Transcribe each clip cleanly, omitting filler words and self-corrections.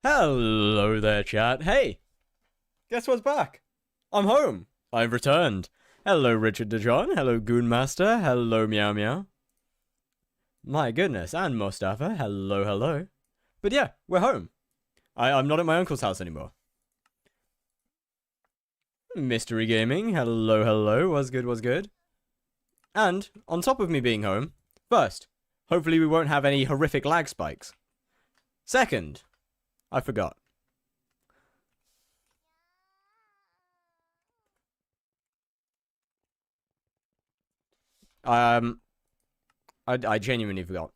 Hello there, chat. Hey, guess what's back? I'm home. I've returned. Hello, Richard DeJohn. Hello, Goonmaster. Hello, Meow Meow. My goodness, and Mustafa. Hello, hello. But yeah, we're home. I'm not at my uncle's house anymore. Mystery Gaming. Hello, hello. What's good, what's good? And, on top of me being home, first, hopefully we won't have any horrific lag spikes. Second, I forgot. I genuinely forgot.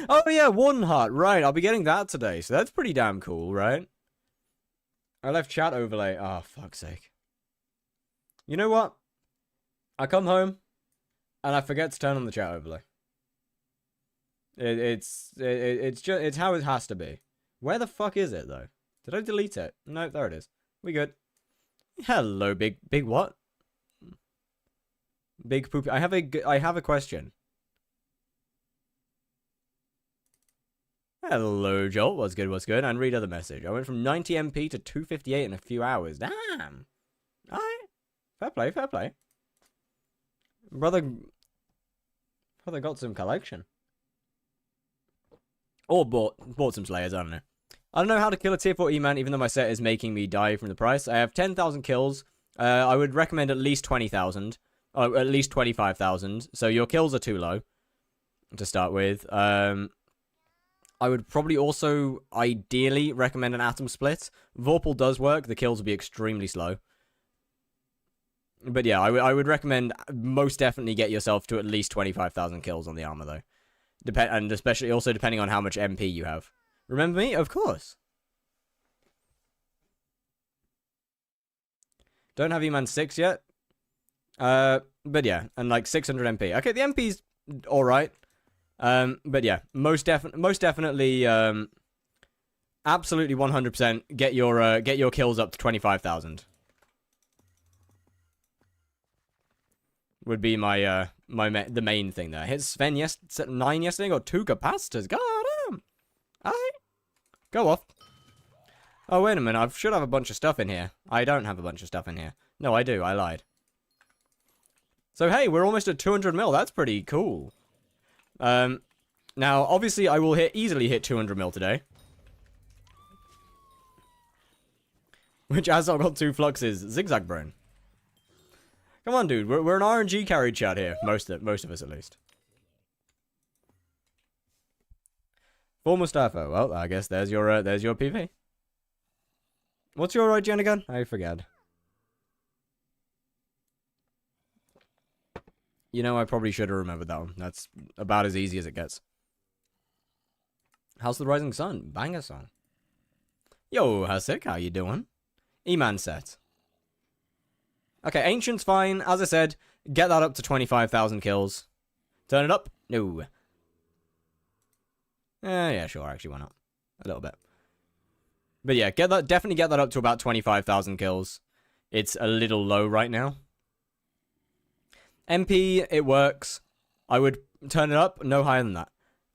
Oh yeah, Warden Heart, right, I'll be getting that today, so that's pretty damn cool, right? I left chat overlay, oh, fuck's sake. You know what? I come home, and I forget to turn on the chat overlay. It's how it has to be. Where the fuck is it, though? Did I delete it? No, there it is. We good. Hello, big what? Big poop. I have a question. Hello, Joel. What's good, what's good? And read other message. I went from 90 MP to 258 in a few hours. Damn. Alright. Fair play, fair play. Brother got some collection. Or bought some Slayers, I don't know. I don't know how to kill a tier 4 E-man, even though my set is making me die from the price. I have 10,000 kills. I would recommend at least 20,000. Or at least 25,000. So your kills are too low to start with. I would probably also, ideally, recommend an Atom Split. Vorpal does work. The kills will be extremely slow. But yeah, I would recommend most definitely get yourself to at least 25,000 kills on the armor, though. And especially also depending on how much MP you have. Remember me? Of course. Don't have E-Man 6 yet. But yeah, and like 600 MP. Okay, the MP's alright. But yeah, most definitely, absolutely 100% get your kills up to 25,000. Would be my the main thing there. Hit Sven 9 yesterday, got 2 capacitors. God damn. Alright. Go off. Oh, wait a minute. I should have a bunch of stuff in here. I don't have a bunch of stuff in here. No, I do. I lied. So, hey, we're almost at 200 mil. That's pretty cool. Now, obviously, I will easily hit 200 mil today. Which, as I've got 2 fluxes, Zigzag Brain. Come on, dude. We're an RNG carried chat here. Most of us, at least. For Mustafa. Well, I guess there's your PV. What's your gen again? I forget. You know, I probably should have remembered that one. That's about as easy as it gets. How's the Rising Sun? Banger song. Yo, Hasik, how you doing? E-Man set. Okay, Ancient's fine. As I said, get that up to 25,000 kills. Turn it up? No. Yeah, sure, actually, why not? A little bit. But yeah, definitely get that up to about 25,000 kills. It's a little low right now. MP, it works. I would turn it up, no higher than that.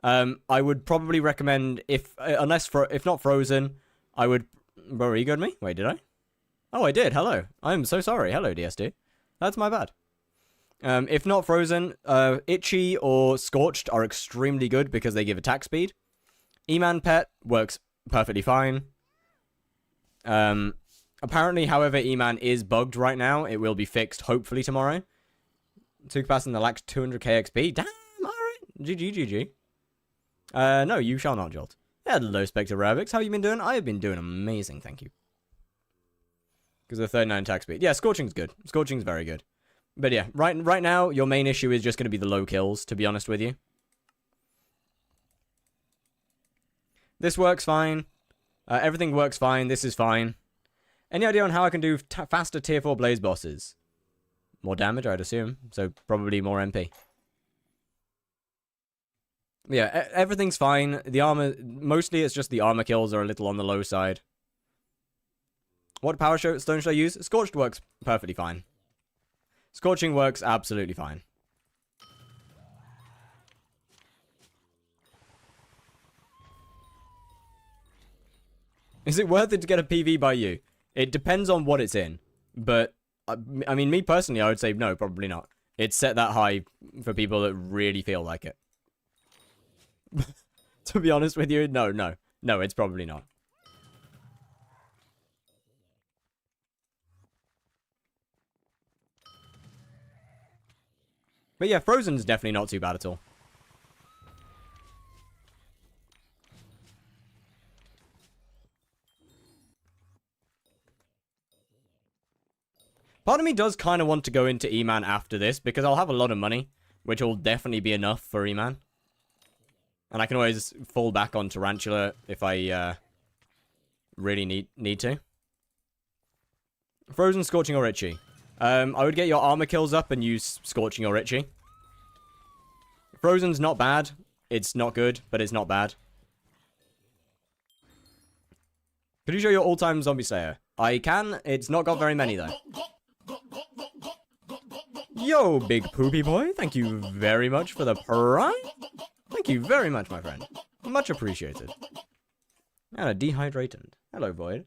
I would probably recommend, if not Frozen, I would... Bro, you got me? Wait, did I? Oh, I did. Hello. I'm so sorry. Hello, DSD. That's my bad. If not Frozen, Itchy or Scorched are extremely good because they give attack speed. E-Man Pet works perfectly fine. Apparently, however, E-Man is bugged right now. It will be fixed, hopefully, tomorrow. 2 capacity that lacks 200k XP. Damn, alright. GG. No, you shall not, Jolt. Hello, Spectre Rabix. How have you been doing? I have been doing amazing, thank you. Because of the 39 attack speed. Yeah, Scorching's good. Scorching's very good. But yeah, right now, your main issue is just going to be the low kills, to be honest with you. This works fine. Everything works fine. This is fine. Any idea on how I can do faster tier 4 Blaze bosses? More damage, I'd assume. So, probably more MP. Yeah, everything's fine. The armor... Mostly, it's just the armor kills are a little on the low side. What power stone should I use? Scorched works perfectly fine. Scorching works absolutely fine. Is it worth it to get a PV by you? It depends on what it's in. But, I mean, me personally, I would say no, probably not. It's set that high for people that really feel like it. To be honest with you, no. No, it's probably not. But yeah, Frozen's definitely not too bad at all. Part of me does kind of want to go into E-Man after this, because I'll have a lot of money, which will definitely be enough for E-Man. And I can always fall back on Tarantula if I really need to. Frozen, Scorching, or Itchy. I would get your armor kills up and use Scorching or Itchy. Frozen's not bad. It's not good, but it's not bad. Could you show your all-time zombie slayer? I can. It's not got very many, though. Yo, big poopy boy. Thank you very much for the prime. Thank you very much, my friend. Much appreciated. And a dehydrated. Hello, Void.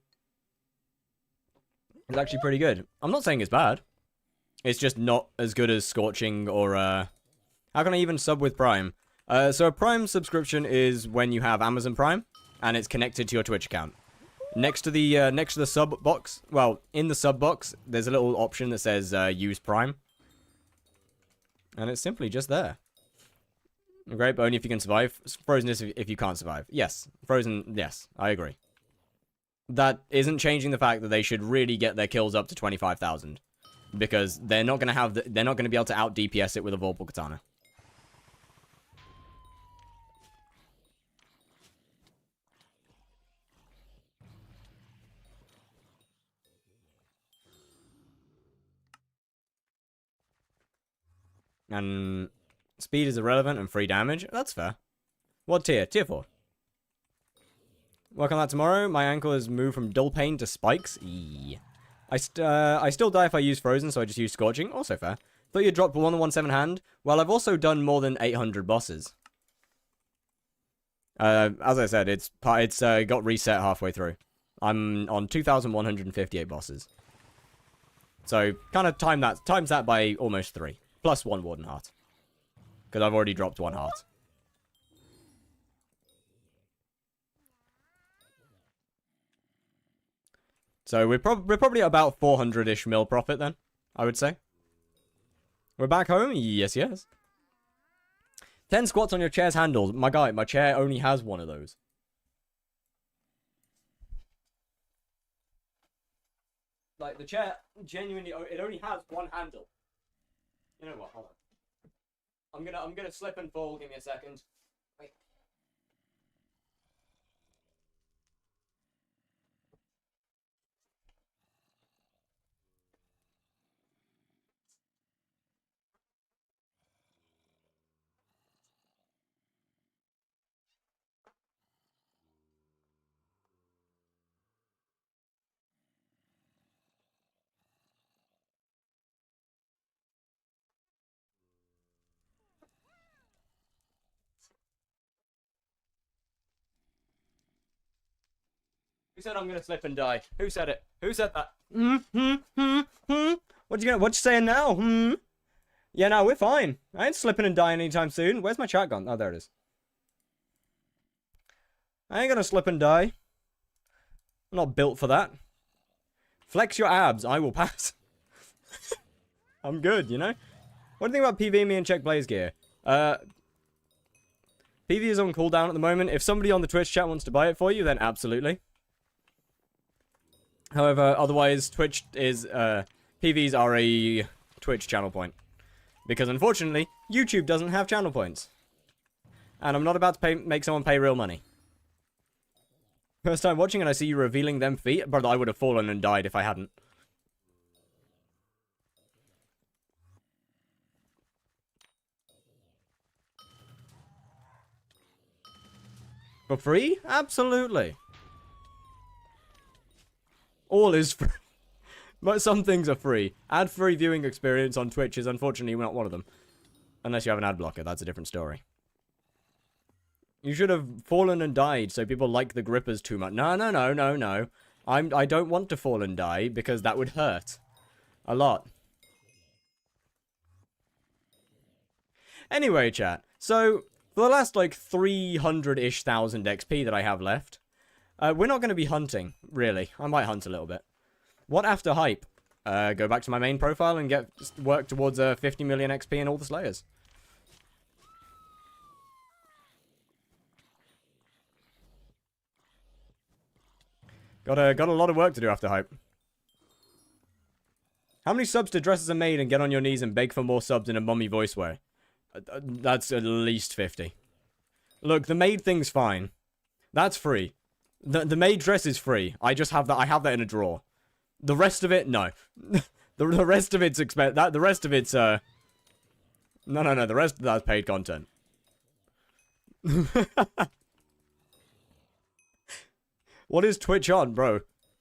It's actually pretty good. I'm not saying it's bad. It's just not as good as Scorching or, how can I even sub with Prime? So a Prime subscription is when you have Amazon Prime, and it's connected to your Twitch account. Next to the sub box, well, in the sub box, there's a little option that says, use Prime. And it's simply just there. Great, but only if you can survive. Frozen is if you can't survive. Yes. Frozen, yes. I agree. That isn't changing the fact that they should really get their kills up to 25,000. Because they're not going to they're not going to be able to out DPS it with a Vorpal Katana. And speed is irrelevant and free damage. That's fair. What tier? Tier 4. Work on that tomorrow. My ankle has moved from dull pain to spikes. Eee. I still die if I use Frozen, so I just use Scorching. Also fair. Thought you dropped 1-1-7 hand. Well, I've also done more than 800 bosses. As I said, it's got reset halfway through. I'm on 2,158 bosses. So, kind of times that by almost 3. Plus 1 Warden Heart. Because I've already dropped 1 heart. So we're probably about 400-ish mil profit then, I would say. We're back home? Yes, yes. 10 squats on your chair's handles. My guy, my chair only has one of those. Like, the chair, genuinely, it only has one handle. You know what, hold on. I'm gonna slip and fall, give me a second. Wait. Who said I'm gonna slip and die? Who said it? Who said that? What you saying now? Yeah, no, we're fine. I ain't slipping and dying anytime soon. Where's my chat gone? Oh, there it is. I ain't gonna slip and die. I'm not built for that. Flex your abs. I will pass. I'm good, you know? What do you think about PV me and check Blaze gear? PV is on cooldown at the moment. If somebody on the Twitch chat wants to buy it for you, then absolutely. However, otherwise, Twitch is, PVs are a Twitch channel point. Because, unfortunately, YouTube doesn't have channel points. And I'm not about to make someone pay real money. First time watching and I see you revealing them feet? Brother, I would have fallen and died if I hadn't. For free? Absolutely. All is free. But some things are free. Ad-free viewing experience on Twitch is unfortunately not one of them. Unless you have an ad blocker, that's a different story. You should have fallen and died so people like the grippers too much. No, no, no, no, no. I don't want to fall and die because that would hurt. A lot. Anyway, chat. So, for the last, like, 300-ish thousand XP that I have left, we're not going to be hunting, really. I might hunt a little bit. What after hype? Go back to my main profile and work towards 50 million XP in all the Slayers. Got a lot of work to do after hype. How many subs to Dress as a Maid and get on your knees and beg for more subs in a mummy voice way? That's at least 50. Look, the maid thing's fine. That's free. The maid dress is free. I have that in a drawer. The rest of it, no. the rest of it's the rest of it's no, the rest of that's paid content. What is Twitch on, bro?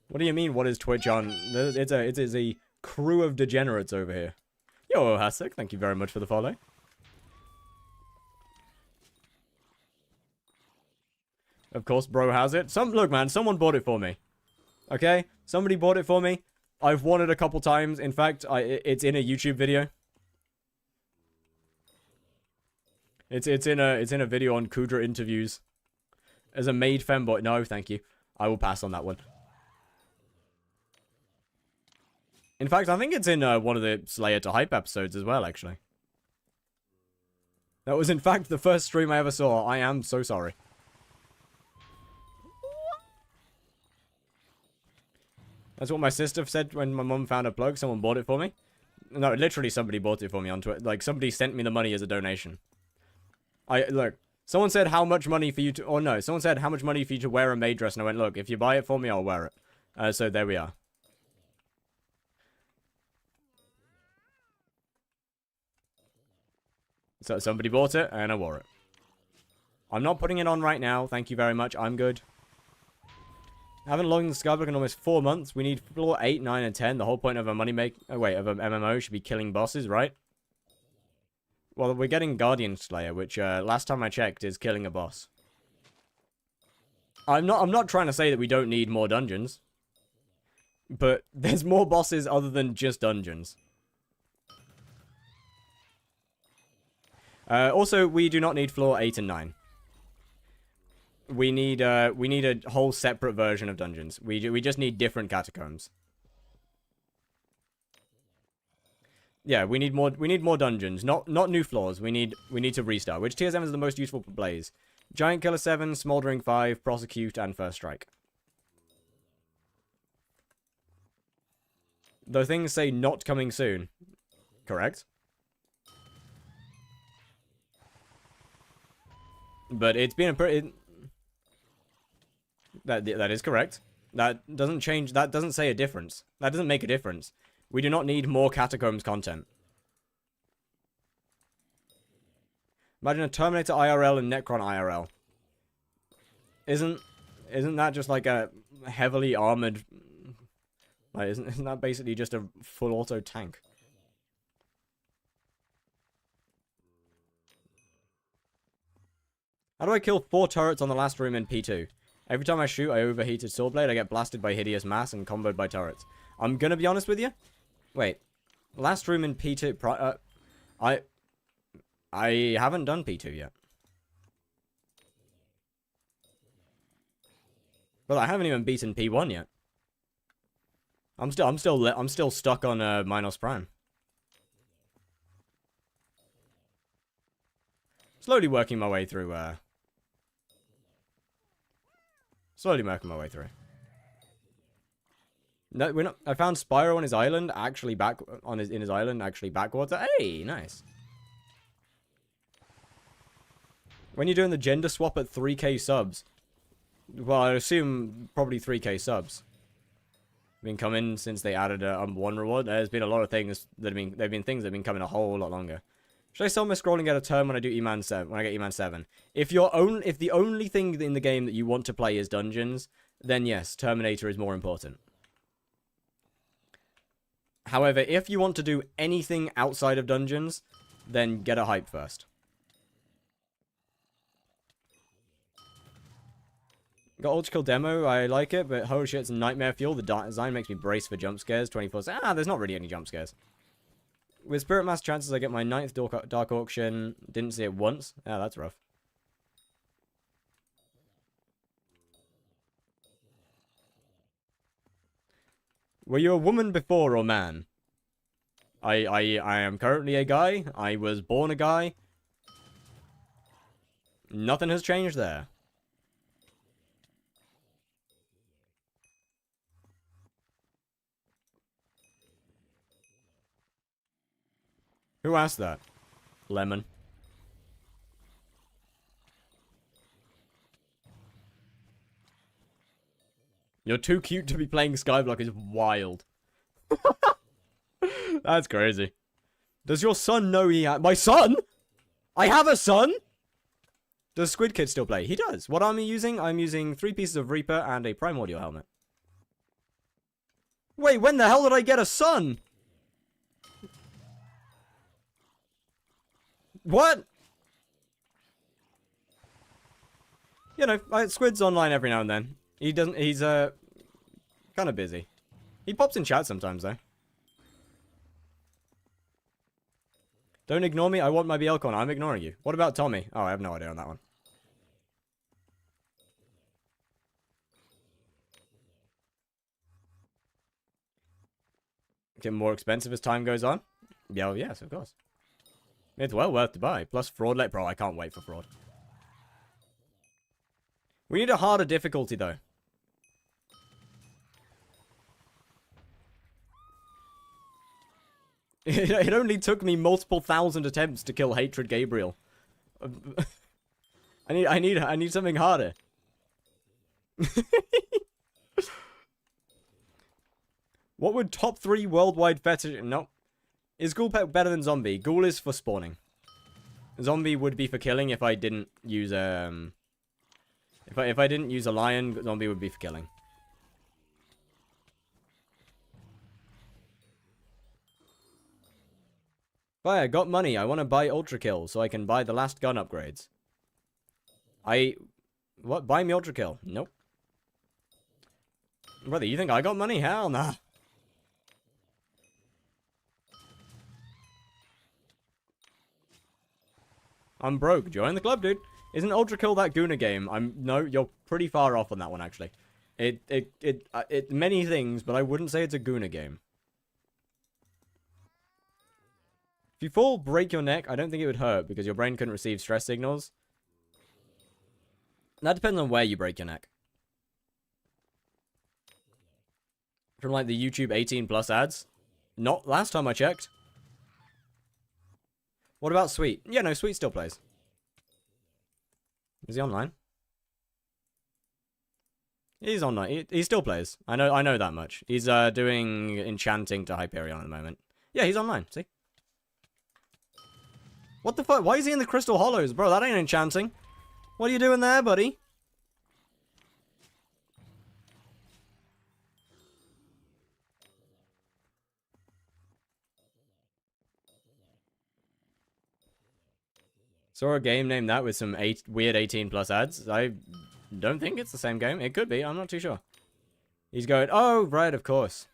What do you mean, what is Twitch on? It is a crew of degenerates over here. Yo, Hasek, thank you very much for the follow. Of course, bro has it. Look, man, someone bought it for me. Okay? Somebody bought it for me. I've won it a couple times. In fact, it's in a YouTube video. It's in a video on Kudra interviews. As a maid femboy. No, thank you. I will pass on that one. In fact, I think it's in one of the Slayer to Hype episodes as well, actually. That was, in fact, the first stream I ever saw. I am so sorry. That's what my sister said when my mum found a plug. Someone bought it for me. No, literally somebody bought it for me on Twitter. Like, somebody sent me the money as a donation. Look, someone said how much money for you to... Or no, someone said how much money for you to wear a maid dress. And I went, look, if you buy it for me, I'll wear it. So there we are. So somebody bought it, and I wore it. I'm not putting it on right now. Thank you very much. I'm good. I haven't logged in the skyblock in almost 4 months. We need floor 8, 9, and 10. The whole point of a of an MMO should be killing bosses, right? Well, we're getting Guardian Slayer, which last time I checked is killing a boss. I'm not trying to say that we don't need more dungeons. But there's more bosses other than just dungeons. Also, we do not need floor 8 and 9. We need a whole separate version of dungeons. We just need different catacombs. Yeah, we need more dungeons, not new floors. We need to restart. Which tier 7 is the most useful for Blaze? Giant Killer 7, Smoldering 5, Prosecute, and First Strike. Though things say not coming soon. Correct. But it's been a pretty... That is correct. That doesn't change... That doesn't say a difference. That doesn't make a difference. We do not need more Catacombs content. Imagine a Terminator IRL and Necron IRL. Isn't that just like a heavily armored... Like, isn't that basically just a full auto tank? How do I kill 4 turrets on the last room in P2? Every time I shoot, I overheated Swordblade, I get blasted by Hideous Mass and comboed by turrets. I'm gonna be honest with you. Wait. Last room in P2... I haven't done P2 yet. Well, I haven't even beaten P1 yet. I'm still stuck on Minos Prime. Slowly working my way through No, we're not. I found Spyro on his island, actually in his island, backwater. Hey, nice. When you're doing the gender swap at 3k subs, well, I assume probably 3k subs. Been coming since they added a one reward. There's been a lot of things that have been things that have been coming a whole lot longer. Should I sell my scroll and get a turn when I do E-Man 7? When I get E-Man 7? If the only thing in the game that you want to play is dungeons, then yes, Terminator is more important. However, if you want to do anything outside of dungeons, then get a hype first. Got Ultra Kill demo, I like it, but holy shit, it's a nightmare fuel. The design makes me brace for jump scares 24. There's not really any jump scares. With Spirit Mass chances, I get my 9th Dark Auction. Didn't see it once. Yeah, that's rough. Were you a woman before or man? I am currently a guy. I was born a guy. Nothing has changed there. Who asked that? Lemon. You're too cute to be playing Skyblock is wild. That's crazy. Does your son know he my son? I have a son? Does Squid Kid still play? He does. What arm are you using? I'm using 3 pieces of Reaper and a Primordial helmet. Wait, when the hell did I get a son? What? You know, Squid's online every now and then. He's kind of busy. He pops in chat sometimes, though. Don't ignore me, I want my BL corner. I'm ignoring you. What about Tommy? Oh, I have no idea on that one. Get more expensive as time goes on? Yeah, well, yes, of course. It's well worth to buy. Plus fraud late. Bro, I can't wait for fraud. We need a harder difficulty, though. It only took me multiple thousand attempts to kill Hatred Gabriel. I need something harder. What would top 3 worldwide fetish? No. Is Ghoul Pet better than Zombie? Ghoul is for spawning. Zombie would be for killing if I didn't use if I didn't use a lion, Zombie would be for killing. Fire, got money. I want to buy Ultra Kill so I can buy the last gun upgrades. What? Buy me Ultra Kill? Nope. Brother, you think I got money? Hell nah. I'm broke. Join the club, dude. Isn't Ultra Kill that Guna game? No, you're pretty far off on that one, actually. It many things, but I wouldn't say it's a Guna game. If you fall, break your neck, I don't think it would hurt because your brain couldn't receive stress signals. That depends on where you break your neck. From like the YouTube 18+ ads? Not last time I checked. What about Sweet? Yeah, no, Sweet still plays. Is he online? He's online. He still plays. I know that much. He's doing enchanting to Hyperion at the moment. Yeah, he's online. See? What the fuck? Why is he in the Crystal Hollows? Bro, that ain't enchanting. What are you doing there, buddy? Saw a game named that with some weird 18+ ads. I don't think it's the same game. It could be. I'm not too sure. He's going, oh, right, of course.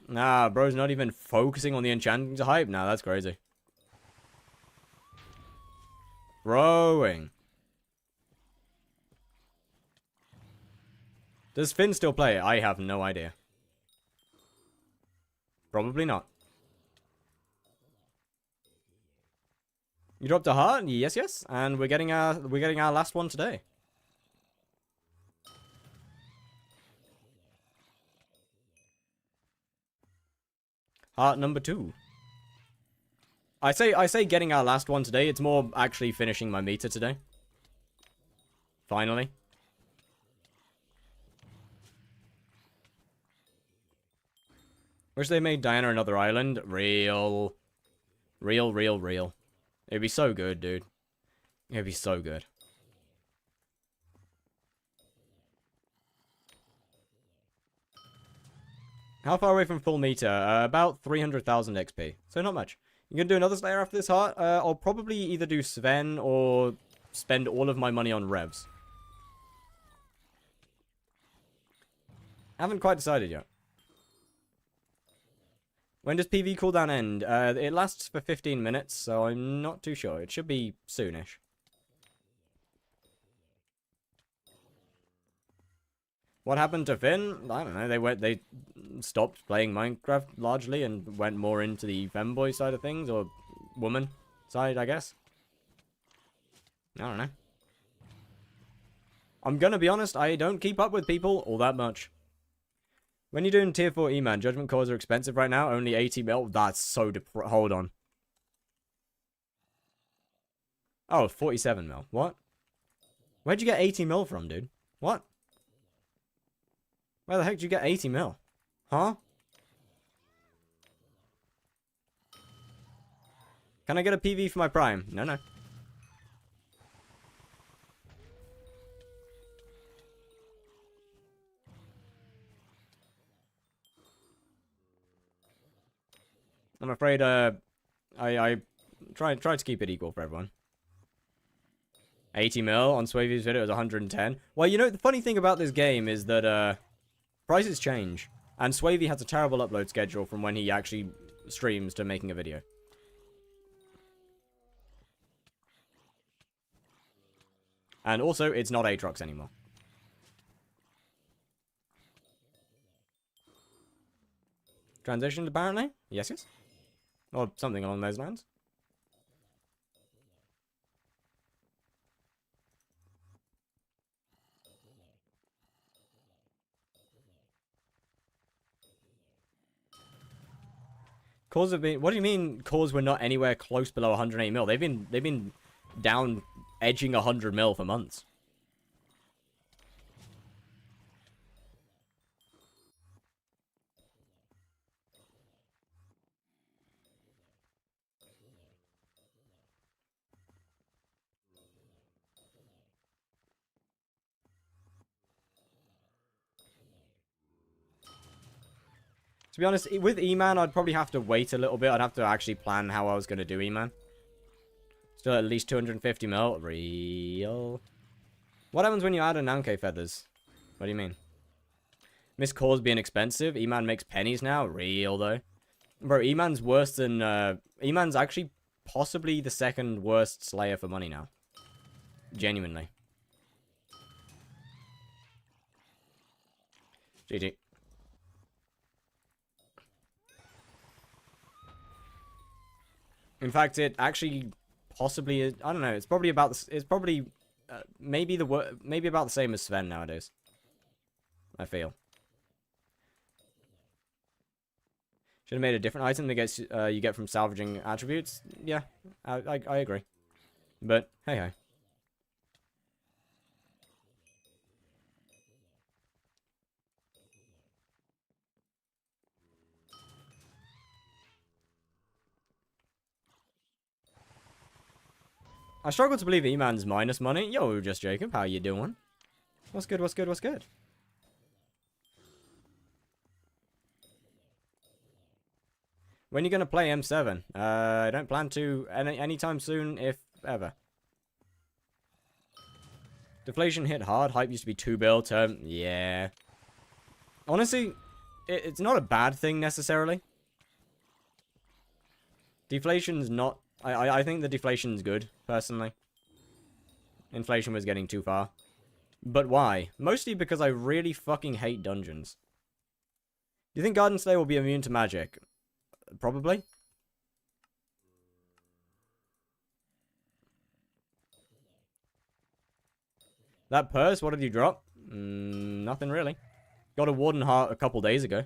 Nah, bro's not even focusing on the enchanting to hype. Nah, that's crazy. Broing. Does Finn still play? I have no idea. Probably not. You dropped a heart? Yes, yes. And we're getting our last one today. Heart number 2. I say getting our last one today. It's more actually finishing my meter today. Finally. Wish they made Diana another island. Real. It'd be so good, dude. It'd be so good. How far away from full meter? About 300,000 XP. So not much. You gonna do another Slayer after this heart? I'll probably either do Sven or spend all of my money on revs. Haven't quite decided yet. When does PV cooldown end? It lasts for 15 minutes, so I'm not too sure. It should be soonish. What happened to Finn? I don't know. They stopped playing Minecraft largely and went more into the femboy side of things, or woman side, I guess. I don't know. I'm gonna be honest, I don't keep up with people all that much. When you're doing tier 4 E-Man, Judgment Cores are expensive right now, only 80 mil. That's so hold on. Oh, 47 mil. What? Where'd you get 80 mil from, dude? What? Where the heck did you get 80 mil? Huh? Can I get a PV for my Prime? No, no. I'm afraid, I try to keep it equal for everyone. 80 mil on Swavy's video was 110. Well, you know, the funny thing about this game is that, prices change. And Swavy has a terrible upload schedule from when he actually streams to making a video. And also, it's not Aatrox anymore. Transitioned, apparently? Yes, yes. Or something along those lines. Cores have been... What do you mean cores were not anywhere close below 108 mil? They've been down edging 100 mil for months. To be honest, with E-Man, I'd probably have to wait a little bit. I'd have to actually plan how I was going to do E-Man. Still at least 250 mil. Real. What happens when you add a Nanke feathers? What do you mean? Miss cores being expensive. E-Man makes pennies now. Real, though. Bro, E-Man's worse than... E-Man's actually possibly the second worst Slayer for money now. Genuinely. GG. In fact, it actually possibly is... I don't know. It's probably about... It's probably... maybe about the same as Sven nowadays. I feel. Should have made a different item that gets you get from salvaging attributes. Yeah, I agree. But hey hey. I struggle to believe E-Man's minus money. Yo, just Jacob, how you doing? What's good, what's good, what's good? When are you going to play M7? I don't plan to anytime soon, if ever. Deflation hit hard. Hype used to be 2 bill term. Yeah. Honestly, it's not a bad thing necessarily. Deflation's not... I think the deflation's good, personally. Inflation was getting too far. But why? Mostly because I really fucking hate dungeons. Do you think Garden Slayer will be immune to magic? Probably. That purse, what did you drop? Nothing really. Got a Warden heart a couple days ago.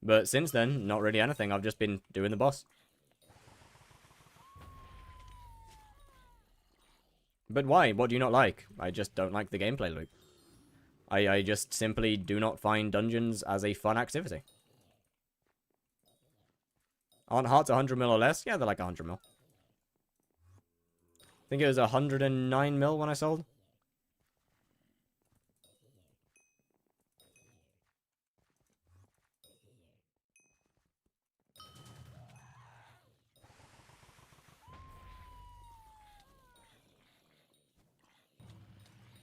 But since then, not really anything. I've just been doing the boss. But why? What do you not like? I just don't like the gameplay loop. I just simply do not find dungeons as a fun activity. Aren't hearts 100 mil or less? Yeah, they're like 100 mil. I think it was 109 mil when I sold.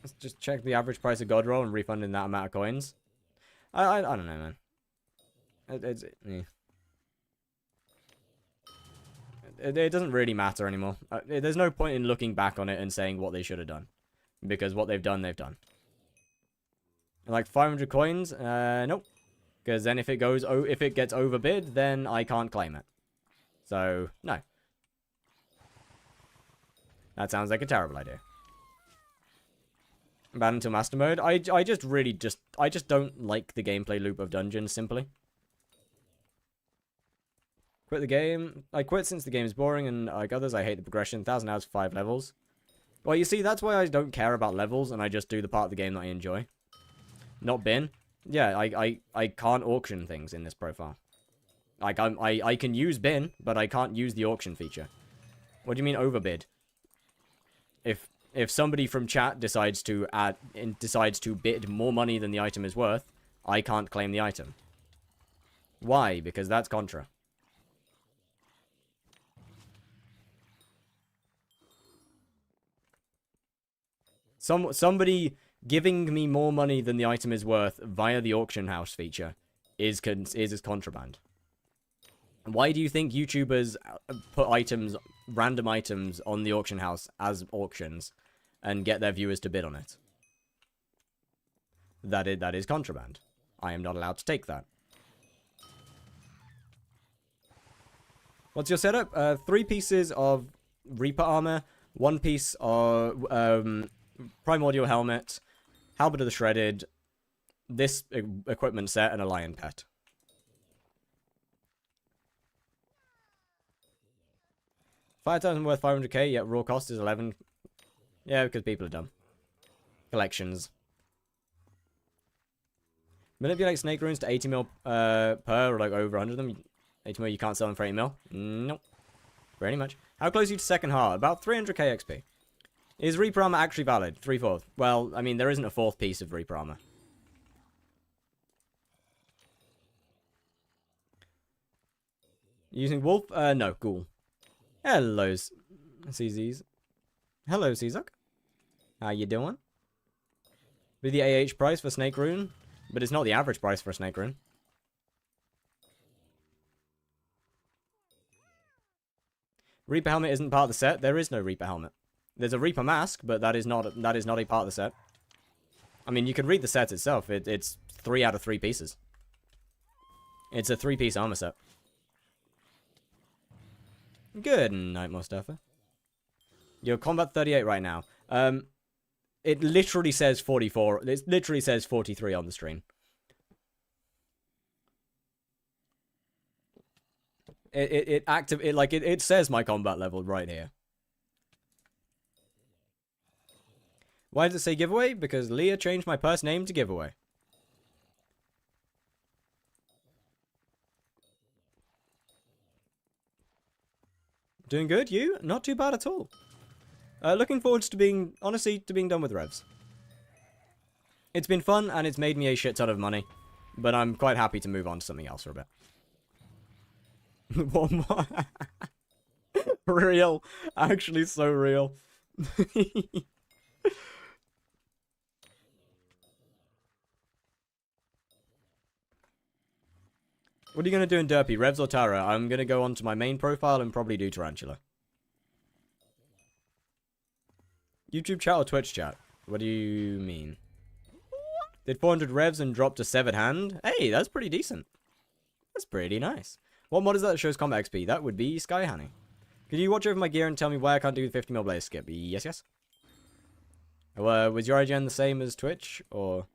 Let's just check the average price of God Roll and refunding that amount of coins. I don't know, man. It doesn't really matter anymore. There's no point in looking back on it and saying what they should have done. Because what they've done, they've done. Like 500 coins? Nope. Because then if it gets overbid, then I can't claim it. So, no. That sounds like a terrible idea. Bad until master mode. I just don't like the gameplay loop of dungeons, simply. Quit the game. I quit since the game is boring, and like others, I hate the progression. 1,000 hours, 5 levels. Well, you see, that's why I don't care about levels, and I just do the part of the game that I enjoy. Not bin. Yeah, I can't auction things in this profile. Like, I can use bin, but I can't use the auction feature. What do you mean overbid? If somebody from chat decides to bid more money than the item is worth, I can't claim the item. Why? Because that's contra. Somebody giving me more money than the item is worth via the auction house feature is contraband. Why do you think YouTubers put random items on the auction house as auctions and get their viewers to bid on it? That is contraband. I am not allowed to take that. What's your setup? 3 pieces of Reaper armor, 1 piece of Primordial helmet, Halberd of the Shredded, this equipment set, and a lion pet. $5,000 worth 500k, yet raw cost is 11. Yeah, because people are dumb. Collections. Manipulate snake runes to 80 mil per, or like over 100 of them. 80 mil, you can't sell them for 80 mil? Nope. Pretty much. How close are you to second heart? About 300k XP. Is Reaper armor actually valid? 3/4. Well, I mean, there isn't a 4th piece of Reaper armor. Using wolf? No, ghoul. Hello, CZs. Hello, Czok. How you doing? Be the AH price for Snake Rune, but it's not the average price for a Snake Rune. Reaper helmet isn't part of the set. There is no Reaper helmet. There's a Reaper mask, but that is not a part of the set. I mean, you can read the set itself. It's 3 out of 3 pieces. It's a 3-piece armor set. Good night, Mustafa. You're combat 38 right now. It literally says 44. It literally says 43 on the stream. It says my combat level right here. Why does it say giveaway? Because Leah changed my purse name to giveaway. Doing good, you? Not too bad at all. Looking forward to being done with revs. It's been fun, and it's made me a shit ton of money. But I'm quite happy to move on to something else for a bit. One more. Real. Actually so real. What are you going to do in Derpy? Revs or Tara? I'm going to go onto my main profile and probably do Tarantula. YouTube chat or Twitch chat? What do you mean? Did 400 revs and dropped to severed hand? Hey, that's pretty decent. That's pretty nice. What mod is that shows combat XP? That would be Sky Honey. Could you watch over my gear and tell me why I can't do the 50 mil blaze skip? Yes, yes. Was your IGN the same as Twitch? Or...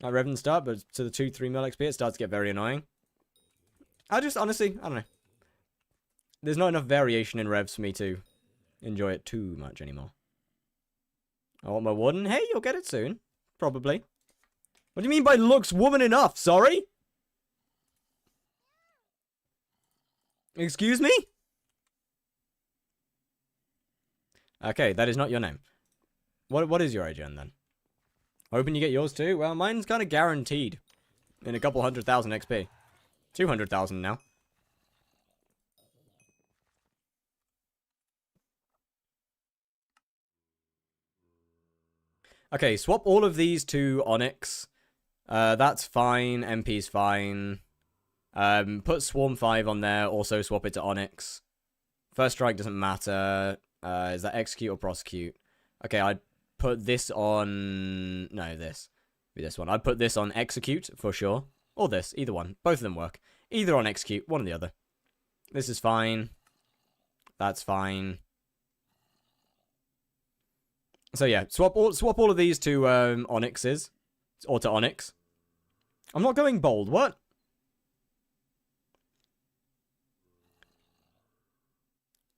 Like Rev didn't start, but to the 2-3 mil XP, it starts to get very annoying. Honestly, I don't know. There's not enough variation in revs for me to enjoy it too much anymore. I want my warden. Hey, you'll get it soon. Probably. What do you mean by looks woman enough? Sorry? Excuse me? Okay, that is not your name. What is your IGN then? Hoping you get yours too? Well, mine's kind of guaranteed. In a couple 100,000 XP. 200,000 now. Okay, swap all of these to Onyx. That's fine. MP's fine. Put Swarm 5 on there. Also swap it to Onyx. First Strike doesn't matter. Is that Execute or Prosecute? Okay, I'd put this on... No, this. Be this one. I'd put this on Execute, for sure. Or this. Either one. Both of them work. Either on Execute. One or the other. This is fine. That's fine. So yeah, swap all of these to Onyxes. Or to Onyx. I'm not going bold. What?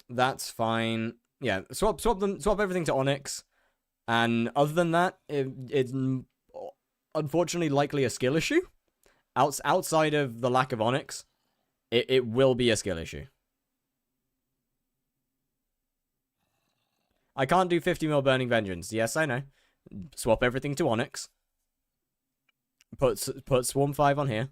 That's fine. Yeah, swap everything to Onyx. And other than that, it's unfortunately likely a skill issue. Outside of the lack of Onyx, it will be a skill issue. I can't do 50 mil Burning Vengeance. Yes, I know. Swap everything to Onyx. Put Swarm 5 on here.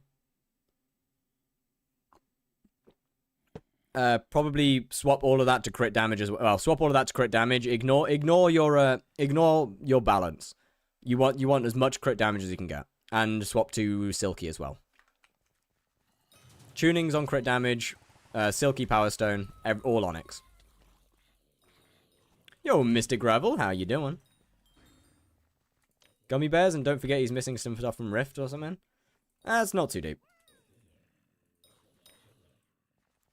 Probably swap all of that to crit damage as well. Well, swap all of that to crit damage. Ignore your balance. You want as much crit damage as you can get, and swap to Silky as well. Tunings on crit damage, Silky Power Stone, all Onyx. Yo, Mystic Gravel, how you doing? Gummy bears, and don't forget he's missing some stuff from Rift or something. That's not too deep.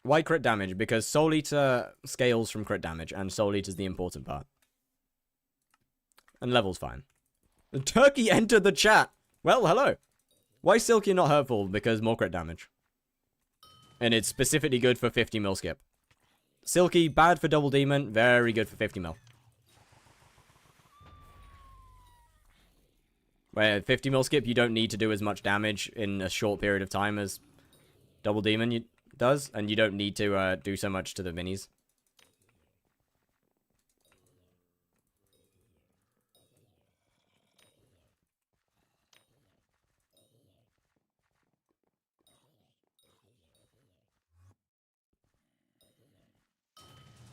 Why crit damage? Because Soul Eater scales from crit damage, and Soul Eater's the important part. And level's fine. The turkey entered the chat! Well, hello. Why is Silky not hurtful? Because more crit damage. And it's specifically good for 50 mil skip. Silky, bad for Double Demon, very good for 50 mil. Where 50 mil skip, you don't need to do as much damage in a short period of time as Double Demon does, and you don't need to do so much to the minis.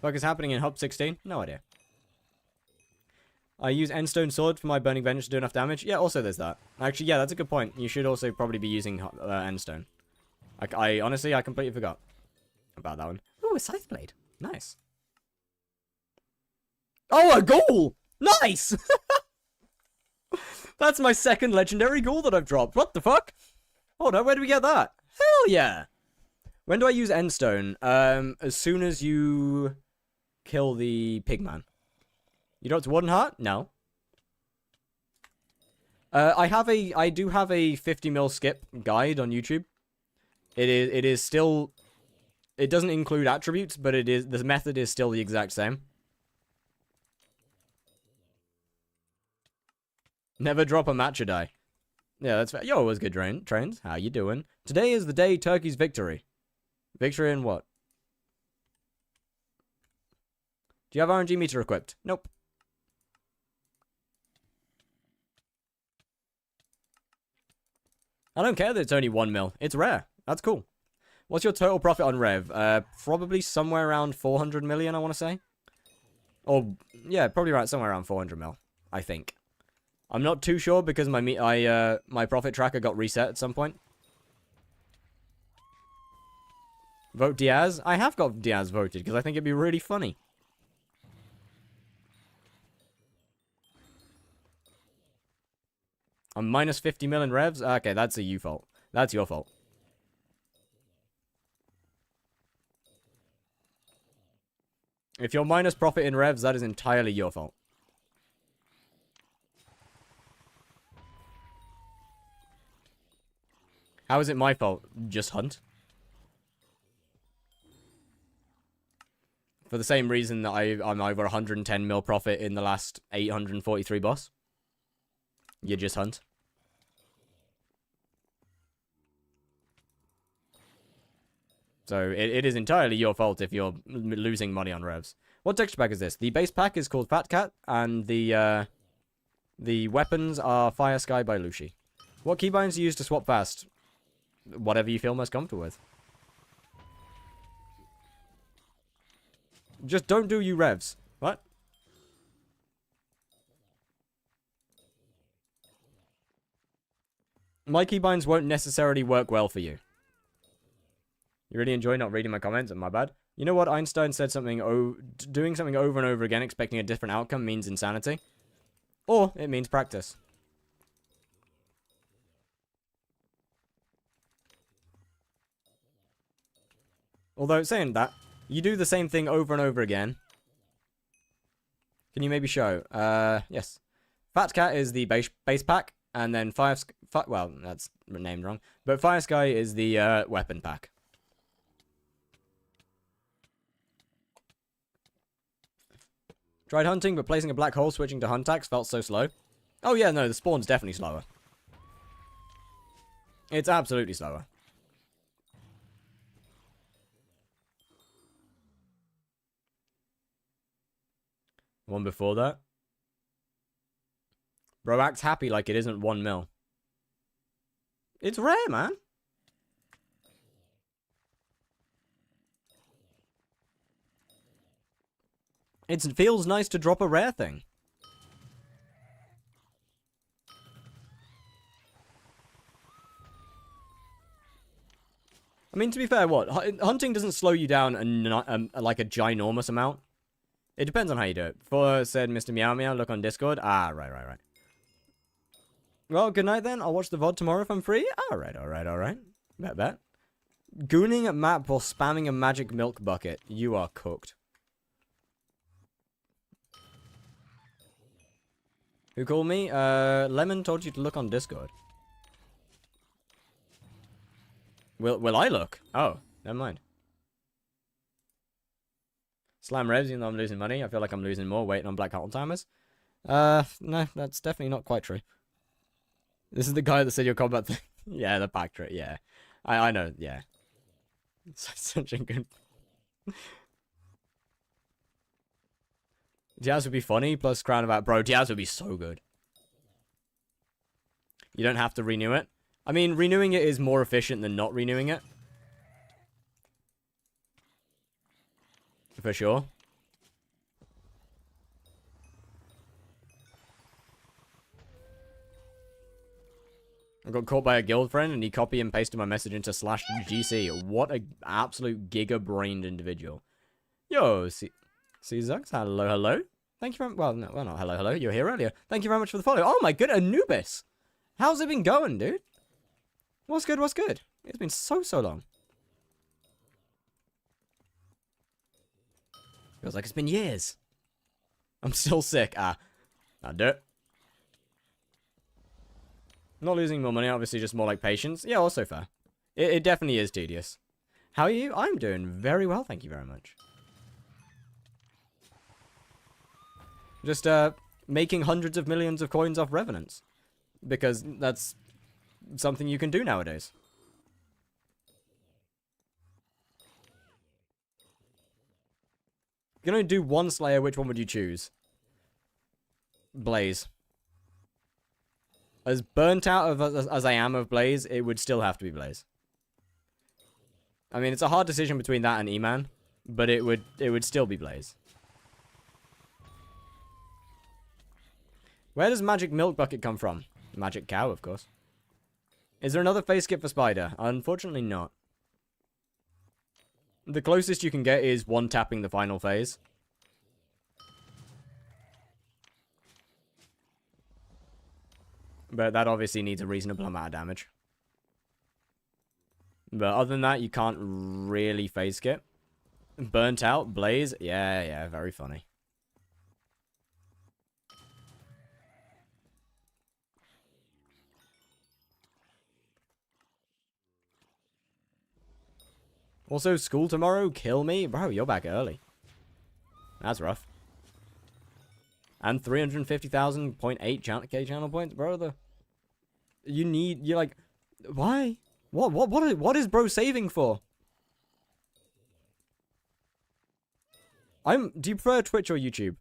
What is happening in Hub 16? No idea. I use Endstone Sword for my Burning Vengeance to do enough damage. Yeah, also there's that. Actually, yeah, that's a good point. You should also probably be using Endstone. I honestly, I completely forgot about that one. Ooh, a Scythe Blade. Nice. Oh, a ghoul! Nice! That's my second legendary ghoul that I've dropped. What the fuck? Oh no, where do we get that? Hell yeah! When do I use Endstone? As soon as you kill the pigman. You dropped Warden Heart? No. I do have a 50 mil skip guide on YouTube. It is still, it doesn't include attributes, but the method is still the exact same. Never drop a matcha die. Yeah, that's fair. Yo, it was good, Trains. How you doing? Today is the day Turkey's victory. Victory in what? Do you have RNG meter equipped? Nope. I don't care that it's only 1 mil. It's rare. That's cool. What's your total profit on Rev? Probably somewhere around 400 million, I want to say. Or, yeah, probably right somewhere around 400 mil, I think. I'm not too sure because my profit tracker got reset at some point. Vote Diaz? I have got Diaz voted because I think it'd be really funny. I'm minus 50 mil in revs? Okay, that's a you fault. That's your fault. If you're minus profit in revs, that is entirely your fault. How is it my fault? Just hunt. For the same reason that I'm over 110 mil profit in the last 843 boss. You just hunt. So it is entirely your fault if you're losing money on revs. What texture pack is this? The base pack is called Fat Cat, and the weapons are Fire Sky by Lucy. What keybinds do you use to swap fast? Whatever you feel most comfortable with. Just don't do you revs. What? My keybinds won't necessarily work well for you. You really enjoy not reading my comments? My bad. You know what? Einstein said something, doing something over and over again, expecting a different outcome means insanity. Or it means practice. Although, saying that, you do the same thing over and over again. Can you maybe show? Yes. Fat Cat is the base pack, and then well, that's named wrong. But Fire Sky is the weapon pack. Tried hunting, but placing a black hole switching to hunt axe felt so slow. Oh yeah, no, the spawn's definitely slower. It's absolutely slower. One before that. Bro acts happy like it isn't 1 mil. It's rare, man. It feels nice to drop a rare thing. I mean, to be fair, what? Hunting doesn't slow you down like a ginormous amount. It depends on how you do it. Before said Mr. Meow Meow, look on Discord. Ah, right. Well, good night then. I'll watch the VOD tomorrow if I'm free. Alright. Bet. Gooning at map while spamming a magic milk bucket. You are cooked. Who called me? Lemon told you to look on Discord. Will I look? Oh, never mind. Slam revs, even though I'm losing money. I feel like I'm losing more waiting on Black Hole Timers. No, that's definitely not quite true. This is the guy that said your combat thing. Yeah, the back trick, yeah. I know, yeah. Such a good... Diaz would be funny, plus Crown about... Bro, Diaz would be so good. You don't have to renew it. I mean, renewing it is more efficient than not renewing it. For sure. I got caught by a guild friend and he copied and pasted my message into /GC. What a absolute giga-brained individual. Yo, C-Zux, hello. Thank you very much. Well, not hello. You were here earlier. Thank you very much for the follow. Oh my good, Anubis. How's it been going, dude? What's good? It's been so long. Feels like it's been years. I'm still sick. I'll do it. Not losing more money, obviously just more like patience. Yeah, also fair. It definitely is tedious. How are you? I'm doing very well, thank you very much. Just, making hundreds of millions of coins off Revenants. Because that's something you can do nowadays. If you're gonna do one Slayer, which one would you choose? Blaze. As burnt out as I am of Blaze, it would still have to be Blaze. I mean, it's a hard decision between that and E-Man, but it would still be Blaze. Where does Magic Milk Bucket come from? Magic Cow, of course. Is there another face skip for Spider? Unfortunately not. The closest you can get is one tapping the final phase. But that obviously needs a reasonable amount of damage. But other than that, you can't really phase skip. Burnt out, Blaze, yeah, very funny. Also, school tomorrow, kill me? Bro, you're back early. That's rough. And 350,000.8k channel points, brother. You're like, why? What is bro saving for? Do you prefer Twitch or YouTube?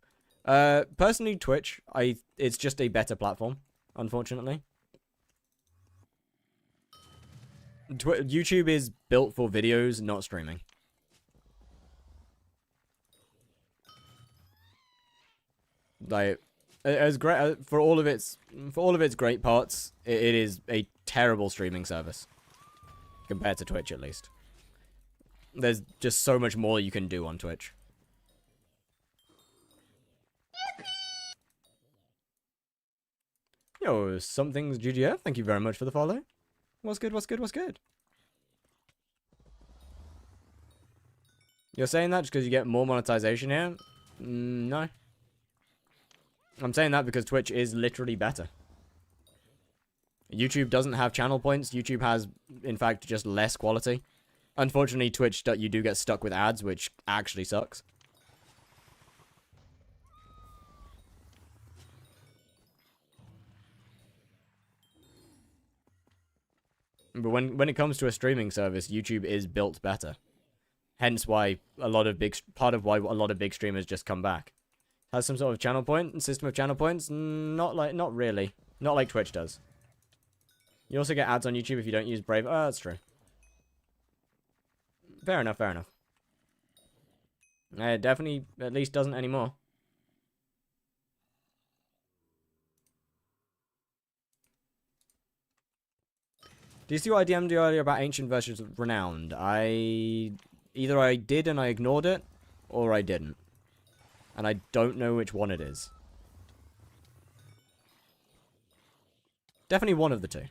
Personally, Twitch. It's just a better platform, unfortunately. YouTube is built for videos, not streaming. Like, As great for all of its great parts, it is a terrible streaming service compared to Twitch, at least. There's just so much more you can do on Twitch. Yo, something's GGF. Thank you very much for the follow. What's good? What's good? What's good? You're saying that just because you get more monetization here? No. I'm saying that because Twitch is literally better. YouTube doesn't have channel points. YouTube has, in fact, just less quality. Unfortunately, Twitch, you do get stuck with ads, which actually sucks. But when it comes to a streaming service, YouTube is built better. Hence why part of why a lot of big streamers just come back. Has some sort of channel point and system of channel points? Not really. Not like Twitch does. You also get ads on YouTube if you don't use Brave. Oh, that's true. Fair enough, fair enough. It definitely at least doesn't anymore. Do you see what I DM'd you earlier about ancient versus renowned? Either I did and I ignored it, or I didn't. And I don't know which one it is. Definitely one of the two.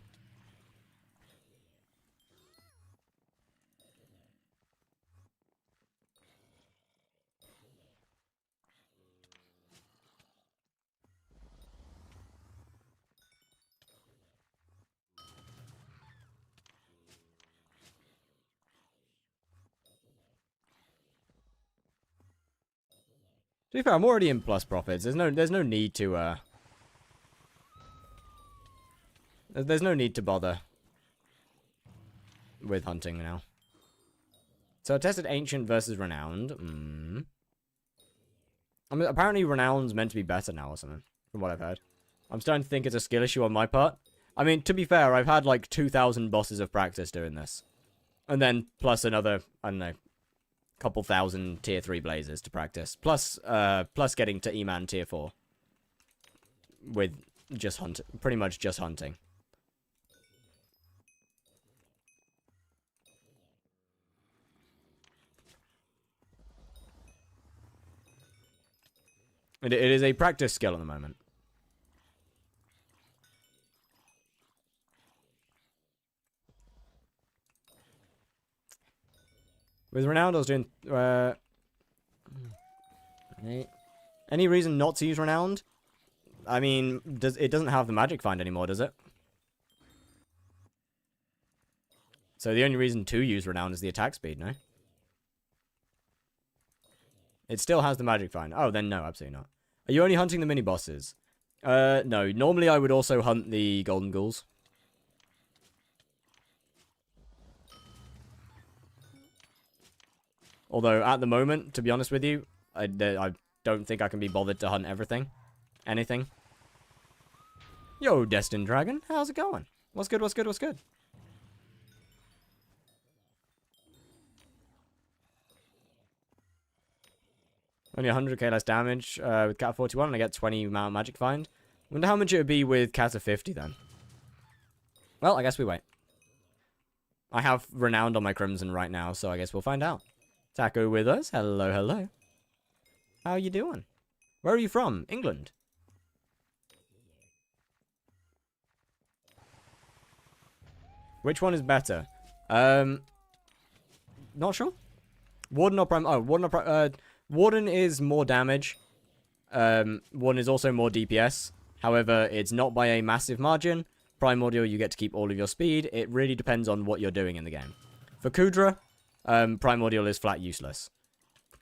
To be fair, I'm already in plus profits. There's no need to there's no need to bother with hunting now. So I tested ancient versus renowned. I mean, apparently renowned's meant to be better now or something, from what I've heard. I'm starting to think it's a skill issue on my part. I mean, to be fair, I've had like 2,000 bosses of practice doing this. And then plus another, I don't know, couple thousand tier 3 blazers to practice. Plus getting to E-Man tier 4. With just pretty much just hunting. It is a practice skill at the moment. With Renowned, I was doing... any reason not to use Renowned? I mean, it doesn't have the magic find anymore, does it? So the only reason to use Renowned is the attack speed, no? It still has the magic find. Oh, then no, absolutely not. Are you only hunting the mini-bosses? No. Normally I would also hunt the golden ghouls. Although, at the moment, to be honest with you, I don't think I can be bothered to hunt everything. Anything. Yo, Destined Dragon, how's it going? What's good, what's good, what's good? Only 100k less damage with Cat 41, and I get 20 amount magic find. Wonder how much it would be with Cat of 50 then. Well, I guess we wait. I have Renowned on my Crimson right now, so I guess we'll find out. Taco with us. Hello, hello. How are you doing? Where are you from? England. Which one is better? Not sure. Warden or Prime? Oh, Warden or Prime? Warden is more damage. Warden is also more DPS. However, it's not by a massive margin. Primordial, you get to keep all of your speed. It really depends on what you're doing in the game. For Kudra, Primordial is flat useless.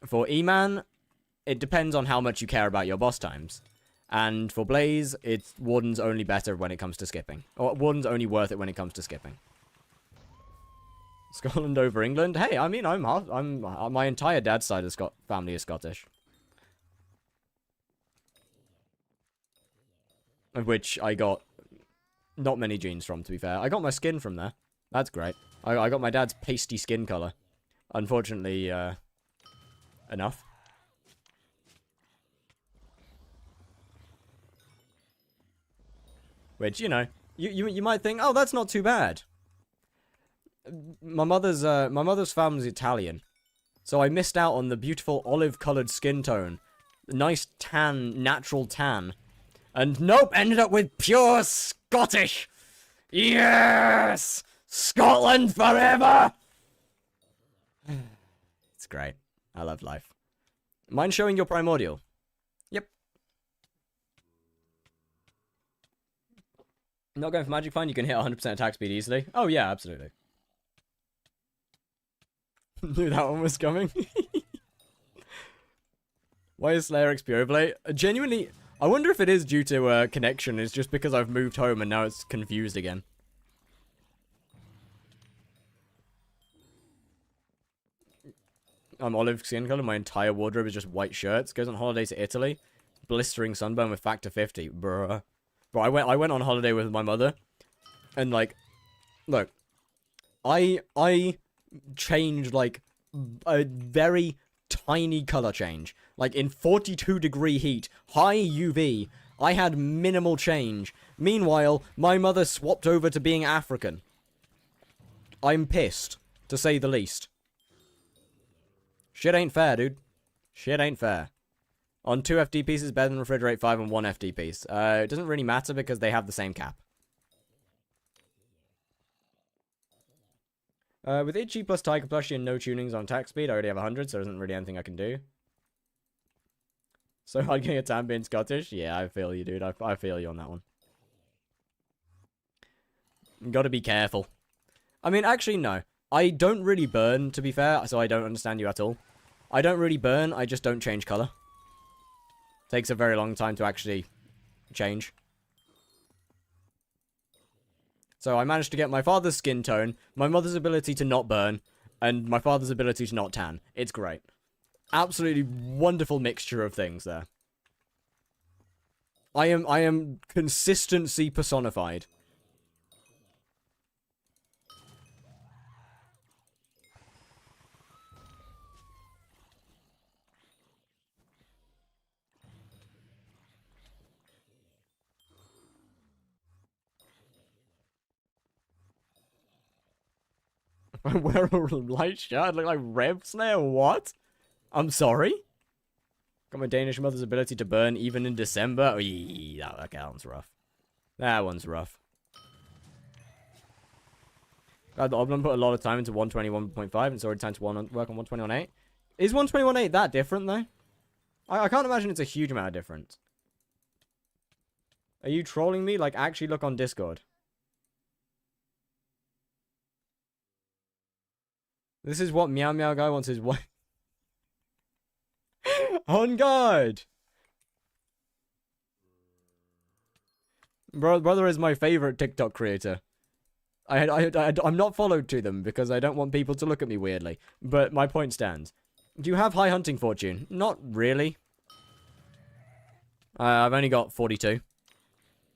For E-Man, it depends on how much you care about your boss times. And for Blaze, Warden's only better when it comes to skipping. Or Warden's only worth it when it comes to skipping. Scotland over England? Hey, I mean, my entire dad's side of family is Scottish. Of which I got not many genes from, to be fair. I got my skin from there. That's great. I got my dad's pasty skin color. Unfortunately, enough. Which, you know, you might think, oh, that's not too bad. My mother's family's Italian. So I missed out on the beautiful olive-coloured skin tone. Nice tan, natural tan. And nope, ended up with pure Scottish. Yes! Scotland forever! It's great. I love life. Mind showing your primordial? Yep. Not going for magic find, you can hit 100% attack speed easily. Oh yeah, absolutely. Knew that one was coming. Why is Slayer XP overlay? Genuinely, I wonder if it is due to connection. It's just because I've moved home and now it's confused again. I'm olive skin color. My entire wardrobe is just white shirts. Goes on holiday to Italy. Blistering sunburn with factor 50. Bruh. Bro, I went on holiday with my mother. And like, look. I changed like a very tiny color change. Like in 42-degree heat, high UV, I had minimal change. Meanwhile, my mother swapped over to being African. I'm pissed, to say the least. Shit ain't fair, dude. Shit ain't fair. On 2 FD pieces, better than Refrigerate 5 on 1 FD piece. It doesn't really matter because they have the same cap. With Itchy plus Tiger Plushie and no tunings on attack speed, I already have 100, so there isn't really anything I can do. So hard getting a tan being Scottish? Yeah, I feel you, dude. I feel you on that one. You gotta be careful. I mean, actually, no. I don't really burn, to be fair, so I don't understand you at all. I don't really burn, I just don't change color. Takes a very long time to actually change. So I managed to get my father's skin tone, my mother's ability to not burn, and my father's ability to not tan. It's great. Absolutely wonderful mixture of things there. I am consistency personified. I wear a light shirt, I look like Rev Slayer, what? I'm sorry? Got my Danish mother's ability to burn even in December? Oh, yeah, that one's rough. That one's rough. God, the Oblong put a lot of time into 121.5 and it's already time to work on 121.8. Is 121.8 that different, though? I can't imagine it's a huge amount of difference. Are you trolling me? Like, actually look on Discord. This is what Meow Meow Guy wants his wife. On guard! Brother is my favorite TikTok creator. I'm not followed to them because I don't want people to look at me weirdly. But my point stands. Do you have high hunting fortune? Not really. I've only got 42.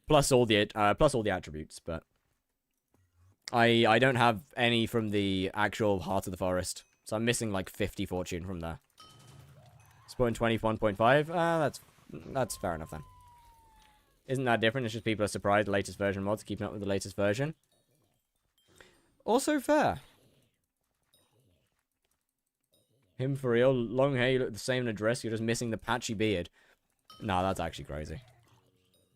Plus all the attributes, but I don't have any from the actual Heart of the Forest. So I'm missing like 50 fortune from there. Spawn 21.5. That's fair enough then. Isn't that different? It's just people are surprised the latest version mods keeping up with the latest version. Also fair. Him for real. Long hair, you look the same in a dress, you're just missing the patchy beard. Nah, that's actually crazy.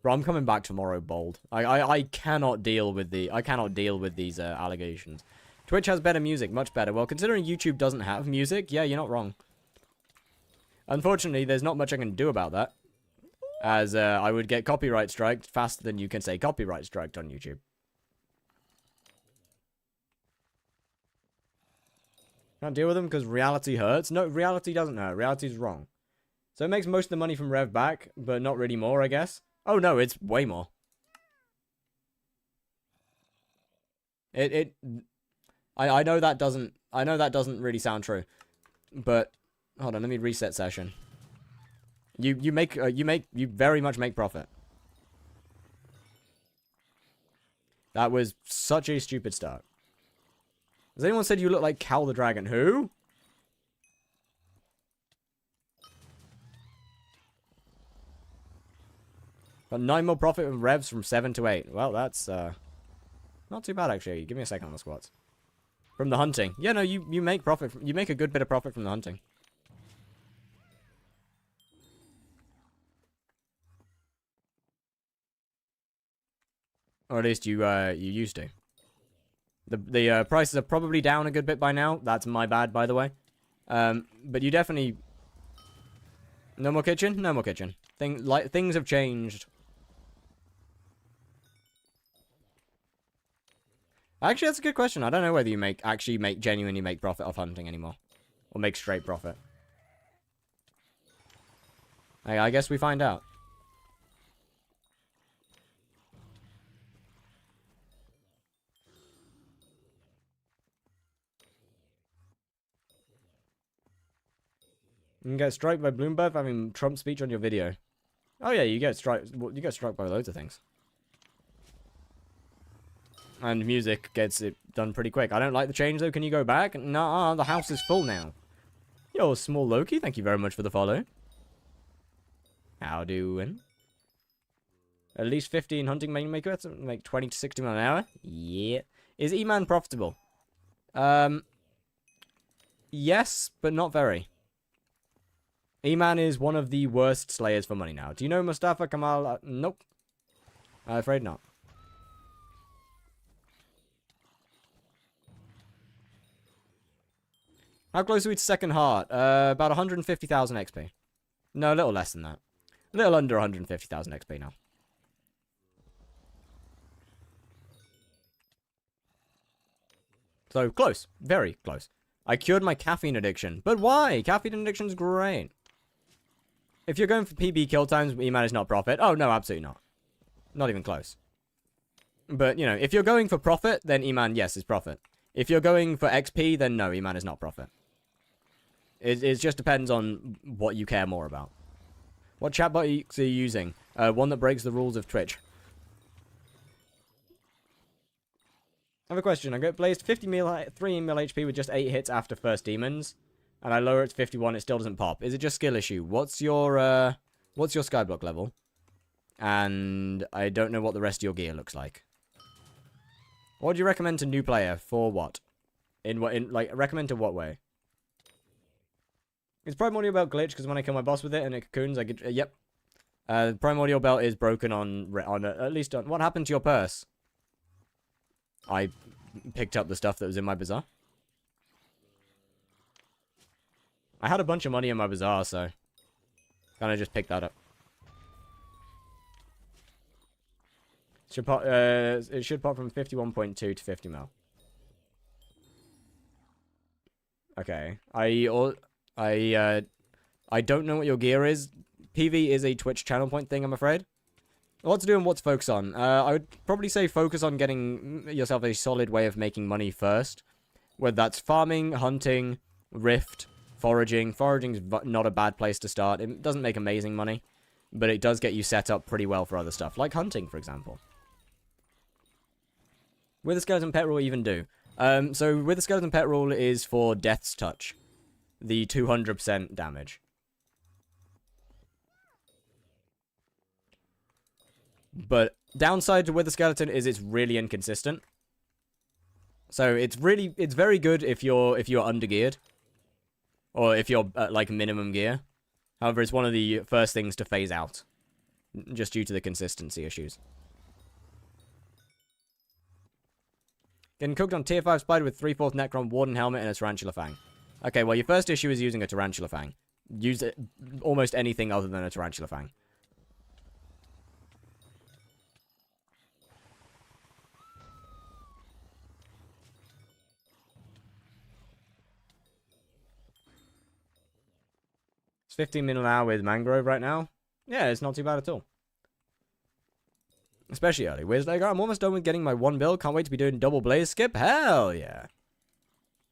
Bro, I'm coming back tomorrow bold. I cannot deal with these allegations. Twitch has better music, much better. Well, considering YouTube doesn't have music, yeah, you're not wrong. Unfortunately, there's not much I can do about that. As I would get copyright striked faster than you can say copyright striked on YouTube. Can't deal with them because reality hurts. No, reality doesn't hurt. Reality's wrong. So it makes most of the money from Rev back, but not really more, I guess. Oh no, it's way more. I know that doesn't really sound true. But hold on, let me reset session. You very much make profit. That was such a stupid start. Has anyone said you look like Cal the Dragon? Who? Got 9 more profit from revs from 7 to 8. Well, that's not too bad, actually. Give me a second on the squats. From the hunting. Yeah, no, you make profit. You make a good bit of profit from the hunting. Or at least you used to. The prices are probably down a good bit by now. That's my bad, by the way. But you definitely... No more kitchen? No more kitchen. Things have changed. Actually, that's a good question. I don't know whether you actually genuinely make profit off hunting anymore. Or make straight profit. I guess we find out. You can get struck by Bloomberg for having Trump speech on your video. Oh yeah, you get struck. You get struck by loads of things. And music gets it done pretty quick. I don't like the change though. Can you go back? Nah, the house is full now. Yo, Small Loki, thank you very much for the follow. How doing? At least 15 hunting main maker, make 20 to 60 miles an hour. Yeah. Is E-Man profitable? Yes, but not very. E-Man is one of the worst slayers for money now. Do you know Mustafa Kamal? Nope. I'm afraid not. How close are we to second heart? About 150,000 XP. No, a little less than that. A little under 150,000 XP now. So, close. Very close. I cured my caffeine addiction. But why? Caffeine addiction's great. If you're going for PB kill times, E-Man is not profit. Oh, no, absolutely not. Not even close. But, you know, if you're going for profit, then E-Man, yes, is profit. If you're going for XP, then no, E-Man is not profit. It just depends on what you care more about. What chatbot are you using? One that breaks the rules of Twitch. I have a question. I get blazed 3 mil HP with just 8 hits after first demons. And I lower it to 51, it still doesn't pop. Is it just skill issue? What's your skyblock level? And I don't know what the rest of your gear looks like. What do you recommend to new player? For what? Recommend to what way? Is Primordial Belt glitch? Because when I kill my boss with it and it cocoons, I get... yep. Primordial Belt is broken at least on... What happened to your purse? I picked up the stuff that was in my bazaar. I had a bunch of money in my bazaar, so... kind of just picked that up. It should pop from 51.2 to 50 mil. Okay. I don't know what your gear is. PV is a Twitch channel point thing, I'm afraid. What to do and what to focus on? I would probably say focus on getting yourself a solid way of making money first. Whether that's farming, hunting, rift, foraging. Foraging's not a bad place to start. It doesn't make amazing money, but it does get you set up pretty well for other stuff, like hunting, for example. With the skeleton pet rule even do. So with the skeleton pet rule is for Death's Touch. The 200% damage. But downside to with the skeleton is it's really inconsistent. So it's very good if you're undergeared. Or if you're at like minimum gear. However, it's one of the first things to phase out. Just due to the consistency issues. Getting cooked on tier 5 spider with 3/4 Necron, Warden helmet, and a Tarantula Fang. Okay, well, your first issue is using a Tarantula Fang. Use it almost anything other than a Tarantula Fang. It's 15 minutes an hour with Mangrove right now. Yeah, it's not too bad at all. Especially early. Where's like, I'm almost done with getting my 1 build. Can't wait to be doing double blaze skip. Hell yeah.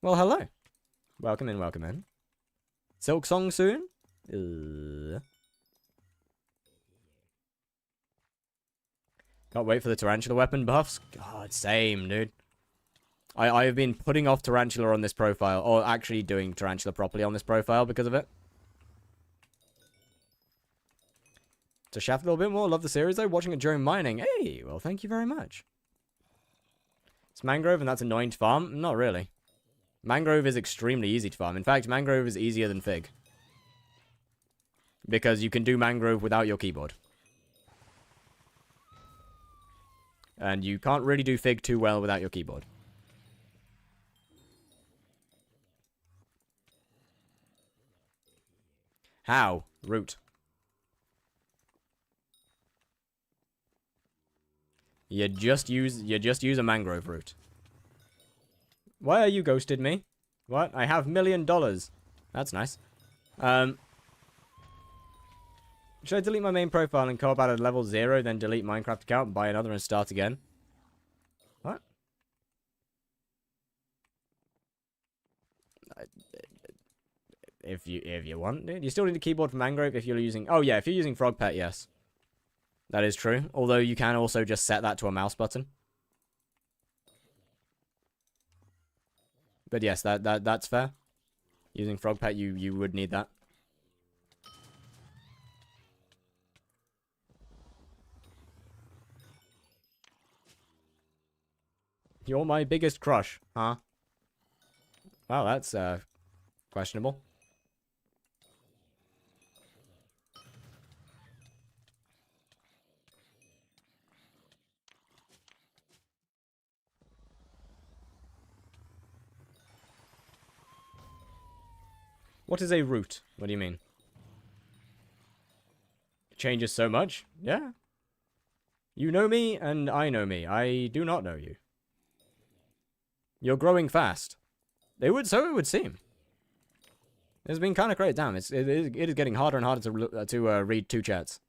Well, hello. Welcome in, welcome in. Silk Song soon? Can't wait for the Tarantula weapon buffs. God, same, dude. I have been putting off Tarantula on this profile, or actually doing Tarantula properly on this profile because of it. to shaft a little bit more. Love the series, though. Watching it during mining. Hey, well, thank you very much. It's mangrove, and that's annoying to farm? Not really. Mangrove is extremely easy to farm. In fact, mangrove is easier than fig. Because you can do mangrove without your keyboard. And you can't really do fig too well without your keyboard. How? Root. You just use a mangrove root. Why are you ghosted me? What? I have $1 million. That's nice. Should I delete my main profile and co-op at level 0, then delete Minecraft account, buy another and start again? What? If you want, dude. You still need a keyboard for mangrove if you're using... Oh, yeah, if you're using frog pet, yes. That is true. Although you can also just set that to a mouse button. But yes, that's fair. Using frog pet, you would need that. You're my biggest crush, huh? Wow, that's questionable. What is a root? What do you mean? It changes so much? Yeah. You know me, and I know me. I do not know you. You're growing fast. So it would seem. It's been kind of great. Damn, it is getting harder and harder to read two chats.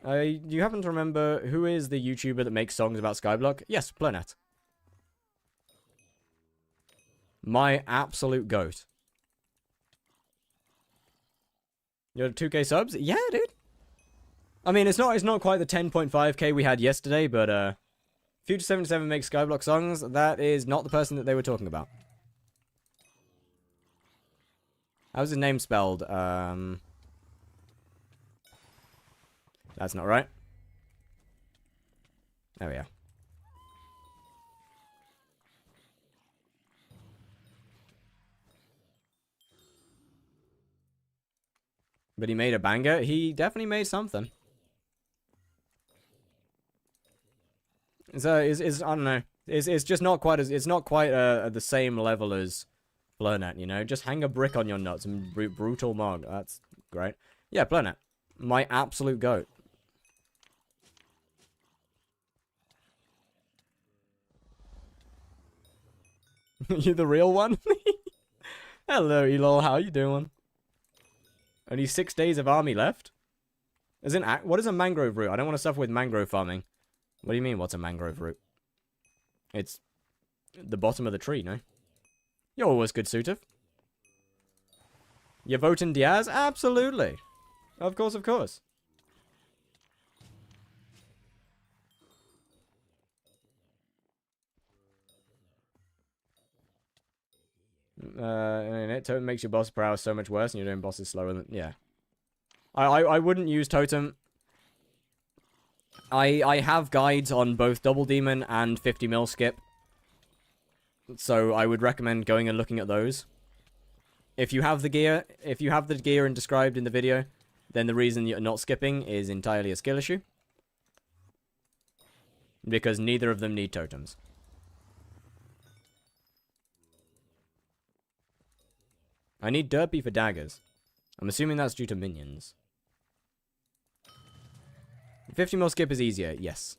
You happen to remember who is the YouTuber that makes songs about skyblock? Yes, Planet. My absolute goat. You're 2K subs? Yeah, dude. I mean, it's not quite the 10.5K we had yesterday, but Future77 makes skyblock songs. That is not the person that they were talking about. How's his name spelled? That's not right. There we are. But he made a banger. He definitely made something. So I don't know. It's just not quite the same level as Planet, you know. Just hang a brick on your nuts and brutal mog. That's great. Yeah, Planet, my absolute goat. You the real one? Hello, Elol. How you doing? Only 6 days of army left? As in, what is a mangrove root? I don't want to suffer with mangrove farming. What do you mean, what's a mangrove root? It's the bottom of the tree, no? You're always good, Suitor. You're voting Diaz? Absolutely. Of course, of course. And it totem makes your boss prowess so much worse, and you're doing bosses slower than... Yeah. I wouldn't use totem. I have guides on both Double Demon and 50 mil skip. So I would recommend going and looking at those. If you have the gear, and described in the video, then the reason you're not skipping is entirely a skill issue. Because neither of them need totems. I need Derpy for daggers. I'm assuming that's due to minions. 50 mil skip is easier, yes.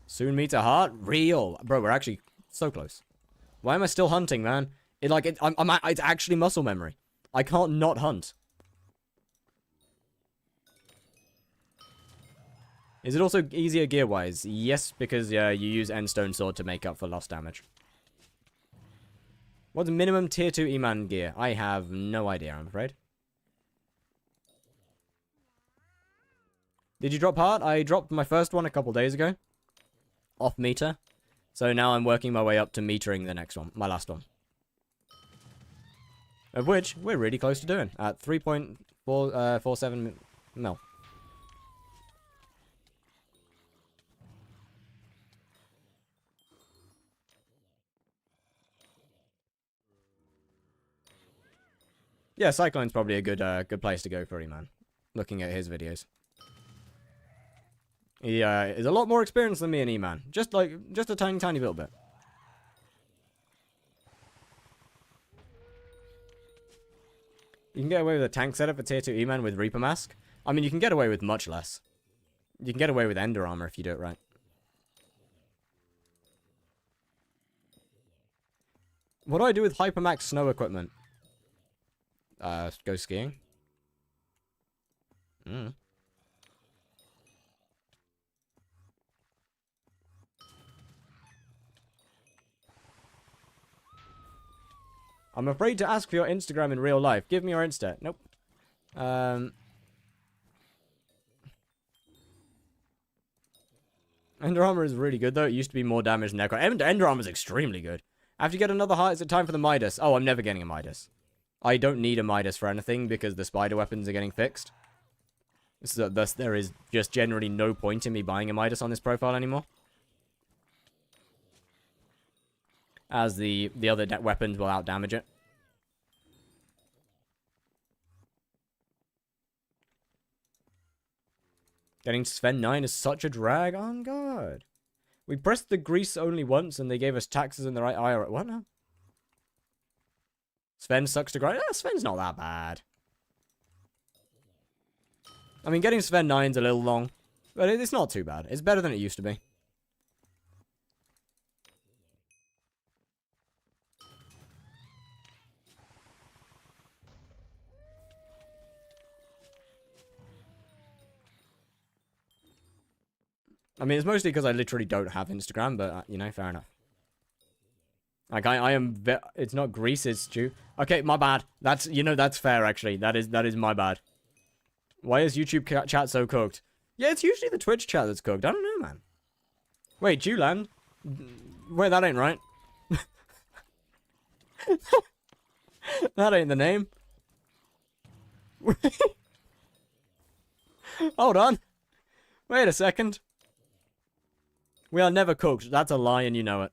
Soon meets a heart? Real. Bro, we're actually so close. Why am I still hunting, man? It's actually muscle memory. I can't not hunt. Is it also easier gear-wise? Yes, because you use Endstone Sword to make up for lost damage. What's minimum tier 2 E-Man gear? I have no idea, I'm afraid. Did you drop heart? I dropped my first one a couple days ago. Off meter. So now I'm working my way up to metering the next one. My last one. Of which we're really close to doing at 3.47 mil. Yeah, Cyclone's probably a good place to go for E-Man. Looking at his videos. He is a lot more experienced than me in E-Man. Just a tiny little bit. You can get away with a tank setup for tier 2 E-Man with Reaper Mask. I mean, you can get away with much less. You can get away with Ender Armor if you do it right. What do I do with Hypermax snow equipment? Go skiing. I'm afraid to ask for your Instagram in real life. Give me your Insta. Nope. Ender Armor is really good, though. It used to be more damage than Necro. Ender Armor is extremely good. After you get another heart, is it time for the Midas? Oh, I'm never getting a Midas. I don't need a Midas for anything because the spider weapons are getting fixed. So thus, there is just generally no point in me buying a Midas on this profile anymore. As the other weapons will outdamage it. Getting Sven 9 is such a drag on God. We pressed the grease only once and they gave us taxes in the right IRA. What now? Sven sucks to grind. Sven's not that bad. I mean, getting Sven 9's a little long. But it's not too bad. It's better than it used to be. I mean, it's mostly because I literally don't have Instagram, but, you know, fair enough. Like, I am... It's not grease, it's stew. Okay, my bad. That's, you know, that's fair, actually. That is my bad. Why is YouTube chat so cooked? Yeah, it's usually the Twitch chat that's cooked. I don't know, man. Wait, Jewland? Wait, that ain't right. That ain't the name. Hold on. Wait a second. We are never cooked. That's a lie and you know it.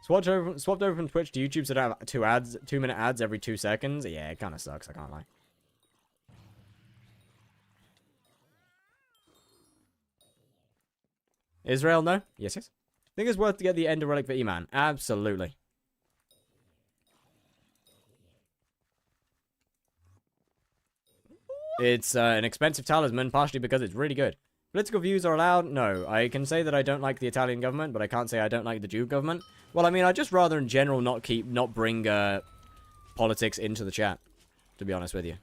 Swapped over from Twitch to YouTube so I have 2-minute ads every 2 seconds. Yeah, it kind of sucks, I can't lie. Israel, no? Yes, yes. Think it's worth to get the Ender Relic for E-Man. Absolutely. It's an expensive talisman, partially because it's really good. Political views are allowed? No. I can say that I don't like the Italian government, but I can't say I don't like the Jew government. Well, I mean, I'd just rather in general not bring politics into the chat, to be honest with you.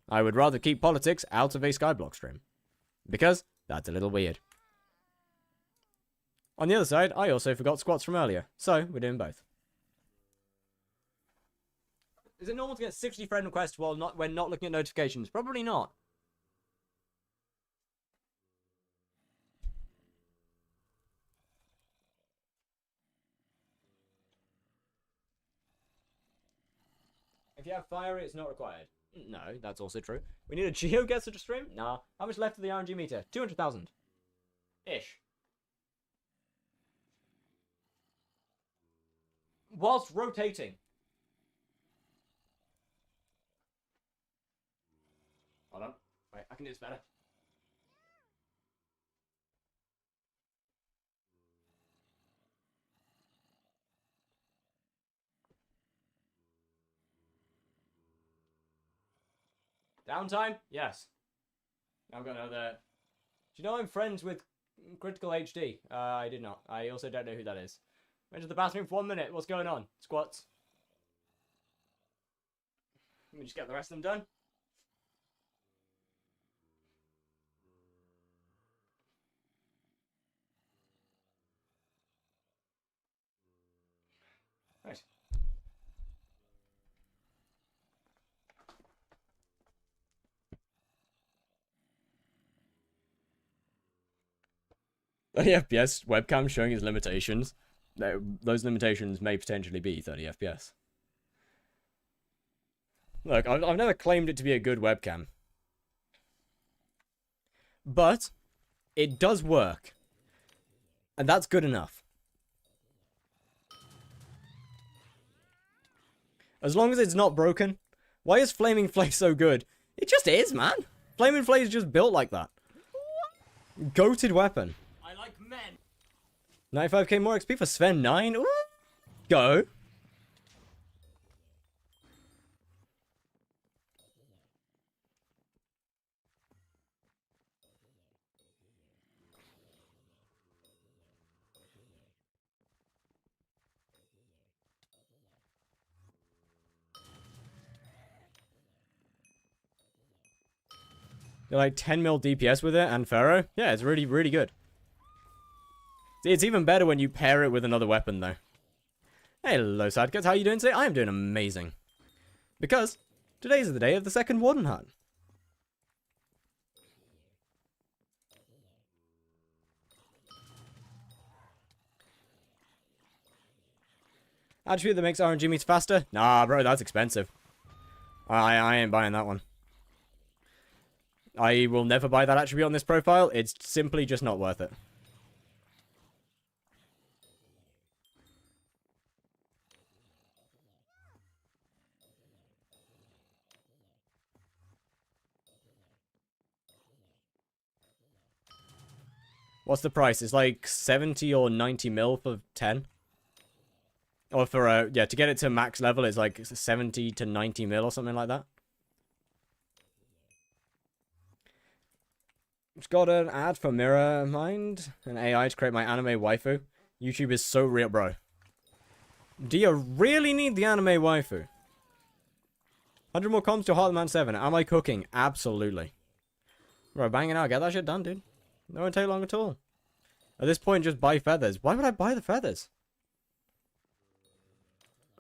I would rather keep politics out of a skyblock stream. Because that's a little weird. On the other side, I also forgot squats from earlier, so we're doing both. Is it normal to get 60 friend requests when not looking at notifications? Probably not. If you have fire, it's not required. No, that's also true. We need a geoguesser to stream? Nah. How much left of the RNG meter? 200,000. Ish. Whilst rotating. Hold on. Wait, I can do this better. Downtime? Yes. I'm gonna do you know I'm friends with Critical HD? I did not. I also don't know who that is. Went to the bathroom for 1 minute. What's going on? Squats. Let me just get the rest of them done. Right. 30 FPS webcam showing its limitations. Those limitations may potentially be 30 FPS. Look, I've never claimed it to be a good webcam. But it does work. And that's good enough. As long as it's not broken. Why is Flaming Flay so good? It just is, man. Flaming Flay is just built like that. Goated weapon. I like men. 95k more XP for Sven 9. Ooh. Go. You're like 10 mil DPS with it and Pharaoh. Yeah, it's really, really good. It's even better when you pair it with another weapon, though. Hello, Sidekits. How are you doing today? I am doing amazing. Because today's the day of the second Warden Hut. Attribute that makes RNG meets faster? Nah, bro, that's expensive. I ain't buying that one. I will never buy that attribute on this profile. It's simply just not worth it. What's the price? It's like 70 or 90 mil for 10. Or for, yeah, to get it to max level, it's like 70 to 90 mil or something like that. Just got an ad for Mirror Mind, an AI to create my anime waifu. YouTube is so real, bro. Do you really need the anime waifu? 100 more comms to Heartland 7. Am I cooking? Absolutely. Bro, bang it out. Get that shit done, dude. That won't take long at all. At this point, just buy feathers. Why would I buy the feathers?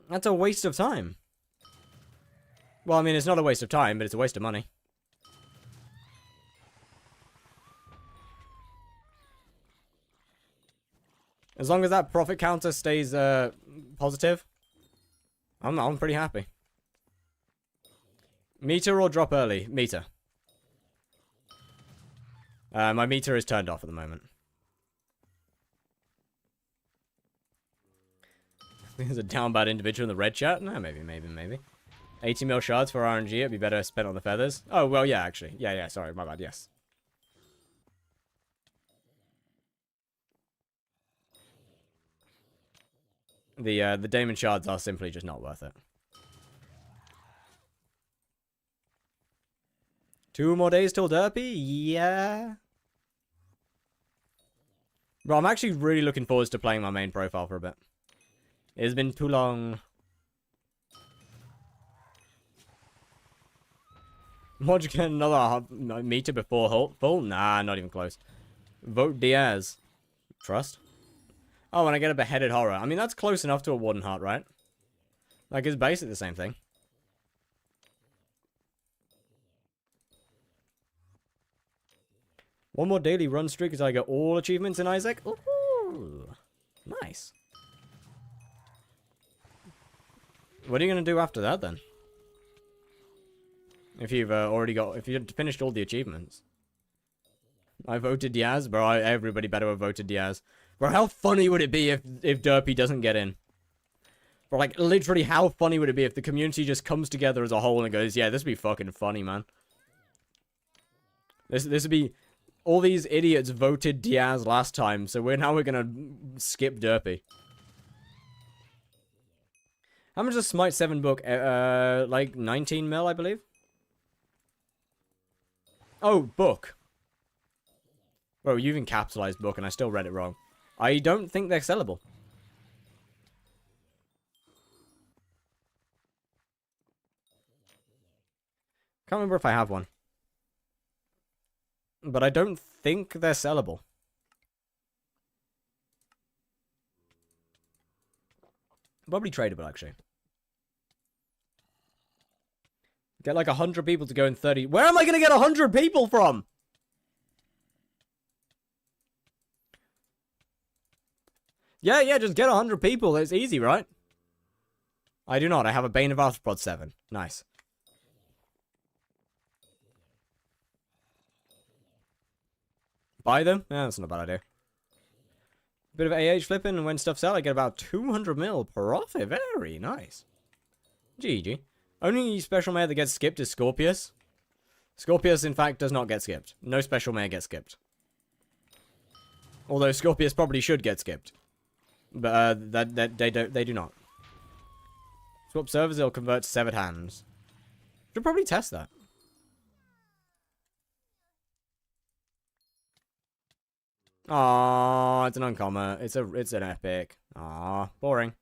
That's a waste of time. Well, I mean, it's not a waste of time, but it's a waste of money. As long as that profit counter stays positive, I'm pretty happy. Meter or drop early? Meter. My meter is turned off at the moment. There's a down bad individual in the red chat? No, maybe. 80 mil shards for RNG, it'd be better spent on the feathers. Oh, well, yeah, actually. Yeah, sorry, my bad, yes. The Daemon shards are simply just not worth it. 2 more days till Derpy? Yeah. Bro, I'm actually really looking forward to playing my main profile for a bit. It's been too long. Mod you get another meter before full? Nah, not even close. Vote Diaz. Trust? Oh, and I get a beheaded horror. I mean, that's close enough to a Warden Heart, right? Like, it's basically the same thing. One more daily run streak as I get all achievements in Isaac. Ooh, nice. What are you going to do after that, then? If you've if you've finished all the achievements. I voted Diaz, bro. Everybody better have voted Diaz. Bro, how funny would it be if Derpy doesn't get in? Bro, like, literally, how funny would it be if the community just comes together as a whole and goes, yeah, this would be fucking funny, man. This would be... All these idiots voted Diaz last time, so now we're gonna skip Derpy. How much does Smite 7 book? Like 19 mil, I believe? Oh, book. Bro, you've encapsulized book and I still read it wrong. I don't think they're sellable. Can't remember if I have one. But I don't think they're sellable. Probably tradable, actually. Get like 100 people to go in 30... Where am I going to get 100 people from? Yeah, just get 100 people. It's easy, right? I do not. I have a Bane of Arthropod 7. Nice. Buy them? Yeah, that's not a bad idea. Bit of AH flipping, and when stuff's out, I get about 200 mil profit. Very nice. GG. Only special mayor that gets skipped is Scorpius. Scorpius, in fact, does not get skipped. No special mayor gets skipped. Although Scorpius probably should get skipped. But they do not. Swap servers, it'll convert to severed hands. Should probably test that. Aww, it's an uncommon. It's an epic. Aww, boring.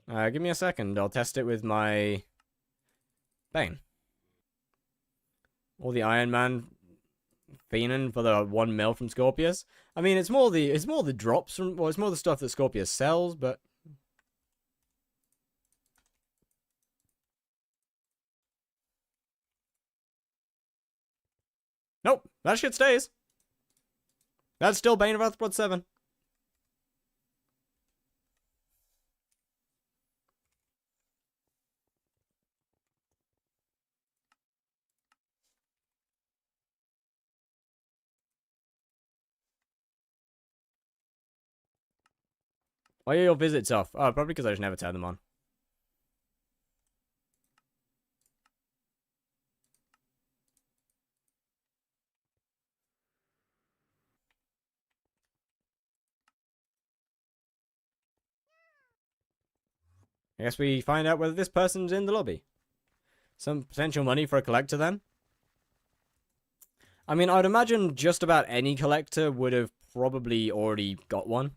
Give me a second. I'll test it with my Bane. Or the Iron Man fiending for the 1 mil from Scorpius. I mean, it's more the drops from, well, it's more the stuff that Scorpius sells, but nope, that shit stays. That's still Bane of Arthropod 7. Why are your visits off? Oh, probably because I just never turn them on. I guess we find out whether this person's in the lobby. Some potential money for a collector then? I mean, I'd imagine just about any collector would have probably already got one.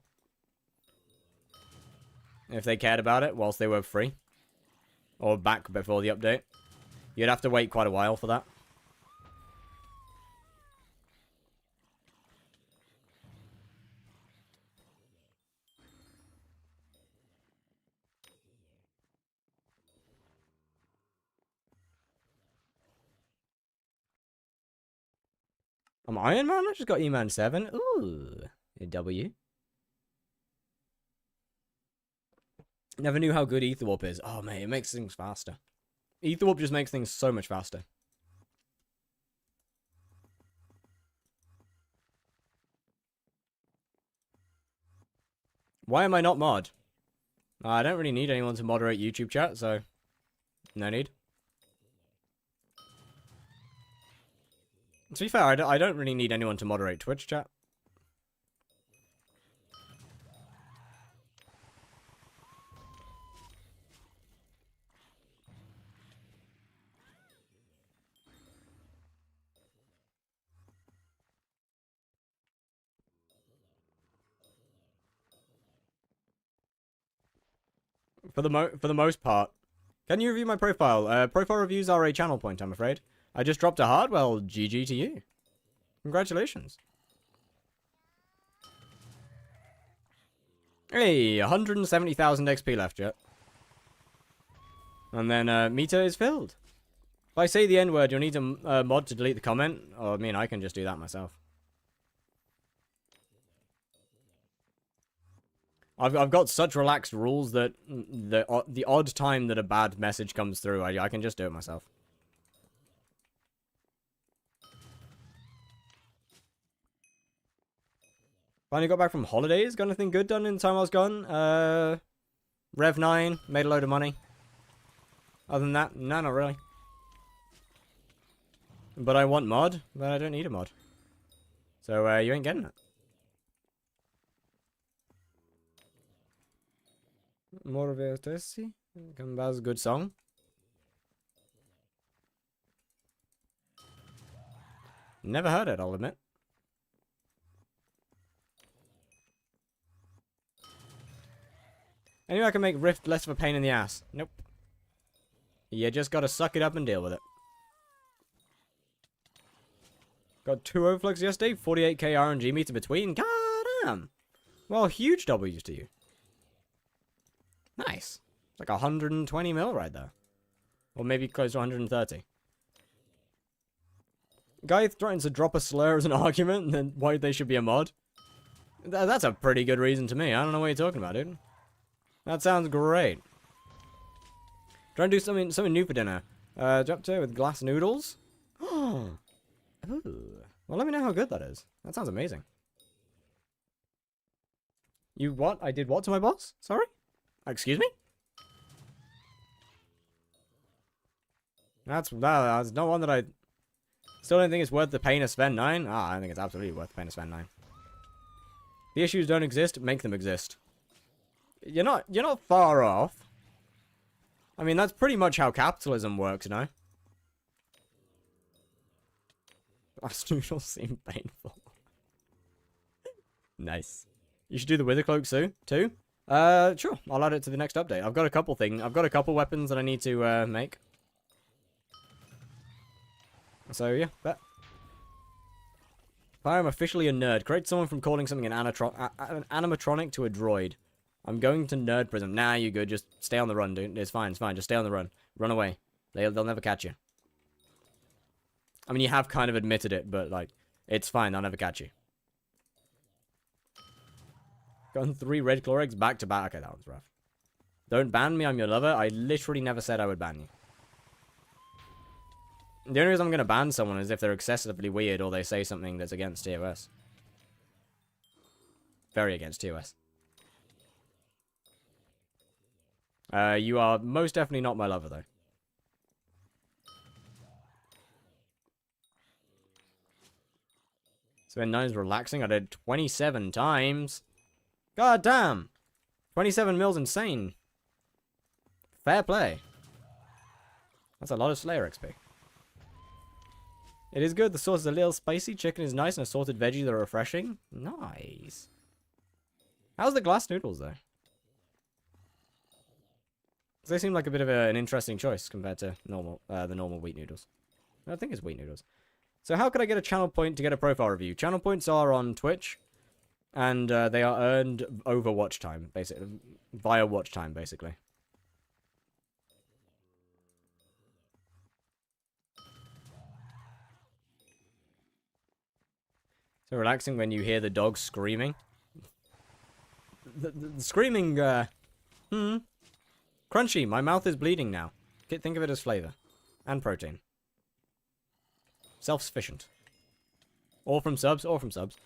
If they cared about it whilst they were free. Or back before the update. You'd have to wait quite a while for that. I'm Iron Man? I just got E-Man 7. Ooh. A W. Never knew how good Ether Warp is. Oh, man, it makes things faster. Ether Warp just makes things so much faster. Why am I not mod? I don't really need anyone to moderate YouTube chat, so no need. To be fair, I don't really need anyone to moderate Twitch chat. For the most part. Can you review my profile? Profile reviews are a channel point, I'm afraid. I just dropped a hard, well, GG to you. Congratulations. Hey, 170,000 XP left yet. And then, meter is filled. If I say the N-word, you'll need a mod to delete the comment. Or, I mean, I can just do that myself. I've got such relaxed rules that the odd time that a bad message comes through, I can just do it myself. Finally got back from holidays. Got anything good done in the time I was gone? Rev 9, made a load of money. Other than that, no, not really. But I want mod, but I don't need a mod. So, you ain't getting it. More of a Tessie. That's a good song. Never heard it, I'll admit. Anyway, I can make Rift less of a pain in the ass. Nope. You just gotta suck it up and deal with it. Got 2 overflux yesterday, 48k RNG meter between. God damn! Well, huge W's to you. Nice. like 120 mil right there. Or maybe close to 130. Guy threatens to drop a slur as an argument, and then why they should be a mod. That's a pretty good reason to me. I don't know what you're talking about, dude. That sounds great. Trying to do something new for dinner. Drop to with glass noodles. Ooh. Well, let me know how good that is. That sounds amazing. You what? I did what to my boss? Sorry? Excuse me? That's no one that I... Still don't think it's worth the pain of spend 9? Ah, I think it's absolutely worth the pain of spend 9. The issues don't exist, make them exist. You're not far off. I mean, that's pretty much how capitalism works, you know? Glass noodles seem painful. Nice. You should do the wither cloak too? Sure. I'll add it to the next update. I've got a couple weapons that I need to make. So yeah, bet. If I am officially a nerd, create someone from calling something an animatronic to a droid. I'm going to nerd prism. Nah, you good. Just stay on the run, dude. It's fine. It's fine. Just stay on the run. Run away. They'll never catch you. I mean, you have kind of admitted it, but like, it's fine. They'll never catch you. Gotten 3 red claw eggs back to back. Okay, that one's rough. Don't ban me. I'm your lover. I literally never said I would ban you. The only reason I'm going to ban someone is if they're excessively weird or they say something that's against TOS. Very against TOS. You are most definitely not my lover, though. So when 9 is relaxing, I did 27 times. God damn! 27 mil's insane. Fair play. That's a lot of Slayer XP. It is good. The sauce is a little spicy. Chicken is nice, and assorted veggies are refreshing. Nice. How's the glass noodles, though? They seem like a bit of an interesting choice compared to the normal wheat noodles. I think it's wheat noodles. So how could I get a channel point to get a profile review? Channel points are on Twitch, and they are earned over watch time, basically, via watch time, basically. So relaxing when you hear the dog screaming. The screaming, Crunchy, my mouth is bleeding now. Think of it as flavor. And protein. Self-sufficient. Or from subs, or from subs.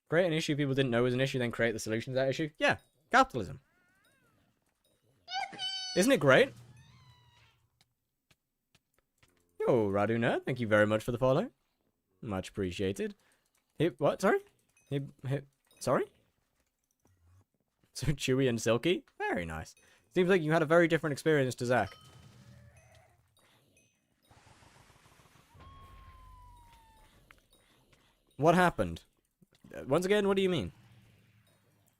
Create an issue people didn't know was an issue, then create the solution to that issue. Yeah, capitalism. Isn't it great? Yo, Radu Nerd, thank you very much for the follow. Much appreciated. What? Sorry? Sorry? So chewy and silky? Very nice. Seems like you had a very different experience to Zach. What happened? Once again, what do you mean?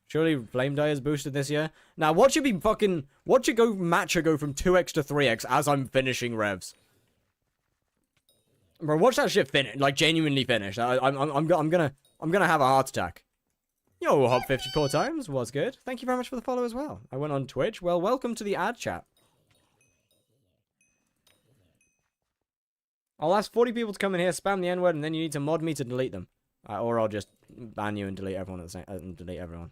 Surely Flame Dye is boosted this year? Now, watch it be fucking... Watch it go... Matcha go from 2x to 3x as I'm finishing revs. Bro, watch that shit finish. Like, genuinely finish. I'm gonna have a heart attack. Yo, hop 54 times. Was good. Thank you very much for the follow as well. I went on Twitch. Well, welcome to the ad chat. I'll ask 40 people to come in here, spam the N-word, and then you need to mod me to delete them. Or I'll just ban you and delete everyone at the same... delete everyone.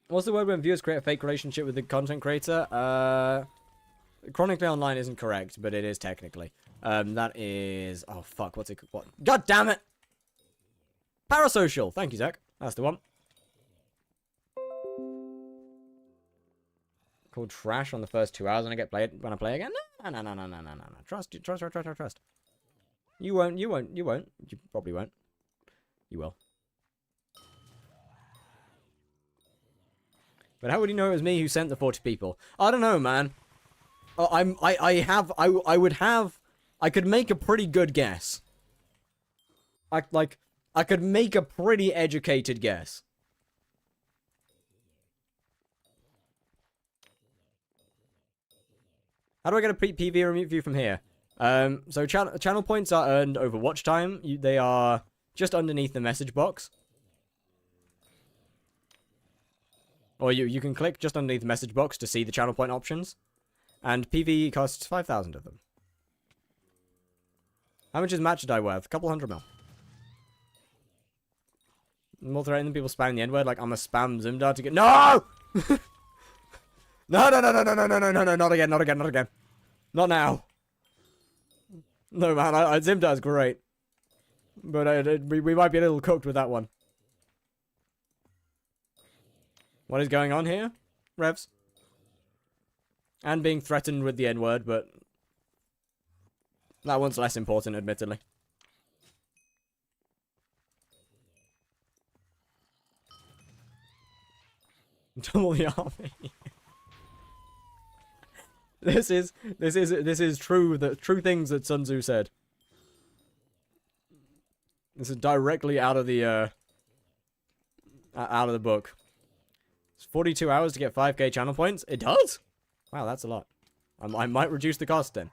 What's the word when viewers create a fake relationship with the content creator? Chronically Online isn't correct, but it is technically. That is... Oh, fuck. What's it... What? God damn it! Parasocial. Thank you, Zach. That's the one. Called trash on the first 2 hours and I get played when I play again? No. Trust. You won't. You probably won't. You will. But how would you know it was me who sent the 40 people? I don't know, man. I could make a pretty good guess. I could make a pretty educated guess. How do I get a PV review from here? So channel points are earned over watch time. They are just underneath the message box. Or you can click just underneath the message box to see the channel point options. And PvE costs 5,000 of them. How much is match die worth? A couple hundred mil. More threatening than people spamming the N-word like I'm a spam Zimdar to get— No! No, no, no, no, no, no, no, no, no, no, not again, not again, not again. Not now. No, man, Zimdar's great. But we might be a little cooked with that one. What is going on here, Revs? And being threatened with the N-word, but that one's less important, admittedly. Double the army. This is true. The true things that Sun Tzu said. This is directly out of the book. It's 42 hours to get 5k channel points. It does. Wow, that's a lot. I might reduce the cost then.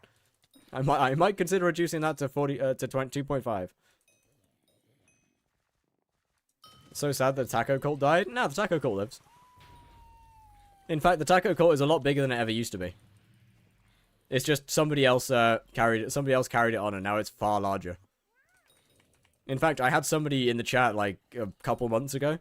I might consider reducing that to 2.5. So sad that the taco cult died. No, the taco cult lives. In fact, the taco cult is a lot bigger than it ever used to be. It's just somebody else carried it on, and now it's far larger. In fact, I had somebody in the chat like a couple months ago.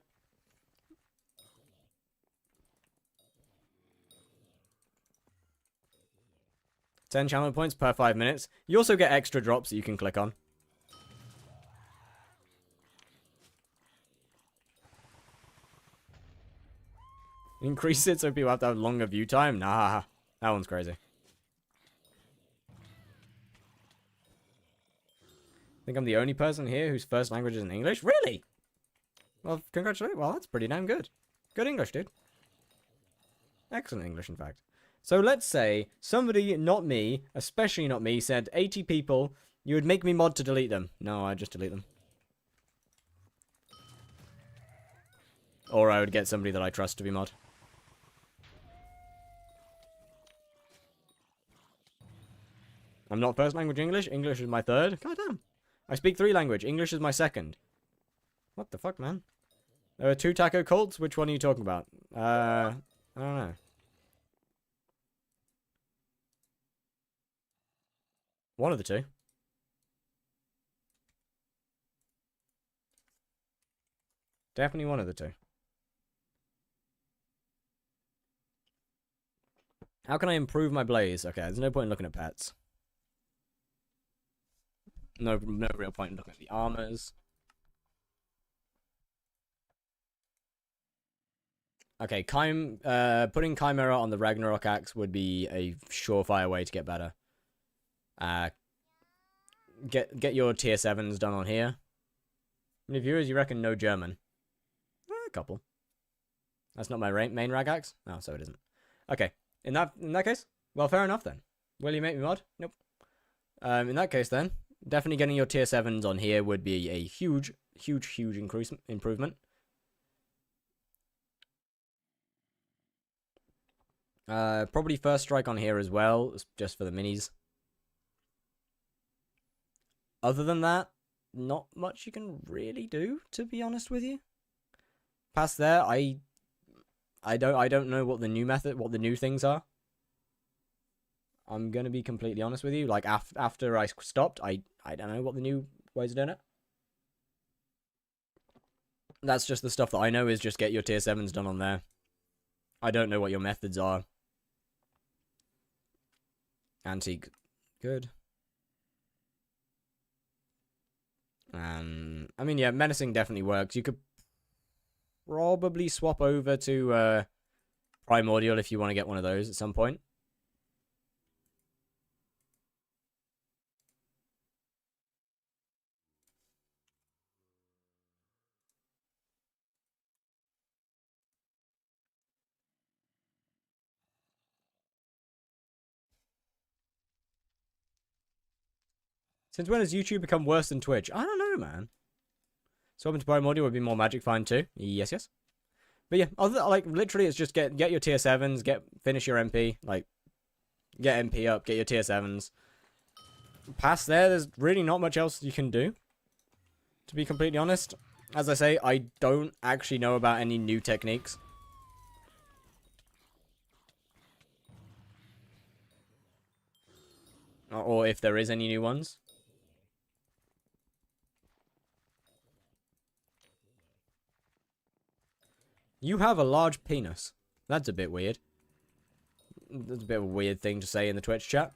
$10 channel points per 5 minutes. You also get extra drops that you can click on. Increase it so people have to have longer view time? Nah, that one's crazy. I think I'm the only person here whose first language is in English? Really? Well, congratulations. Well, that's pretty damn good. Good English, dude. Excellent English, in fact. So let's say somebody, not me, especially not me, said 80 people, you would make me mod to delete them. No, I'd just delete them. Or I would get somebody that I trust to be mod. I'm not first language English. English is my third. God damn. I speak 3 language. English is my second. What the fuck, man? There are 2 taco cults. Which one are you talking about? I don't know. One of the 2. Definitely one of the 2. How can I improve my blaze? Okay, there's no point in looking at pets. No real point in looking at the armors. Okay, putting Chimera on the Ragnarok axe would be a surefire way to get better. Get your tier 7s done on here. How many viewers you reckon know German? A couple. That's not my main rag axe? Oh, so it isn't. Okay, in that case, well, fair enough then. Will you make me mod? Nope. In that case then, definitely getting your tier 7s on here would be a huge improvement. Probably first strike on here as well, just for the minis. Other than that, not much you can really do, to be honest with you. Past there, I don't know what the new things are. I'm gonna be completely honest with you. Like after I stopped, I don't know what the new ways of doing it. That's just the stuff that I know is just get your tier 7s done on there. I don't know what your methods are. Antique, good. I mean, yeah, menacing definitely works. You could probably swap over to Primordial if you want to get one of those at some point. Since when has YouTube become worse than Twitch? I don't know, man. Swapping to Primordial would be more magic fine too. Yes, yes. But yeah, like literally, it's just get your tier 7s, finish your MP, like get MP up, get your tier 7s. Past there, there's really not much else you can do. To be completely honest, as I say, I don't actually know about any new techniques. Or if there is any new ones. You have a large penis. That's a bit weird. That's a bit of a weird thing to say in the Twitch chat.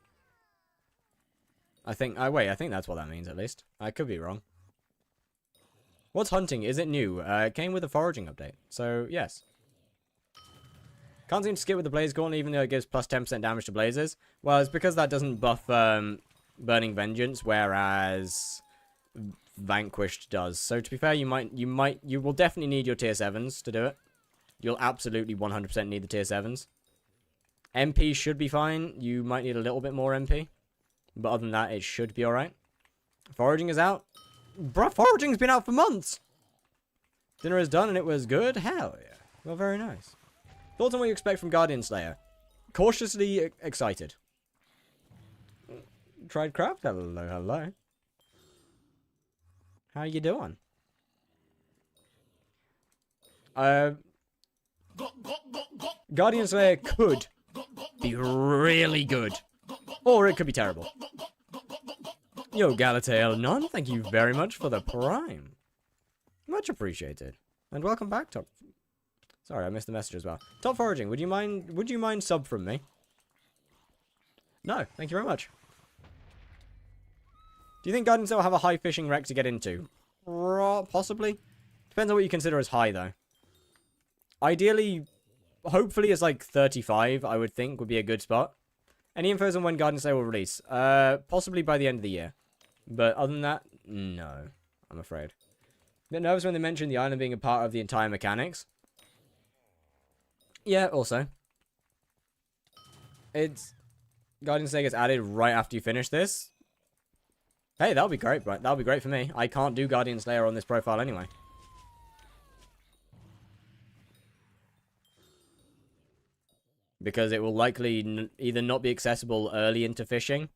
I think that's what that means, at least. I could be wrong. What's hunting? Is it new? It came with a foraging update. So, yes. Can't seem to skip with the Blaze Gauntlet, even though it gives plus 10% damage to blazes. Well, it's because that doesn't buff Burning Vengeance, whereas Vanquished does. So, to be fair, you will definitely need your tier 7s to do it. You'll absolutely 100% need the tier 7s. MP should be fine. You might need a little bit more MP. But other than that, it should be alright. Foraging is out. Bruh, foraging's been out for months! Dinner is done and it was good? Hell yeah. Well, very nice. Thoughts on what you expect from Guardian Slayer? Cautiously excited. Tried craft? Hello, hello. How you doing? Guardian Slayer could be really good. Or it could be terrible. Yo, Galatael None, thank you very much for the Prime. Much appreciated. And welcome back, Top. Sorry, I missed the message as well. Top Foraging, would you mind sub from me? No, thank you very much. Do you think Guardian Slayer will have a high fishing rec to get into? Possibly. Depends on what you consider as high, though. Ideally, hopefully it's like 35, I would think, would be a good spot. Any infos on when Guardian Slayer will release? Possibly by the end of the year. But other than that, no, I'm afraid. A bit nervous when they mentioned the island being a part of the entire mechanics. Yeah, also. Guardian Slayer gets added right after you finish this. Hey, that'll be great, right? That'll be great for me. I can't do Guardian Slayer on this profile anyway. Because it will likely either not be accessible early into fishing,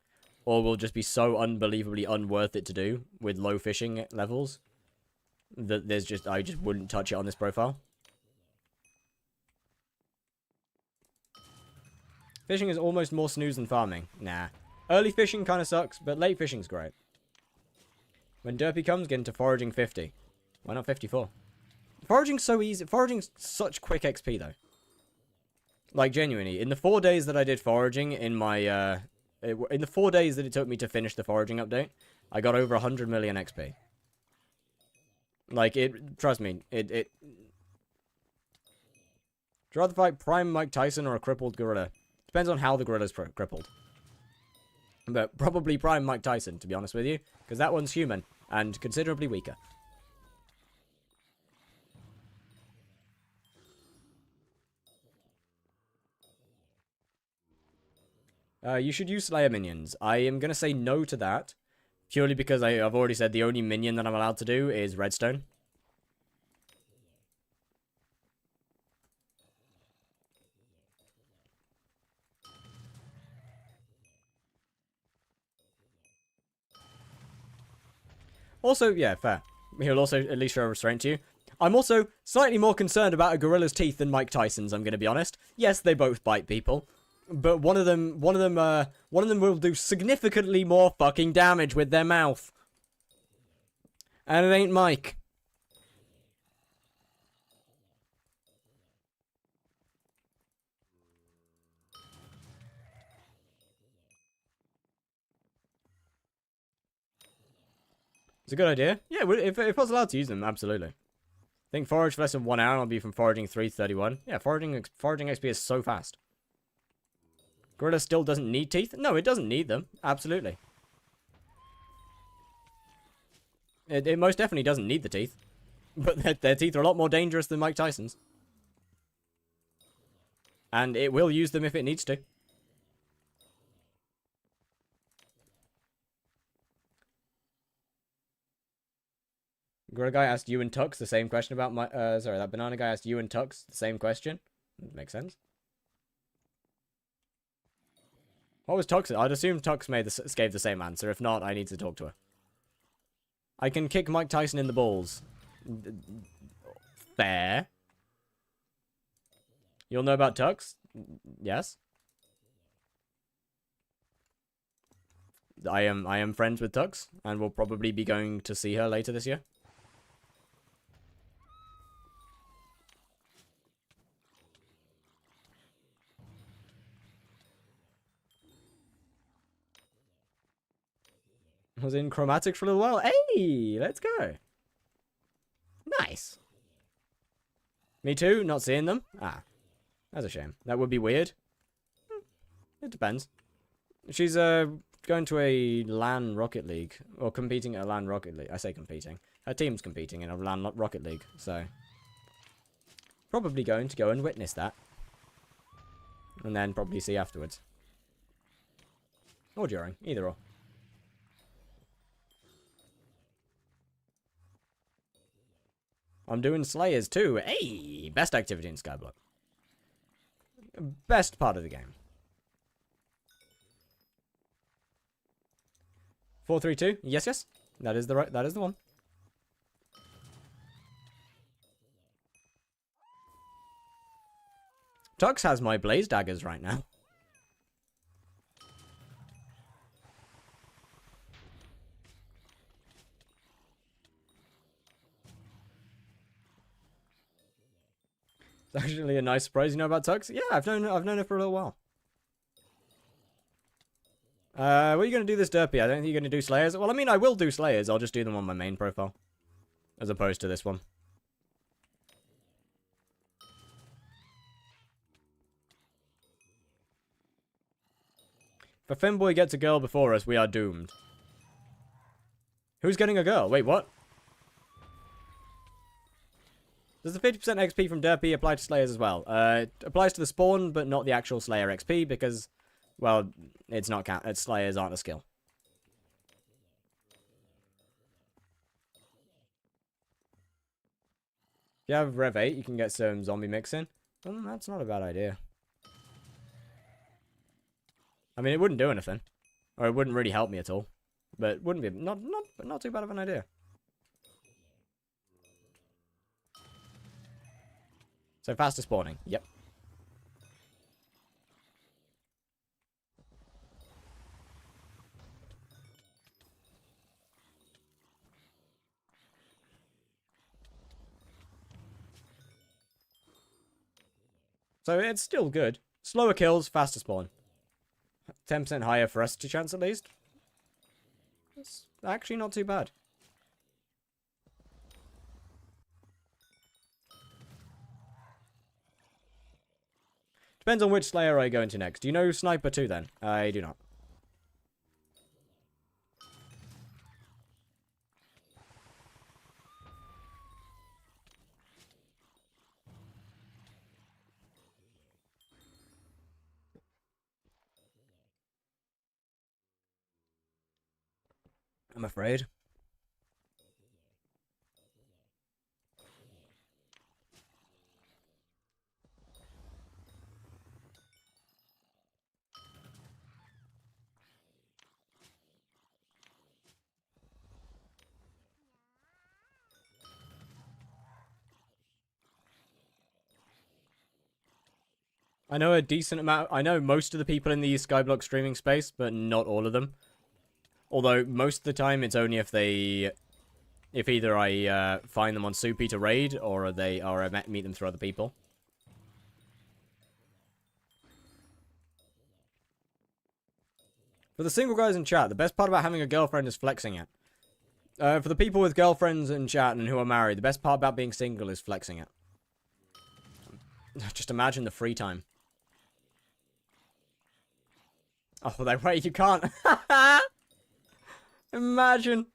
or will just be so unbelievably unworth it to do with low fishing levels that I just wouldn't touch it on this profile. Fishing is almost more snooze than farming. Nah. Early fishing kind of sucks, but late fishing's great. When Derpy comes, get into foraging 50. Why not 54? Foraging's so easy. Foraging's such quick XP, though. Like, genuinely, in the 4 days that I did foraging in my, in the 4 days that it took me to finish the foraging update, I got over 100 million XP. Like, trust me, Would you rather fight Prime Mike Tyson or a crippled gorilla? Depends on how the gorilla's crippled. But probably Prime Mike Tyson, to be honest with you, because that one's human, and considerably weaker. You should use Slayer minions. I am going to say no to that. Purely because I've already said the only minion that I'm allowed to do is Redstone. Also, yeah, fair. He'll also at least show restraint to you. I'm also slightly more concerned about a gorilla's teeth than Mike Tyson's, I'm going to be honest. Yes, they both bite people. But one of them will do significantly more fucking damage with their mouth. And it ain't Mike. It's a good idea. Yeah, if I was allowed to use them, absolutely. I think forage for less than 1 hour and I'll be from foraging 3 to 31. Yeah, foraging XP is so fast. Gorilla still doesn't need teeth? No, it doesn't need them. Absolutely. It most definitely doesn't need the teeth. But their teeth are a lot more dangerous than Mike Tyson's. And it will use them if it needs to. Gorilla guy asked you and Tux the same question about my... sorry, that banana guy asked you and Tux the same question. Makes sense. What was Tux? I'd assume Tux gave the same answer. If not, I need to talk to her. I can kick Mike Tyson in the balls. Fair. You'll know about Tux? Yes. I am friends with Tux, and will probably be going to see her later this year. I was in Chromatics for a little while. Hey, let's go. Nice. Me too, not seeing them. Ah, that's a shame. That would be weird. It depends. She's going to a LAN Rocket League, or competing at a LAN Rocket League. I say competing. Her team's competing in a LAN Rocket League, so probably going to go and witness that, and then probably see afterwards, or during, either or. I'm doing Slayers too. Hey, best activity in Skyblock. Best part of the game. 432. Yes, yes. That is the one. Tux has my blaze daggers right now. It's actually a nice surprise. You know about Tux? Yeah, I've known her for a little while. What are you going to do this derpy? I don't think you're going to do Slayers. Well, I mean, I will do Slayers. I'll just do them on my main profile, as opposed to this one. If a femboy gets a girl before us, we are doomed. Who's getting a girl? Wait, what? Does the 50% XP from derpy apply to Slayers as well? It applies to the spawn, but not the actual Slayer XP, because, well, it's not Slayers aren't a skill. If you have Rev 8, you can get some zombie mix in. Well, that's not a bad idea. I mean, it wouldn't do anything. Or it wouldn't really help me at all. But it wouldn't be, not too bad of an idea. So faster spawning, yep. So it's still good. Slower kills, faster spawn. 10% higher ferocity chance at least. It's actually not too bad. Depends on which Slayer I go into next. Do you know Sniper 2 then? I do not. I'm afraid. I know a decent amount. I know most of the people in the Skyblock streaming space, but not all of them. Although most of the time it's only if either I find them on Soupy to raid or I meet them through other people. For the single guys in chat, the best part about having a girlfriend is flexing it. For the people with girlfriends in chat and who are married, the best part about being single is flexing it. Just imagine the free time. Oh, wait, you can't. Imagine.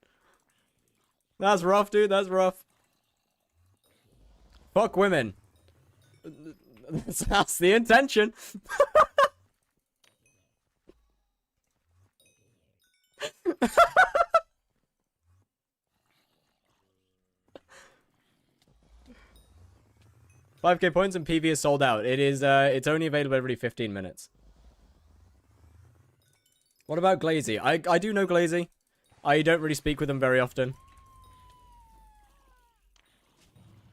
That's rough, dude. That's rough. Fuck women. That's the intention. 5k points and PV is sold out. It is, it's only available every 15 minutes. What about Glazy? I do know Glazy. I don't really speak with them very often.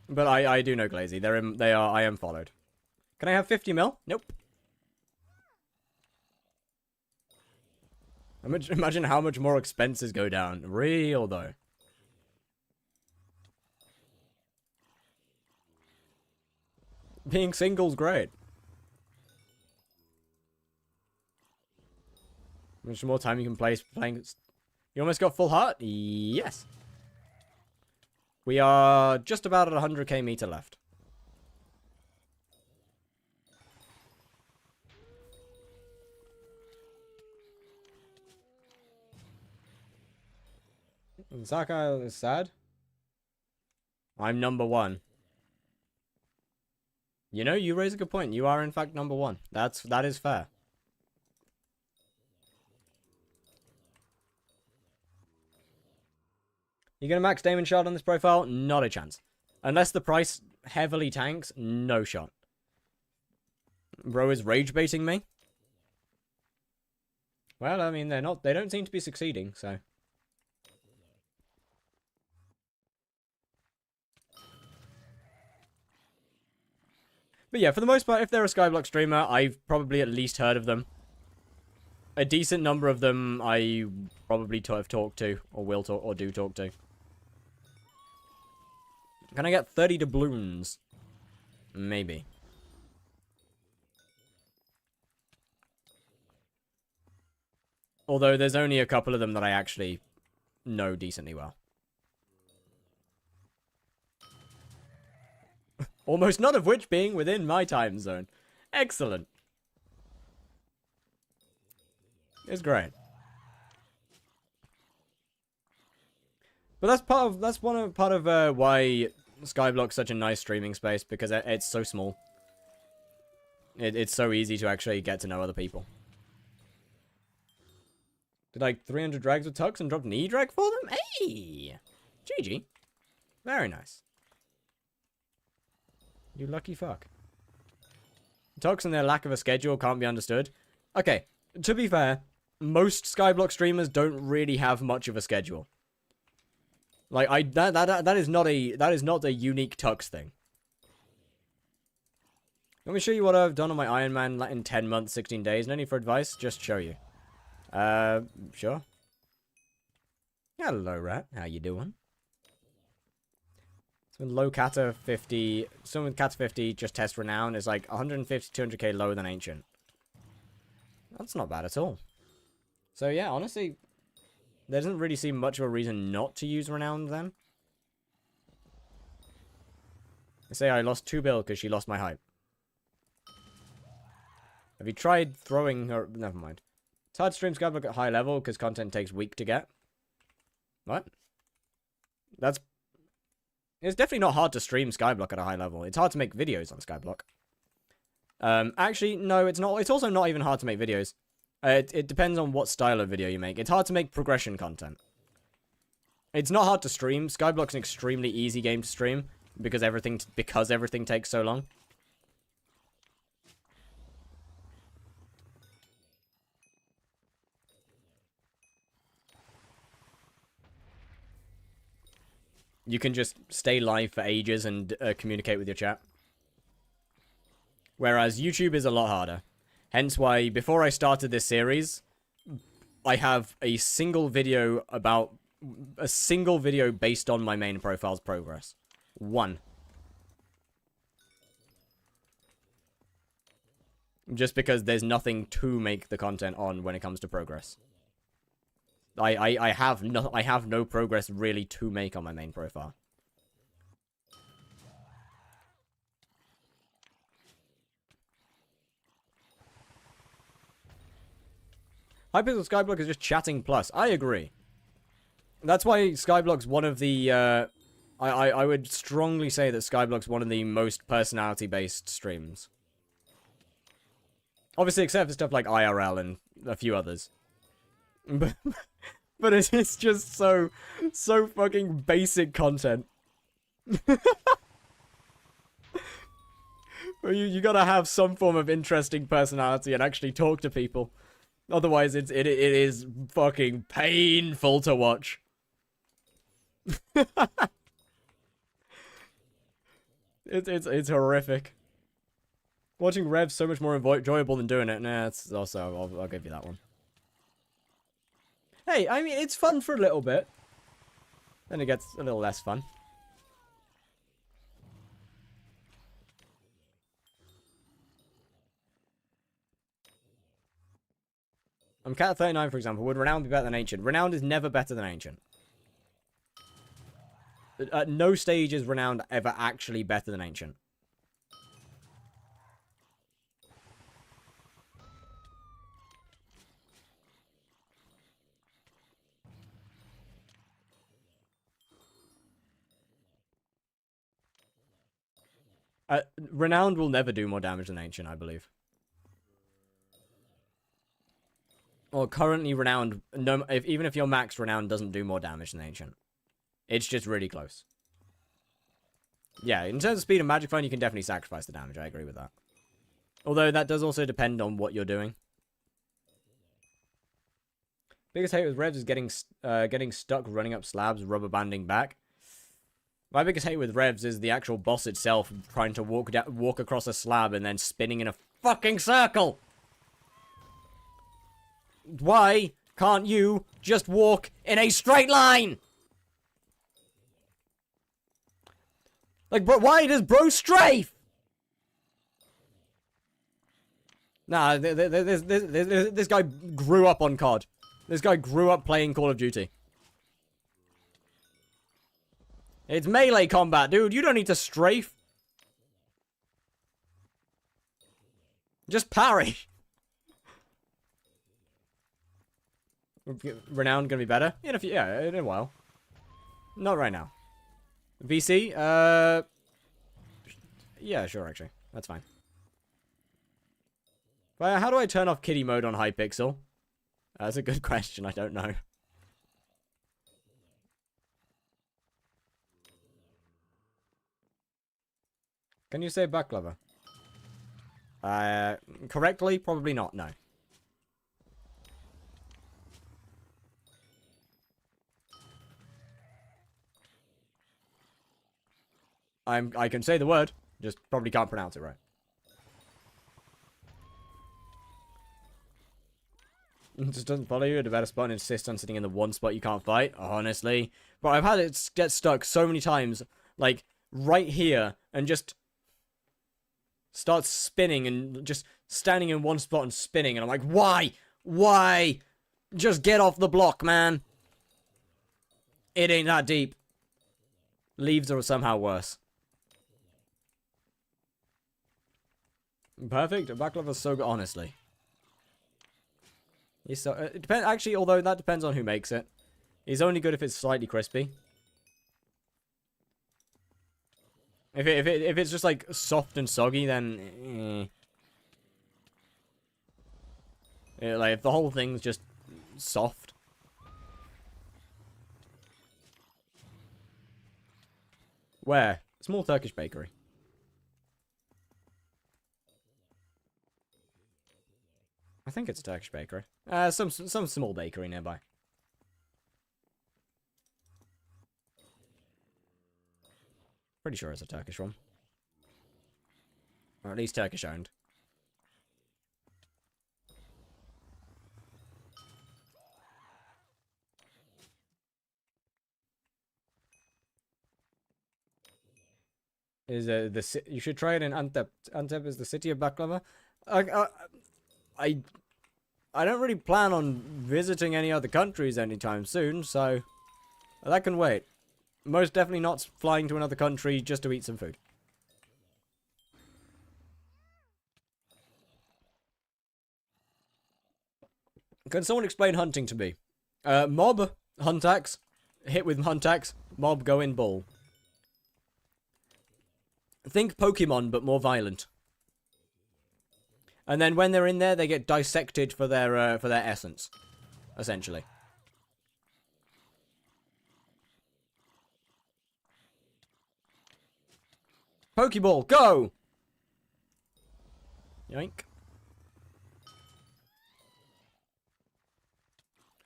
But I do know Glazy. I am followed. Can I have 50 mil? Nope. Imagine how much more expenses go down. Real, though. Being single's great. How much more time you can play playing... You almost got full heart? Yes. We are just about at 100k meter left. Sakai is sad. I'm number 1. You know, you raise a good point. You are, in fact, number 1. That is fair. You gonna max Damon shot on this profile? Not a chance. Unless the price heavily tanks, no shot. Bro is rage baiting me? Well, I mean, they don't seem to be succeeding, so. But yeah, for the most part, if they're a skyblock streamer, I've probably at least heard of them. A decent number of them I probably have talked to, or will talk, or do talk to. Can I get 30 doubloons? Maybe. Although there's only a couple of them that I actually know decently well. Almost none of which being within my time zone. Excellent. It's great. But that's part of why Skyblock's such a nice streaming space, because it's so small. It's so easy to actually get to know other people. Did like 300 drags with Tux and dropped an E-drag for them? Hey! GG. Very nice. You lucky fuck. Tux and their lack of a schedule can't be understood. Okay, to be fair, most Skyblock streamers don't really have much of a schedule. Like that is not a unique Tux thing. Let me show you what I've done on my Iron Man in 10 months, 16 days. No need for advice, just show you. Sure. Hello, Rat. How you doing? So low Kata 50, someone with Kata 50, just test renown is like 150, 200k lower than Ancient. That's not bad at all. So yeah, honestly, there doesn't really seem much of a reason not to use renown then. I say I lost 2 bill because she lost my hype. Have you tried throwing her? Never mind. It's hard to stream Skyblock at high level because content takes week to get. What? It's definitely not hard to stream Skyblock at a high level. It's hard to make videos on Skyblock. Actually, no, it's not. It's also not even hard to make videos. It depends on what style of video you make. It's hard to make progression content. It's not hard to stream. Skyblock's an extremely easy game to stream because everything takes so long. You can just stay live for ages and communicate with your chat. Whereas YouTube is a lot harder. Hence why, before I started this series, I have a single video based on my main profile's progress. One. Just because there's nothing to make the content on when it comes to progress. I have no progress really to make on my main profile. HYPIXEL Skyblock is just chatting plus. I agree. That's why Skyblock's one of the I would strongly say that Skyblock's one of the most personality-based streams. Obviously, except for stuff like IRL and a few others. But it's just so fucking basic content. You gotta have some form of interesting personality and actually talk to people. Otherwise, it is fucking painful to watch. It's horrific. Watching Rev's so much more enjoyable than doing it. Nah, it's also I'll give you that one. Hey, I mean, it's fun for a little bit. Then it gets a little less fun. Cat 39, for example. Would Renowned be better than Ancient? Renowned is never better than Ancient. At no stage is Renowned ever actually better than Ancient. Renowned will never do more damage than Ancient, I believe. Or currently Renowned, no, even if you're max, Renowned doesn't do more damage than Ancient. It's just really close. Yeah, in terms of speed and magic phone, you can definitely sacrifice the damage. I agree with that. Although that does also depend on what you're doing. Biggest hate with revs is getting stuck running up slabs, rubber banding back. My biggest hate with revs is the actual boss itself trying to walk across a slab and then spinning in a fucking circle. Why can't you just walk in a straight line? Like, bro, why does bro strafe? Nah, this guy grew up on COD. This guy grew up playing Call of Duty. It's melee combat, dude. You don't need to strafe. Just parry. Renowned gonna be better? In a while. Not right now. VC? Yeah, sure, actually. That's fine. But how do I turn off kiddie mode on Hypixel? That's a good question. I don't know. Can you say baklava? Correctly? Probably not, no. I can say the word, just probably can't pronounce it right. It just doesn't follow you at a better spot and insist on sitting in the one spot you can't fight, honestly. But I've had it get stuck so many times, like, right here, and just starts spinning and just standing in one spot and spinning, and I'm like, why? Why? Just get off the block, man. It ain't that deep. Leaves are somehow worse. Perfect. Baklava's so good, honestly. He's so actually, although that depends on who makes it. He's only good if it's slightly crispy. If it's just like soft and soggy, then yeah, like if the whole thing's just soft. Where? Small Turkish bakery. I think it's a Turkish bakery. Some small bakery nearby. Pretty sure it's a Turkish one. Or at least Turkish owned. Is you should try it in Antep. Antep is the city of baklava. I don't really plan on visiting any other countries anytime soon, so that can wait. Most definitely not flying to another country just to eat some food. Can someone explain hunting to me? Mob, hunt axe, hit with hunt axe, mob go in ball. Think Pokemon, but more violent. And then when they're in there, they get dissected for their essence, essentially. Pokeball, go! Yoink.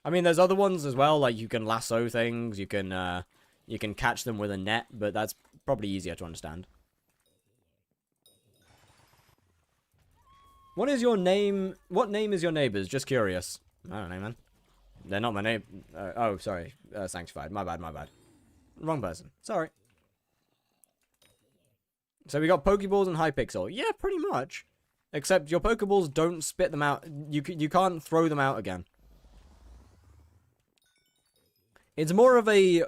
I mean, there's other ones as well, like you can lasso things, you can catch them with a net, but that's probably easier to understand. What is your name? What name is your neighbor's? Just curious. I don't know, man. They're not my name. Oh, sorry. Sanctified. My bad, my bad. Wrong person. Sorry. So we got Pokeballs and Hypixel. Yeah, pretty much. Except your Pokeballs don't spit them out. You can't throw them out again. It's more of a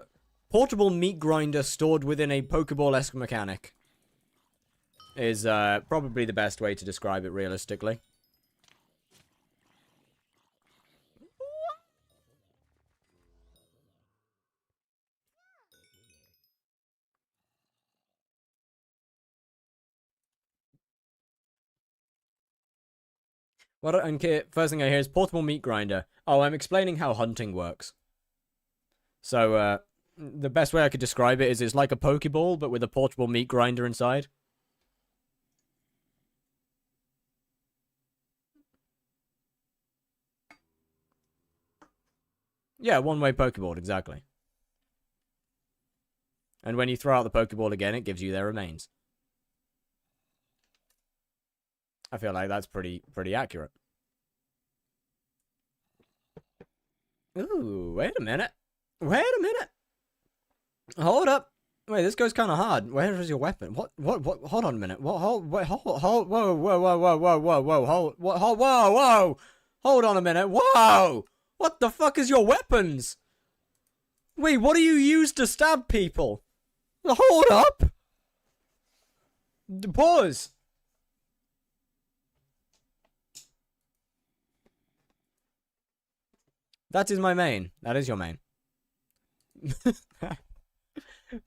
portable meat grinder stored within a Pokeball-esque mechanic. Is probably the best way to describe it realistically. First thing I hear is portable meat grinder. Oh, I'm explaining how hunting works. So, the best way I could describe it is it's like a Pokeball, but with a portable meat grinder inside. Yeah, one-way Pokeball, exactly. And when you throw out the Pokeball again, it gives you their remains. I feel like that's pretty accurate. Ooh, wait a minute. Wait a minute. Hold up. Wait, this goes kind of hard. Where is your weapon? What? Hold on a minute. What? Hold. Whoa, whoa. Hold on a minute. Whoa. What the fuck is your weapons? Wait, what do you use to stab people? Hold up. Pause. That is my main. That is your main.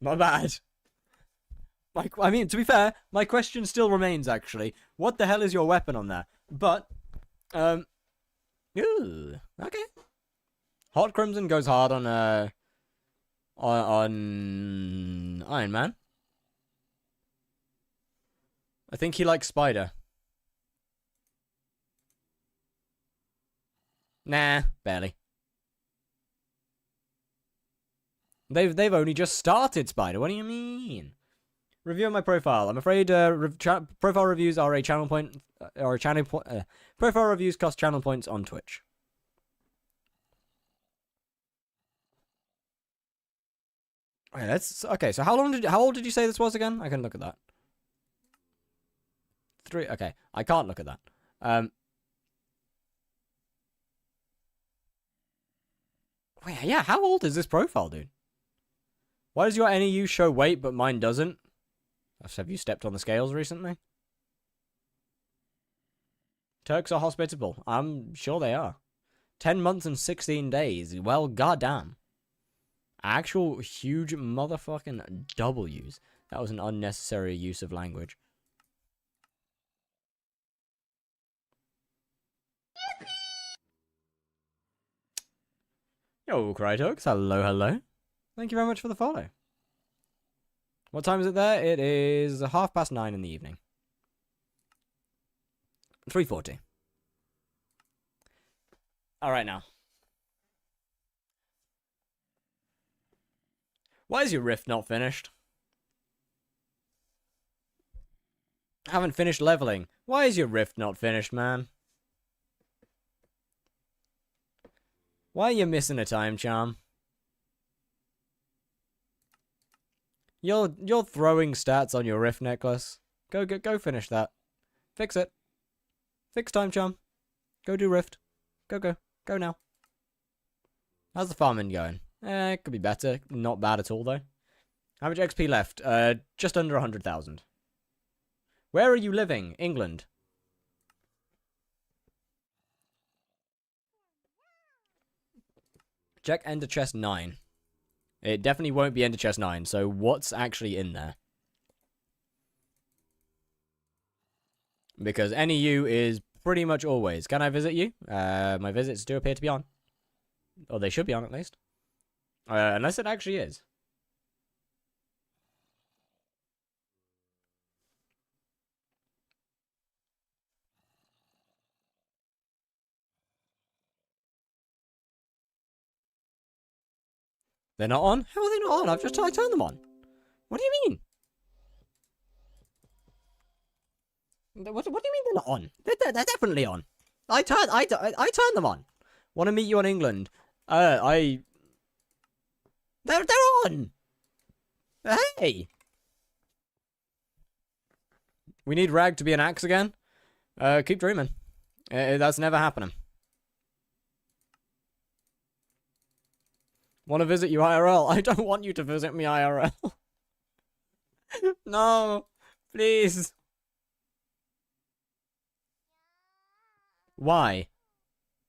My bad. I mean, to be fair, my question still remains, actually. What the hell is your weapon on there? But, ooh, okay. Hot Crimson goes hard on Iron Man. I think he likes Spider. Nah, barely. They've only just started Spider. What do you mean? Review my profile. I'm afraid profile reviews are a channel point, profile reviews cost channel points on Twitch. Okay, okay. So how old did you say this was again? I can look at that. 3. Okay, I can't look at that. Wait, yeah. How old is this profile, dude? Why does your NEU show weight, but mine doesn't? Have you stepped on the scales recently? Turks are hospitable. I'm sure they are. 10 months and 16 days. Well, goddamn. Actual huge motherfucking W's. That was an unnecessary use of language. Yo, Crytox. Hello, hello. Thank you very much for the follow. What time is it there? It is 9:30 in the evening. 3:40. Alright now. Why is your rift not finished? Haven't finished leveling. Why is your rift not finished, man? Why are you missing a time charm? You're throwing stats on your rift necklace. Go finish that. Fix it. Fix time charm. Go do rift. Go now. How's the farming going? It could be better. Not bad at all though. How much XP left? Just under 100,000. Where are you living? England. Check Ender Chest 9. It definitely won't be Ender Chest 9, so what's actually in there? Because NEU is pretty much always. Can I visit you? My visits do appear to be on. Or they should be on, at least. Unless it actually is. They're not on? How are they not on? I turned them on. What do you mean? What do you mean they're not on? They're definitely on. I turned them on. Want to meet you on England? They're on! Hey! We need Rag to be an axe again? Keep dreaming. That's never happening. Want to visit you IRL? I don't want you to visit me IRL. No, please. Why?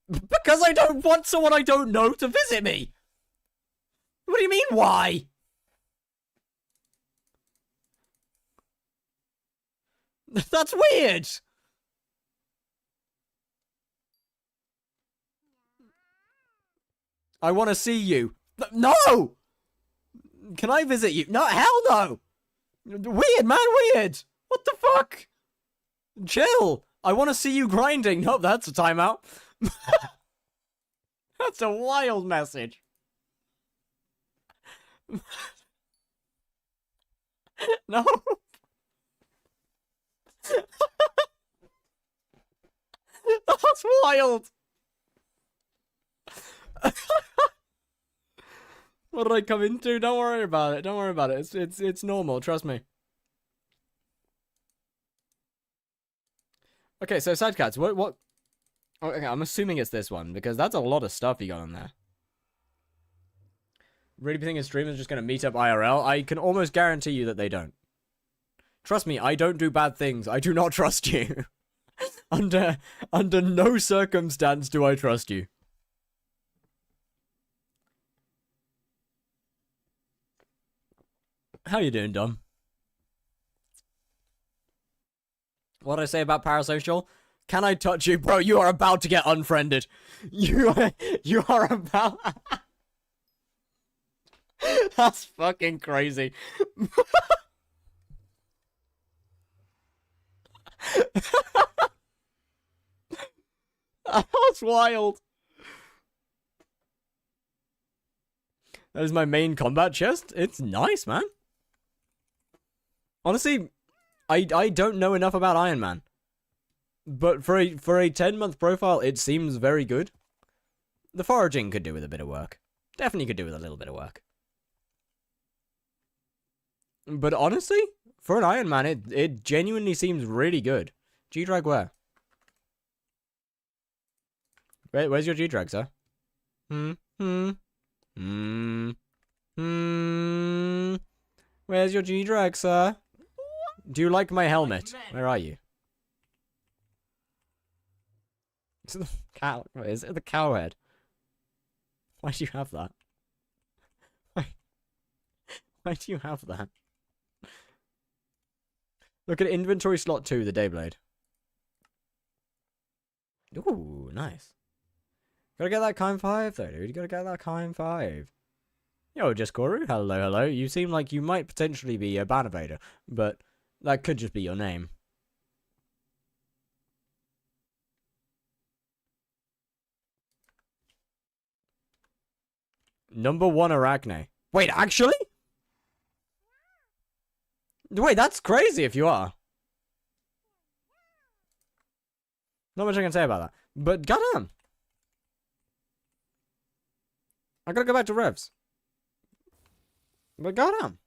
Because I don't want someone I don't know to visit me. What do you mean, why? That's weird. I want to see you. No! Can I visit you? No, hell no! Weird, man, weird! What the fuck? Chill! I want to see you grinding. Nope, that's a timeout. That's a wild message. No. That's wild. What did I come into? Don't worry about it. Don't worry about it. It's normal. Trust me. Okay, so side cats. What? Oh, okay, I'm assuming it's this one because that's a lot of stuff you got on there. Really think a streamer's just gonna meet up IRL? I can almost guarantee you that they don't. Trust me, I don't do bad things. I do not trust you. Under no circumstance do I trust you. How you doing, Dom? What did I say about parasocial? Can I touch you? Bro, you are about to get unfriended. You are about... That's fucking crazy. That's wild. That is my main combat chest. It's nice, man. Honestly, I don't know enough about Iron Man. But for a 10-month profile, it seems very good. The foraging could do with a bit of work. Definitely could do with a little bit of work. But honestly, for an Iron Man, it genuinely seems really good. G-Drag where? Where's your G-Drag, sir? Where's your G-Drag, sir? Do you like my helmet? Where are you? Is it the cow? Is it the cow head? Why do you have that? Why do you have that? Look at inventory slot 2, the Dayblade. Ooh, nice. Gotta get that Kime 5 though, dude. You gotta get that Kime 5. Yo, Jaskoru, hello, hello. You seem like you might potentially be a ban evader, but that could just be your name. Number 1 Arachne. Wait, actually? Wait, that's crazy if you are. Not much I can say about that. But goddamn. I gotta go back to revs. But goddamn.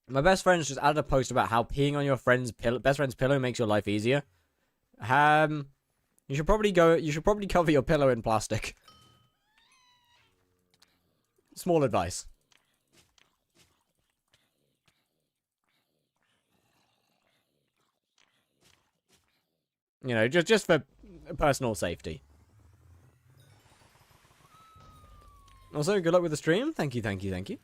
My best friends just added a post about how peeing on your best friend's pillow makes your life easier. You should probably cover your pillow in plastic. Small advice. You know, just for personal safety. Also, good luck with the stream. Thank you, thank you, thank you.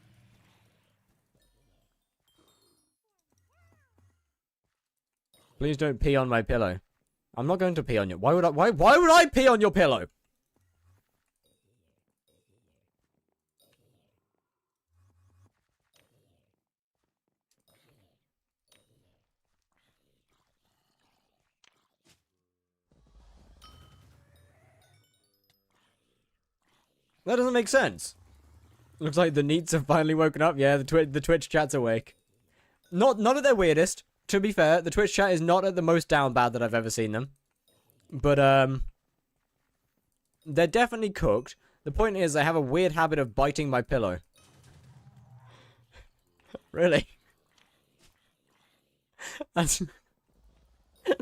Please don't pee on my pillow. I'm not going to pee on you. Why would I pee on your pillow? That doesn't make sense. Looks like the neats have finally woken up. Yeah, the Twitch chat's awake. Not at their weirdest. To be fair, the Twitch chat is not at the most down bad that I've ever seen them. But They're definitely cooked. The point is, I have a weird habit of biting my pillow. Really? That's...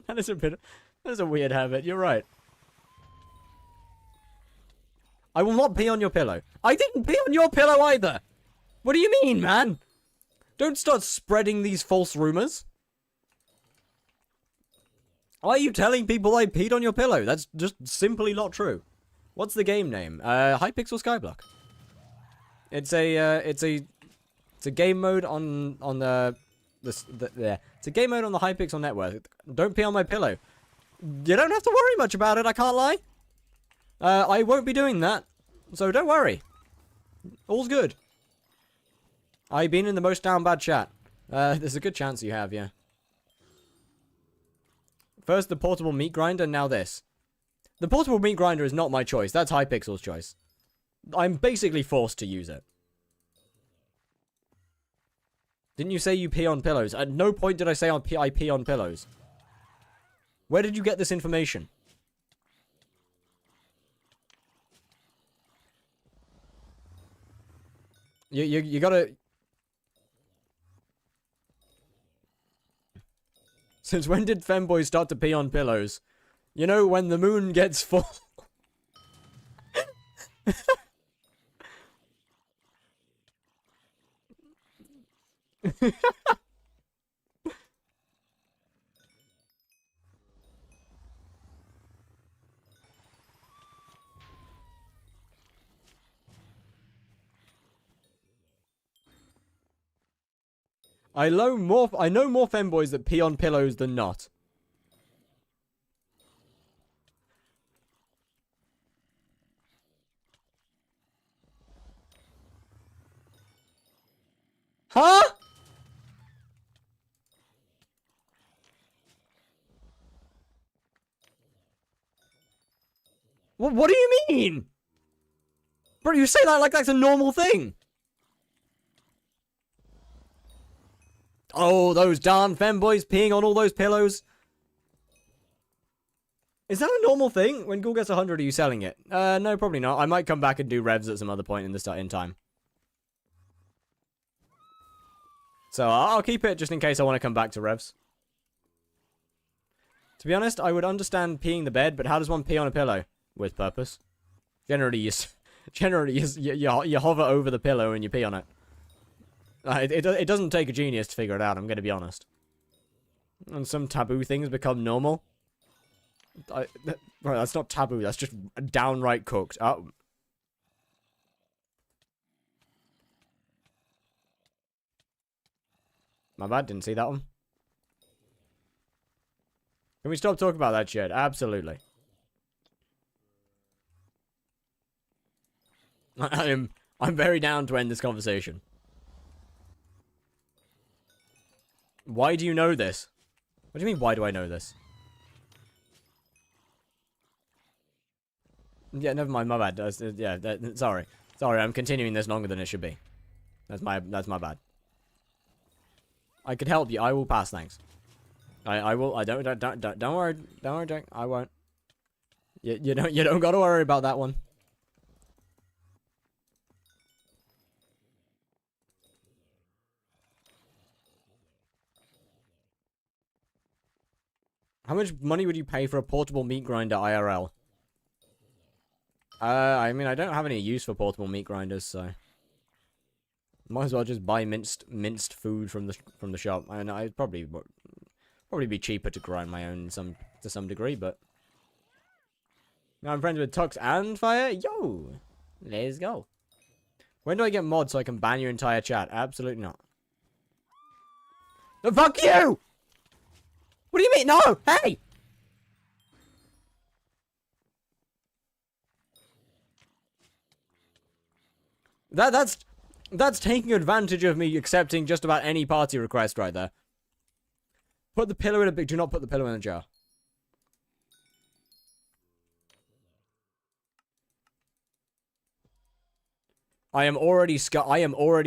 that is a bit... That's a weird habit. You're right. I will not pee on your pillow. I didn't pee on your pillow either! What do you mean, man? Don't start spreading these false rumors. Why are you telling people I peed on your pillow? That's just simply not true. What's the game name? HYPIXEL Skyblock. It's a game mode on the it's a game mode on the HYPIXEL network. Don't pee on my pillow. You don't have to worry much about it, I can't lie. I won't be doing that, so don't worry. All's good. I've been in the most down bad chat. There's a good chance you have, yeah. First the portable meat grinder, now this. The portable meat grinder is not my choice. That's HYPIXEL's choice. I'm basically forced to use it. Didn't you say you pee on pillows? At no point did I say I pee on pillows. Where did you get this information? You gotta... Since when did femboys start to pee on pillows? You know, when the moon gets full. I know more femboys that pee on pillows than not. Huh? What do you mean? Bro, you say that like that's a normal thing. Oh, those darn femboys peeing on all those pillows. Is that a normal thing? When Ghoul gets 100, are you selling it? No, probably not. I might come back and do revs at some other point in time. So I'll keep it just in case I want to come back to revs. To be honest, I would understand peeing the bed, but how does one pee on a pillow? With purpose. Generally, you hover over the pillow and you pee on it. It doesn't take a genius to figure it out, I'm going to be honest. And some taboo things become normal. Bro, that's not taboo, that's just downright cooked. Oh. My bad, didn't see that one. Can we stop talking about that shit? Absolutely. I'm very down to end this conversation. Why do you know this? What do you mean, why do I know this? Yeah, never mind, my bad. Sorry. Sorry, I'm continuing this longer than it should be. That's my bad. I could help you. I will pass, thanks. I will. Don't worry. Don't worry, Jack. I won't. You don't gotta worry about that one. How much money would you pay for a portable meat grinder IRL? I mean, I don't have any use for portable meat grinders, so might as well just buy minced food from the shop. I know I'd probably be cheaper to grind my own to some degree, but now I'm friends with Tux and Fire. Yo, let's go. When do I get mods so I can ban your entire chat? Absolutely not. No, fuck you! What do you mean? No! Hey! That's taking advantage of me accepting just about any party request right there. Put the pillow in a big... Do not put the pillow in a jar. I am already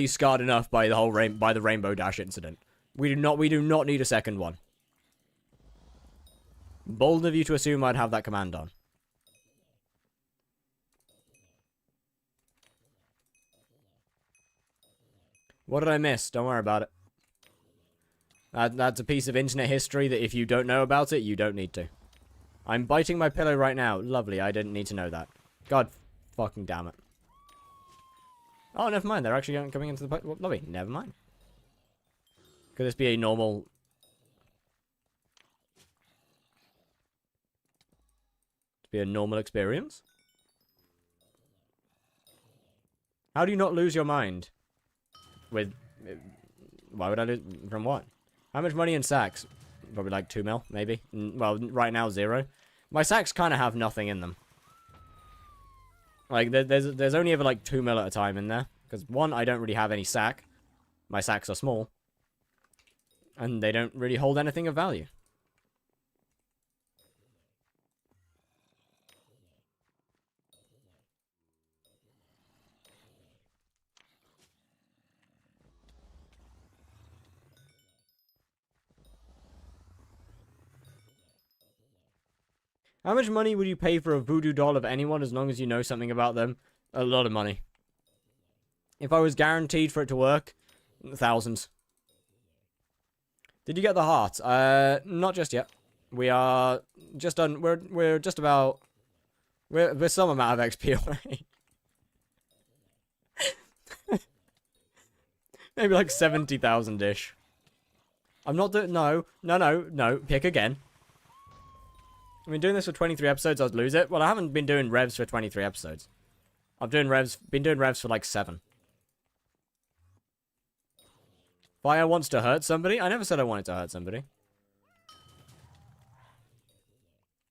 scarred enough by the whole by the Rainbow Dash incident. We do not need a second one. Bold of you to assume I'd have that command on. What did I miss? Don't worry about it. That's a piece of internet history that if you don't know about it, you don't need to. I'm biting my pillow right now. Lovely, I didn't need to know that. God fucking damn it. Oh, never mind. They're actually coming into the lobby. Never mind. Could this be a normal... be a normal experience? How do you not lose your mind? With... Why would I lose... From what? How much money in sacks? Probably like 2 mil, maybe. Well, right now, 0. My sacks kind of have nothing in them. Like, there's only ever like 2 mil at a time in there. Because, 1, I don't really have any sack. My sacks are small. And they don't really hold anything of value. How much money would you pay for a voodoo doll of anyone as long as you know something about them? A lot of money. If I was guaranteed for it to work, thousands. Did you get the heart? Not just yet. We are just done. We're just about. We're some amount of XP away. Maybe like 70,000-ish. I'm not doing. No. Pick again. I've been doing this for 23 episodes, I'd lose it. Well, I haven't been doing revs for 23 episodes. I've been doing revs for like 7. Fire wants to hurt somebody? I never said I wanted to hurt somebody.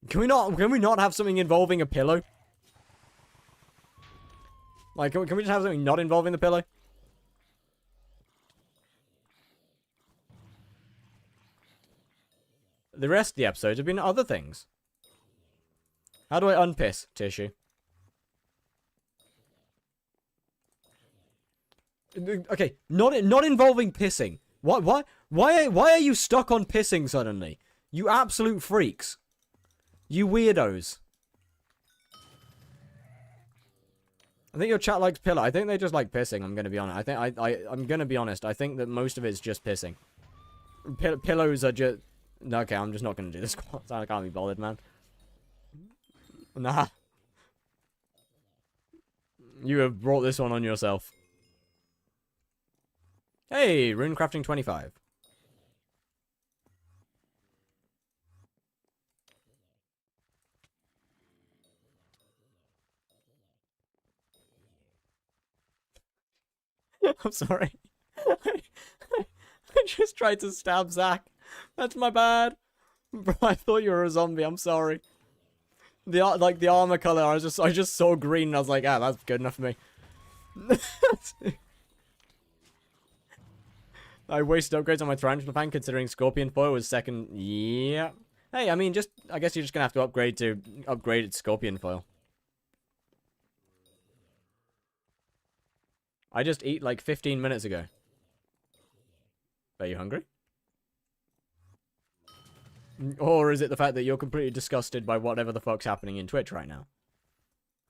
Can we not have something involving a pillow? Like, can we just have something not involving the pillow? The rest of the episodes have been other things. How do I unpiss tissue? Okay, not involving pissing. Why are you stuck on pissing suddenly? You absolute freaks. You weirdos. I think your chat likes pillow. I think they just like pissing, I'm gonna be honest. I'm gonna be honest. I think that most of it's just pissing. Pillows are just... Okay, I'm just not gonna do this. I can't be bothered, man. Nah. You have brought this one on yourself. Hey, runecrafting 25. I'm sorry. I just tried to stab Zach. That's my bad. Bro, I thought you were a zombie. I'm sorry. The armor color, I just saw green and I was like, ah, that's good enough for me. I wasted upgrades on my tarantula fan considering scorpion foil was second. Yeah. Hey, I mean, I guess you're just gonna have to upgrade to upgraded scorpion foil. I just ate like 15 minutes ago. Are you hungry? Or is it the fact that you're completely disgusted by whatever the fuck's happening in Twitch right now?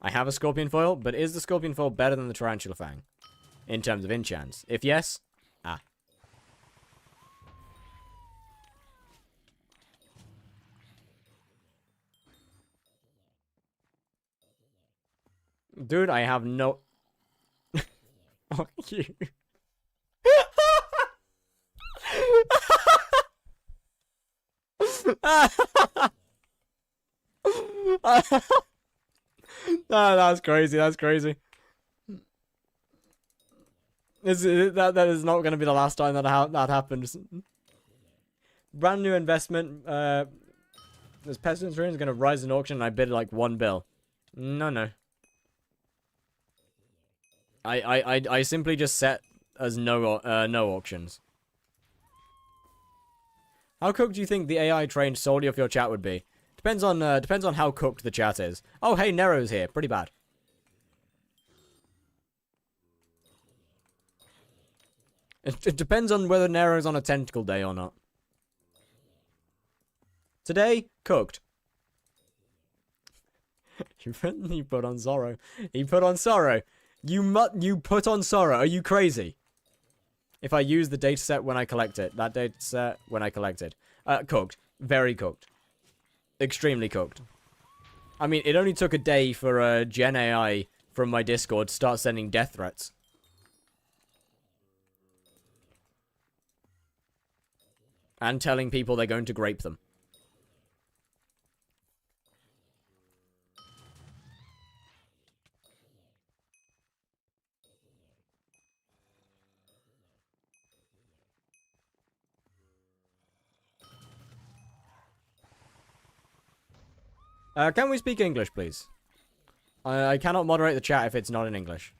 I have a scorpion foil, but is the scorpion foil better than the tarantula fang? In terms of enchants? If yes, ah. Dude, I have no... Fuck you. That's crazy. That's crazy. That is not going to be the last time that happens. Brand new investment. This Pestilence Rune is going to rise in auction, and I bid like 1 bill. No. I simply just set as no auctions. How cooked do you think the AI trained solely off your chat would be? Depends on how cooked the chat is. Oh, hey, Nero's here. Pretty bad. It depends on whether Nero's on a tentacle day or not. Today, cooked. You put on sorrow. You put on sorrow. You put on sorrow. Are you crazy? if I use the dataset when I collect it. That dataset when I collect it. Cooked. Very cooked. Extremely cooked. I mean, it only took a day for Gen AI from my Discord to start sending death threats. And telling people they're going to grape them. Can we speak English, please? I cannot moderate the chat if it's not in English.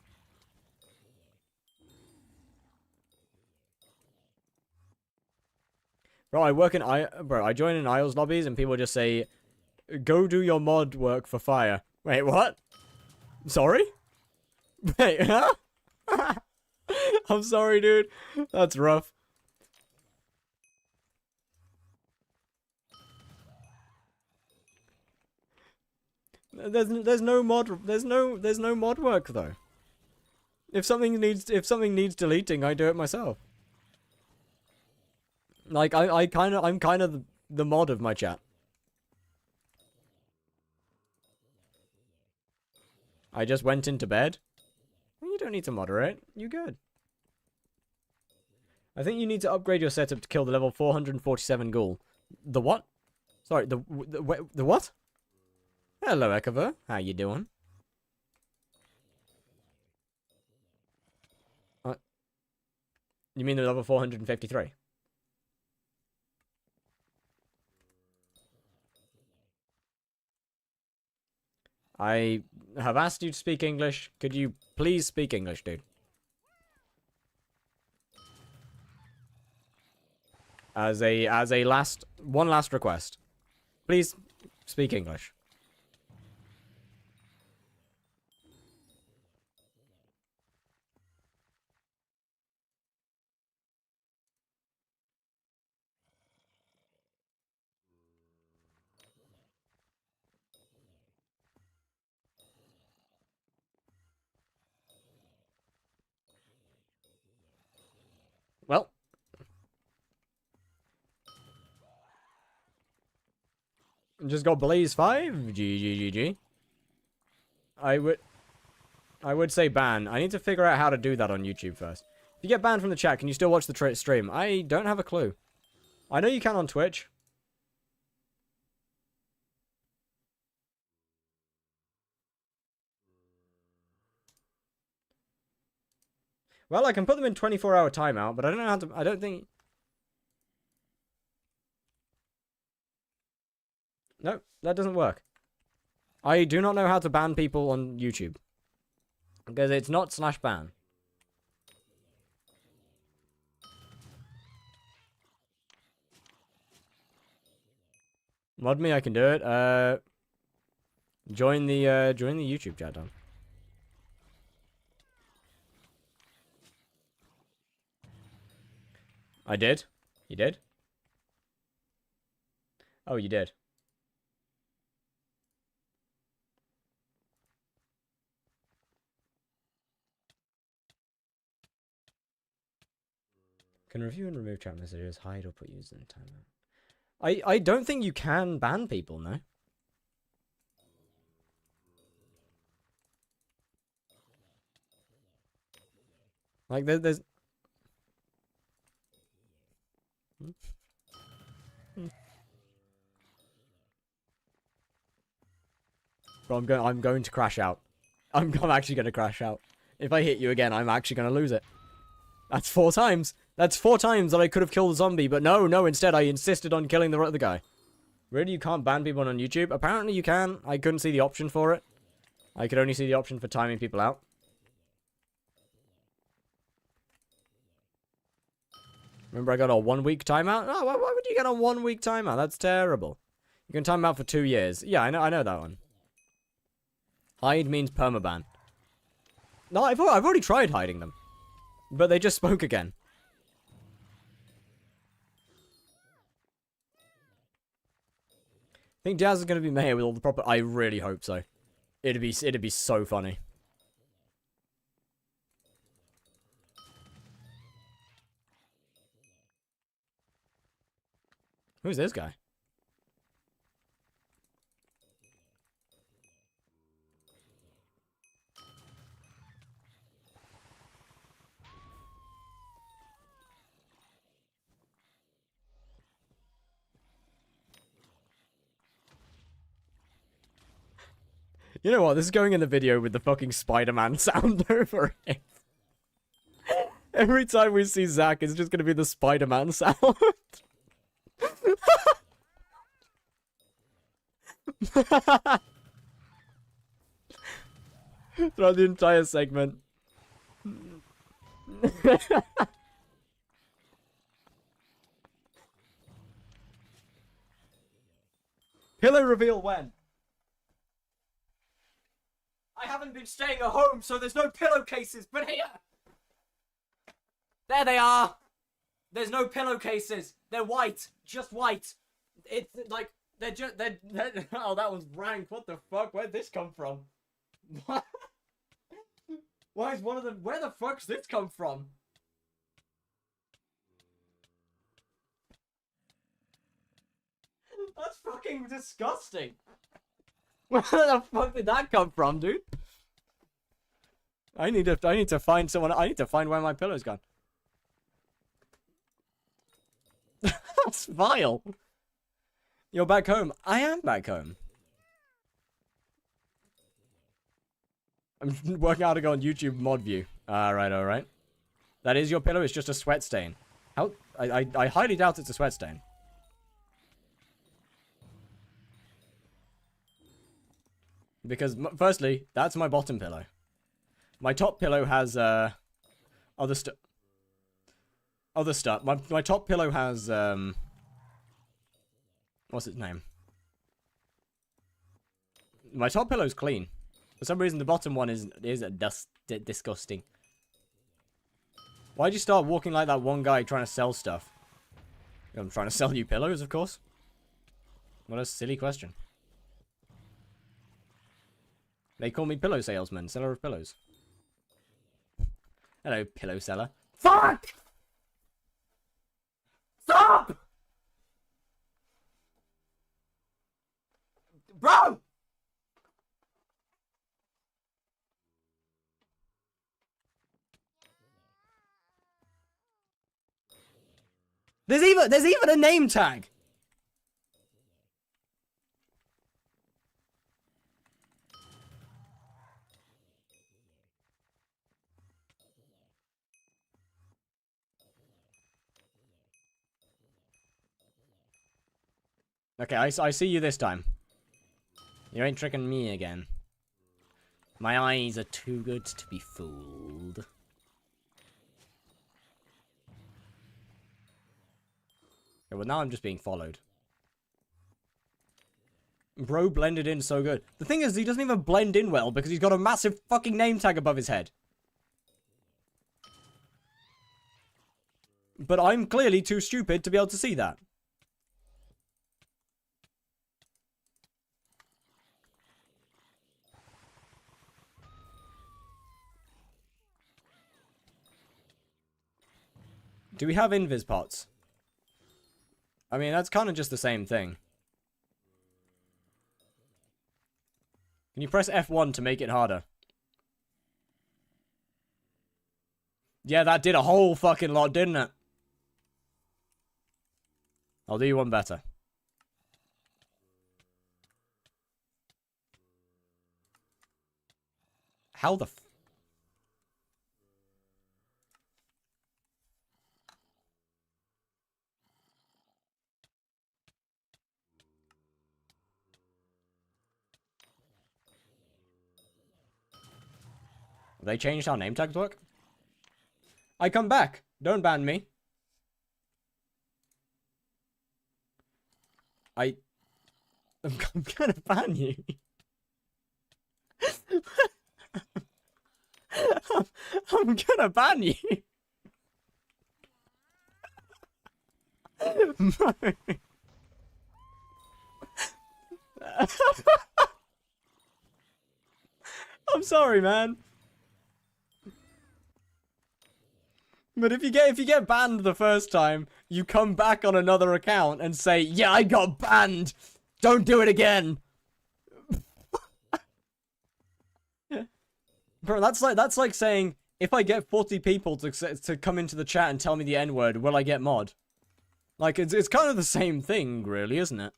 Bro, I join in Isles lobbies and people just say, "Go do your mod work for fire." Wait, what? Sorry? Wait, huh? I'm sorry, dude. That's rough. There's no mod work though. If something needs deleting, I do it myself. Like I'm kind of the mod of my chat. I just went into bed. Well, you don't need to moderate. You good. I think you need to upgrade your setup to kill the level 447 ghoul. The what? Sorry, the what? Hello, Ekaver. How you doing? You mean the level 453? I have asked you to speak English. Could you please speak English, dude? As a one last request. Please speak English. Well, just got Blaze 5. GGGG. I would say ban. I need to figure out how to do that on YouTube first. If you get banned from the chat, can you still watch the stream? I don't have a clue. I know you can on Twitch. Well, I can put them in 24-hour timeout, but I don't know how to... I don't think... No, that doesn't work. I do not know how to ban people on YouTube. Because it's not /ban. Mod me, I can do it. Join the YouTube chat, Don. I did? You did? Oh, you did. Can review and remove chat messages, hide or put users in timeout. I don't think you can ban people, no? Like, there's... Bro, I'm going to crash out. I'm actually going to crash out. If I hit you again, I'm actually going to lose it. That's 4 times. That's 4 times that I could have killed the zombie, but no, instead I insisted on killing the other guy. Really, you can't ban people on YouTube? Apparently you can. I couldn't see the option for it. I could only see the option for timing people out. Remember I got a 1-week timeout? Oh, why would you get a 1-week timeout? That's terrible. You can time out for 2 years. Yeah, I know that one. Hide means permaban. No, I've already tried hiding them. But they just spoke again. I think Jazz is going to be mayor with all the proper... I really hope so. It'd be so funny. Who's this guy? You know what? This is going in the video with the fucking Spider-Man sound over it. Every time we see Zach, it's just gonna be the Spider-Man sound. Throughout the entire segment. Pillow reveal when? I haven't been staying at home, so there's no pillowcases, but here! There they are! There's no pillowcases. They're white. Just white. It's like, they're oh, that was rank. What the fuck? Where'd this come from? What? Why is one of them... Where the fuck's this come from? That's fucking disgusting. Where the fuck did that come from, dude? I need to find someone. I need to find where my pillow's gone. That's vile. You're back home. I am back home. I'm working out how to go on YouTube mod view. Alright, alright. That is your pillow, it's just a sweat stain. How? I highly doubt it's a sweat stain. Because, firstly, that's my bottom pillow. My top pillow has, other stuff. Other stuff. My top pillow has, what's its name? My top pillow's clean. For some reason, the bottom one is disgusting. Why'd you start walking like that one guy trying to sell stuff? I'm trying to sell you pillows, of course. What a silly question. They call me pillow salesman, seller of pillows. Hello, pillow seller. Fuck! Stop! Bro! There's even a name tag. Okay, I see you this time. You ain't tricking me again. My eyes are too good to be fooled. Okay, well, now I'm just being followed. Bro blended in so good. The thing is, he doesn't even blend in well because he's got a massive fucking name tag above his head. But I'm clearly too stupid to be able to see that. Do we have invis pots? I mean, that's kind of just the same thing. Can you press F1 to make it harder? Yeah, that did a whole fucking lot, didn't it? I'll do you one better. How the f... Have they changed how name tags work? I come back. Don't ban me. I'm gonna ban you. I'm gonna ban you. I'm sorry, man. But if you get banned the first time, you come back on another account and say, "Yeah, I got banned. Don't do it again." Bro, that's like saying, if I get 40 people to come into the chat and tell me the N-word, will I get mod? Like, it's kind of the same thing, really, isn't it?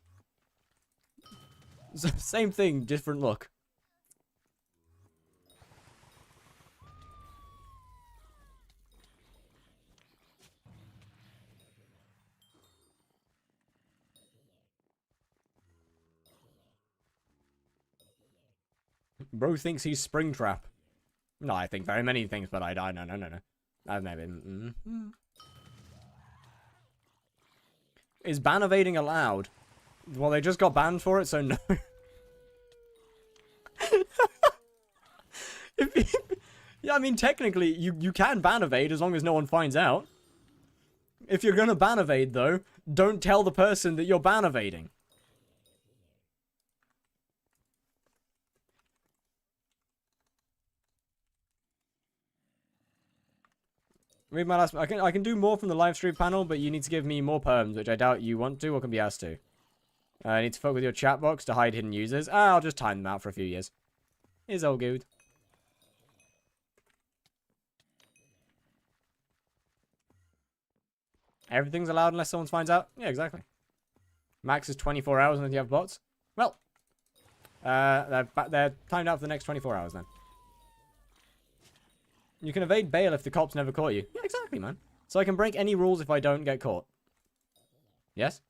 Same thing, different look. Bro thinks he's Springtrap. No, I think very many things, but no. I've never been. Is ban evading allowed? Well, they just got banned for it, so no. Yeah, I mean, technically, you can ban evade as long as no one finds out. If you're gonna ban evade, though, don't tell the person that you're ban evading. Read my last. I can do more from the live stream panel, but you need to give me more perms, which I doubt you want to or can be asked to. I need to fuck with your chat box to hide hidden users. I'll just time them out for a few years. It's all good. Everything's allowed unless someone finds out? Yeah, exactly. Max is 24 hours unless you have bots. Well, they're timed out for the next 24 hours then. You can evade bail if the cops never caught you. Yeah, exactly, man. So I can break any rules if I don't get caught. Yes?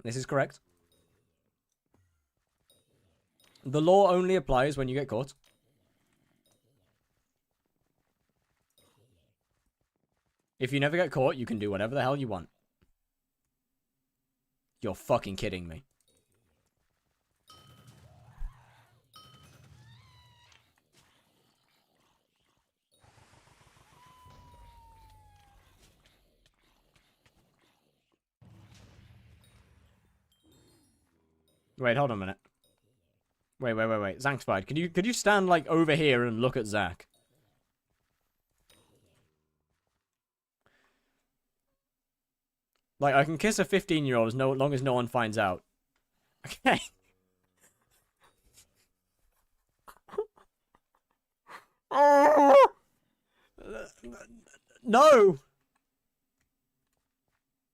This is correct. The law only applies when you get caught. If you never get caught, you can do whatever the hell you want. You're fucking kidding me. Wait, hold on a minute. Wait. Zankspied, could you stand, like, over here and look at Zach? Like, I can kiss a 15-year-old as long as no one finds out. Okay. No!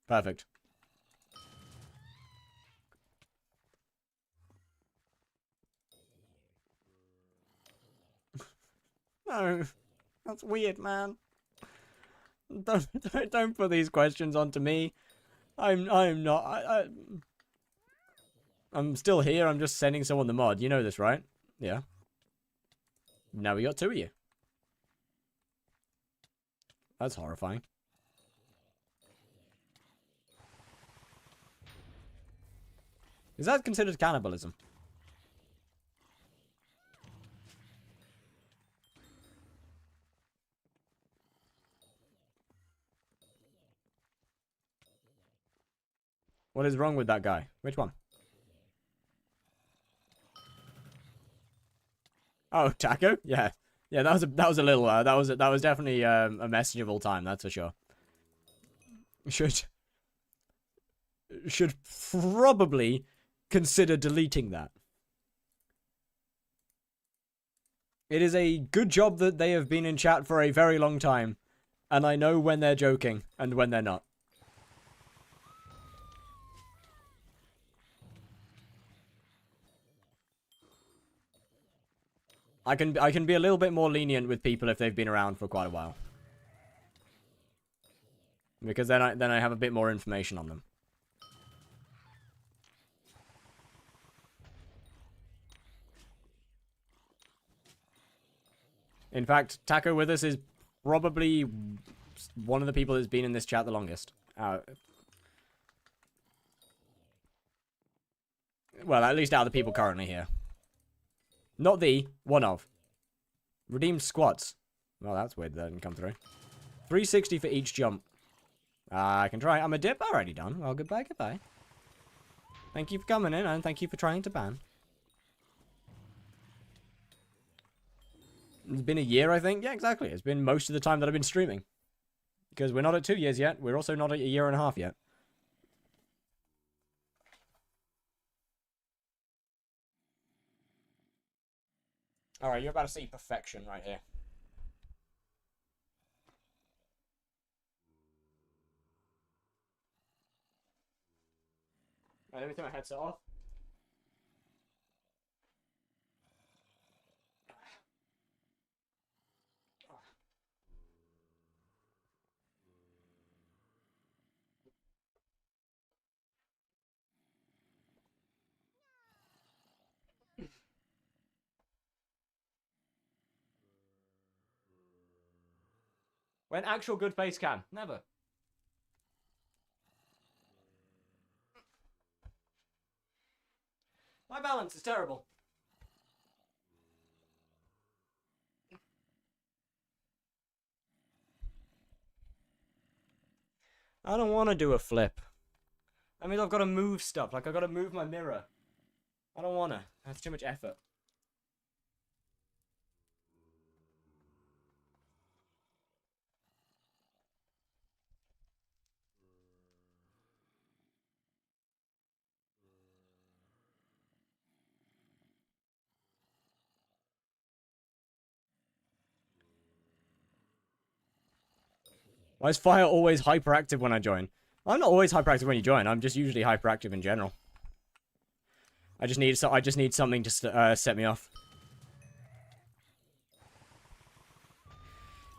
Perfect. No. That's weird, man. Don't put these questions onto me. I'm not. I'm still here. I'm just sending someone the mod. You know this, right? Yeah. Now we got two of you. That's horrifying. Is that considered cannibalism? What is wrong with that guy? Which one? Oh, Taco? Yeah. Yeah, that was a little that was definitely a message of all time, that's for sure. Should probably consider deleting that. It is a good job that they have been in chat for a very long time, and I know when they're joking and when they're not. I can be a little bit more lenient with people if they've been around for quite a while. Because then I have a bit more information on them. In fact, Taco with us is probably one of the people that's been in this chat the longest. Well, at least out of the people currently here. Not the, one of. Redeemed squats. Well, that's weird that didn't come through. 360 for each jump. I can try. I'm a dip. Already done. Well, goodbye. Thank you for coming in, and thank you for trying to ban. It's been a year, I think. Yeah, exactly. It's been most of the time that I've been streaming. Because we're not at 2 years yet. We're also not at a year and a half yet. Alright, you're about to see perfection right here. Alright, let me take my headset off. When actual good face cam. Never. My balance is terrible. I don't want to do a flip. I mean, I've got to move stuff. Like, I've got to move my mirror. I don't want to. That's too much effort. Why is fire always hyperactive when I join? I'm not always hyperactive when you join. I'm just usually hyperactive in general. I just need something to set me off.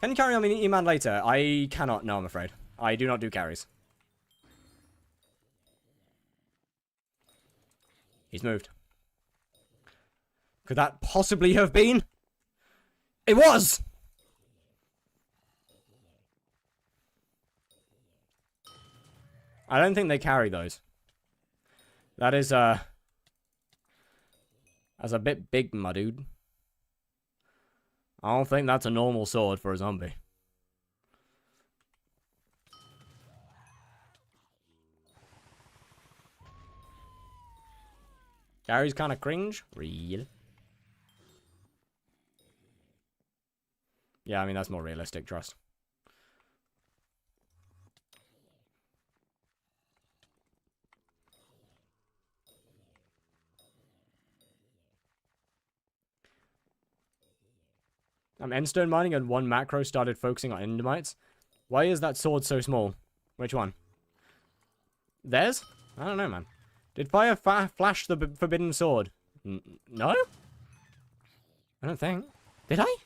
Can you carry on me E-Man later? I cannot. No, I'm afraid. I do not do carries. He's moved. Could that possibly have been? It was! I don't think they carry those. That is, that's a bit big, my dude. I don't think that's a normal sword for a zombie. Carry's kind of cringe. Real. Yeah, I mean, that's more realistic, trust. I'm endstone mining and one macro started focusing on endermites. Why is that sword so small? Which one? Theirs? I don't know, man. Did fire flash the forbidden sword? No? I don't think. Did I?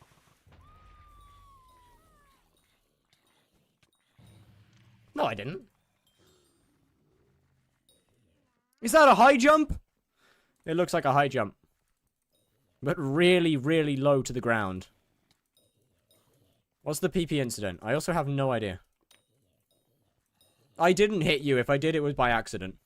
No, I didn't. Is that a high jump? It looks like a high jump. But really, really low to the ground. What's the PP incident? I also have no idea. I didn't hit you. If I did, it was by accident.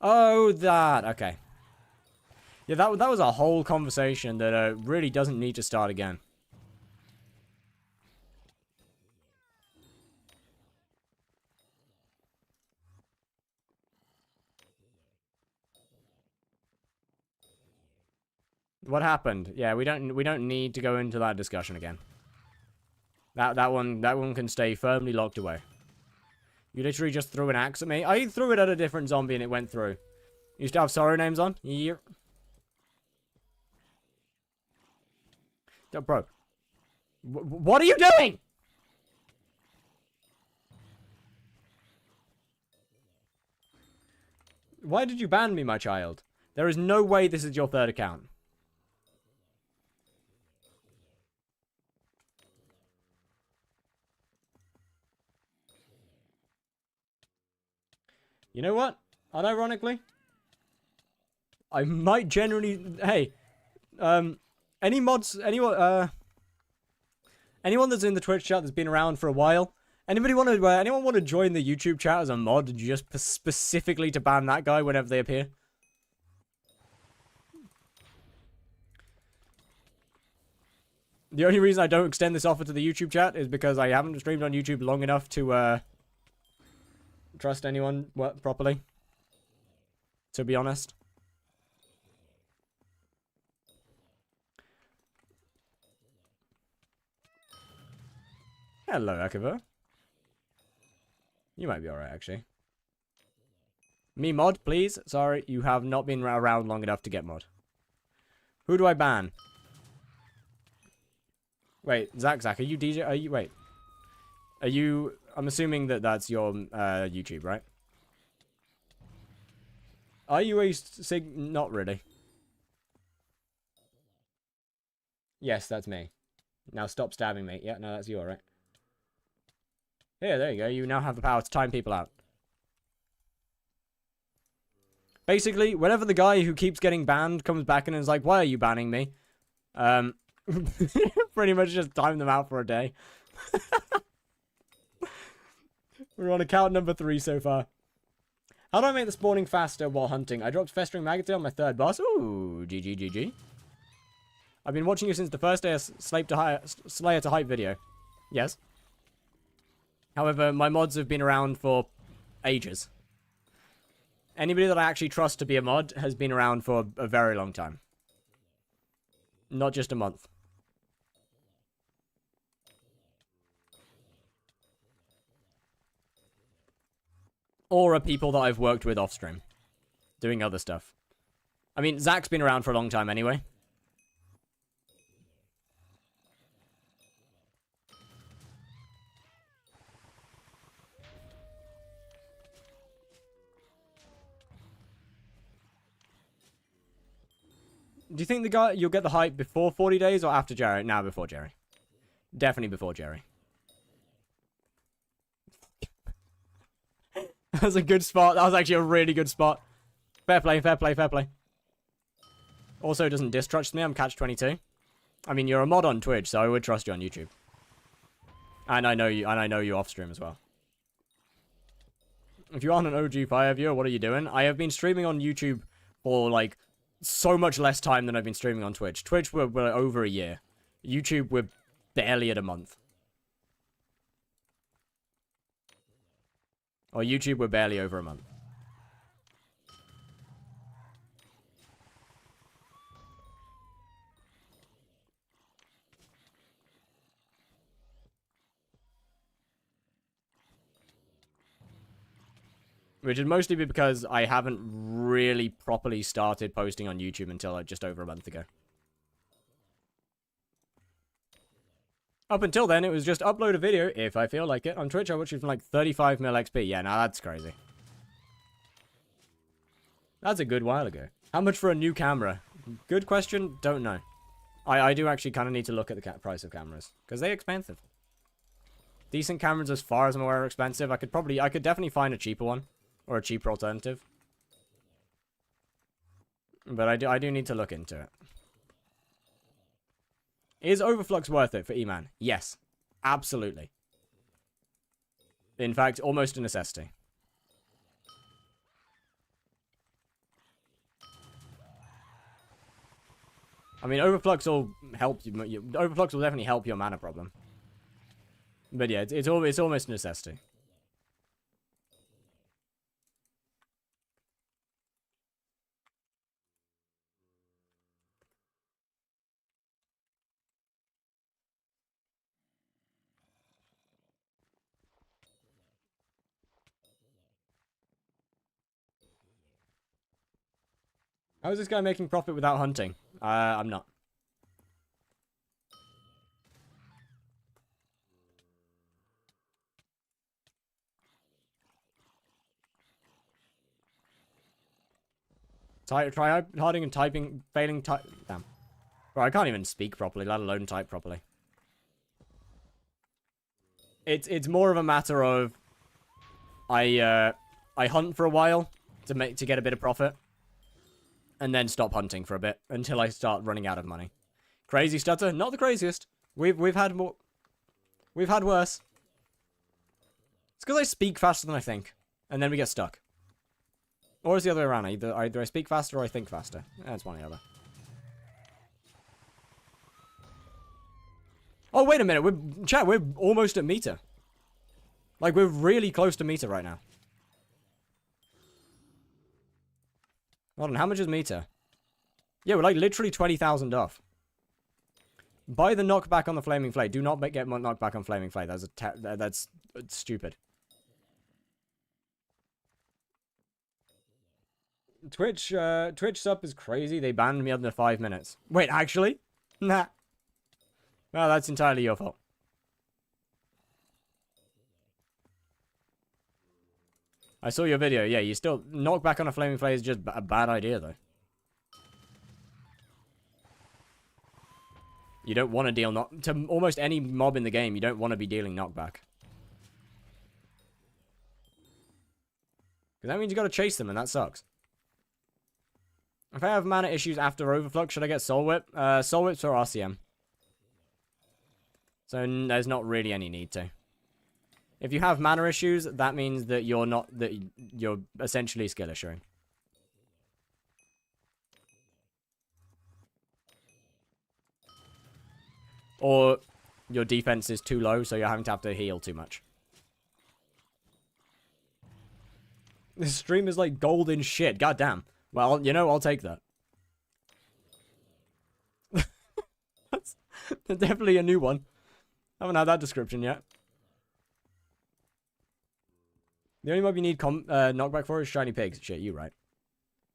Oh, that. Okay. Yeah, that was a whole conversation that really doesn't need to start again. What happened? Yeah, we don't need to go into that discussion again. That one can stay firmly locked away. You literally just threw an axe at me. I threw it at a different zombie and it went through. You still have sorrow names on? Yeah. Oh, bro. What are you doing? Why did you ban me, my child? There is no way this is your third account. You know what? Unironically, I might generally... Hey, any mods... anyone that's in the Twitch chat that's been around for a while, anyone want to join the YouTube chat as a mod just specifically to ban that guy whenever they appear? The only reason I don't extend this offer to the YouTube chat is because I haven't streamed on YouTube long enough to, trust anyone properly. To be honest. Hello, Akiva. You might be alright, actually. Me mod, please. Sorry, you have not been around long enough to get mod. Who do I ban? Wait, Zach, are you DJ? Are you, wait. Are you, I'm assuming that that's your YouTube, right? Are you a sig? Not really. Yes, that's me. Now stop stabbing me. Yeah, no, that's you, alright. Yeah, there you go. You now have the power to time people out. Basically, whenever the guy who keeps getting banned comes back and is like, why are you banning me? Pretty much just time them out for a day. We're on account number 3 so far. How do I make the spawning faster while hunting? I dropped Festering Maggot on my 3rd boss. Ooh, GG. I've been watching you since the first day of Slayer to Hype video. Yes. However, my mods have been around for ages. Anybody that I actually trust to be a mod has been around for a very long time. Not just a month. Or are people that I've worked with off stream. Doing other stuff. I mean, Zach's been around for a long time anyway. Do you think the guy you'll get the hype before 40 days or after Jerry? Nah, before Jerry. Definitely before Jerry. That was a good spot. That was actually a really good spot. Fair play, fair play, fair play. Also doesn't distrust me. I'm catch 22. I mean, you're a mod on Twitch, so I would trust you on YouTube. And I know you off stream as well. If you aren't an OG Fire viewer, what are you doing? I have been streaming on YouTube for like so much less time than I've been streaming on Twitch. Twitch we're over a year. YouTube we're barely at a month. Or YouTube we're barely over a month. Which would mostly be because I haven't really properly started posting on YouTube until like just over a month ago. Up until then, it was just upload a video if I feel like it. On Twitch, I watch it from like 35 mil XP. Yeah, now that's crazy. That's a good while ago. How much for a new camera? Good question. Don't know. I do actually kind of need to look at the price of cameras. Because they're expensive. Decent cameras, as far as I'm aware, are expensive. I could definitely find a cheaper one. Or a cheaper alternative. But I do need to look into it. Is Overflux worth it for E-Man? Yes. Absolutely. In fact, almost a necessity. I mean, Overflux will help you. Overflux will definitely help your mana problem. But yeah, it's almost a necessity. How is this guy making profit without hunting? I'm not. Try harding and typing, failing type. Damn. Bro, I can't even speak properly, let alone type properly. It's more of a matter of I hunt for a while to get a bit of profit. And then stop hunting for a bit until I start running out of money. Crazy stutter? Not the craziest. We've had more. We've had worse. It's because I speak faster than I think, and then we get stuck. Or it's the other way around. Either I speak faster or I think faster. It's one or the other. Oh wait a minute, we're almost at meter. Like we're really close to meter right now. Hold on, how much is meter? Yeah, we're like literally 20,000 off. Buy the knockback on the Flaming Flame. Do not get knockback on Flaming Flame. That's stupid. Twitch sub is crazy. They banned me under 5 minutes. Wait, actually? Nah. Well, that's entirely your fault. I saw your video. Yeah, you still... Knockback on a Flaming Flame is just a bad idea, though. You don't want to deal to almost any mob in the game, you don't want to be dealing knockback. Because that means you got to chase them, and that sucks. If I have mana issues after Overflux, should I get Soul Whip? Soul Whips or RCM. So there's not really any need to. If you have mana issues, that means that you're essentially skill issuing. Or your defense is too low, so you're having to have to heal too much. This stream is like golden shit. God damn. Well, you know, I'll take that. That's definitely a new one. I haven't had that description yet. The only mob you need knockback for is shiny pigs. Shit, you right.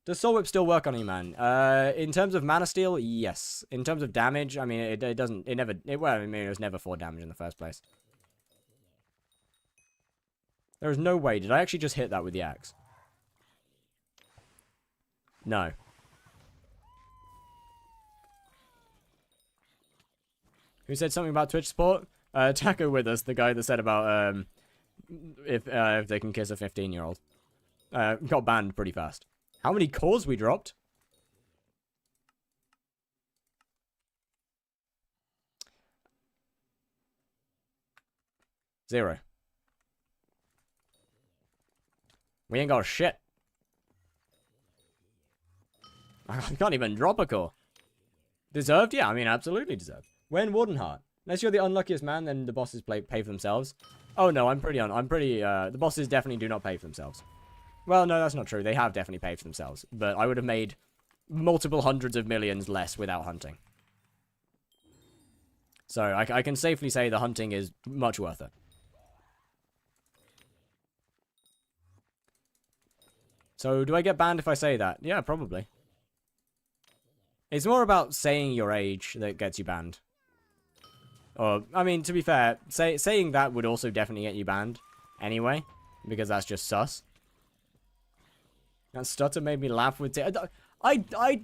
Does Soul Whip still work on you, man? In terms of mana steal, yes. In terms of damage, I mean, it doesn't, well, I mean, it was never 4 damage in the first place. There is no way. Did I actually just hit that with the axe? No. Who said something about Twitch support? Taco with us, the guy that said about, if they can kiss a 15-year-old. Got banned pretty fast. How many cores we dropped? Zero. We ain't got shit. I can't even drop a core. Deserved? Yeah, I mean, absolutely deserved. When Warden Heart. Unless you're the unluckiest man, then the bosses pay for themselves. Oh no, the bosses definitely do not pay for themselves. Well, no, that's not true. They have definitely paid for themselves. But I would have made multiple hundreds of millions less without hunting. So I can safely say the hunting is much worth it. So do I get banned if I say that? Yeah, probably. It's more about saying your age that gets you banned. Or, I mean, to be fair, saying that would also definitely get you banned anyway. Because that's just sus. That stutter made me laugh with... I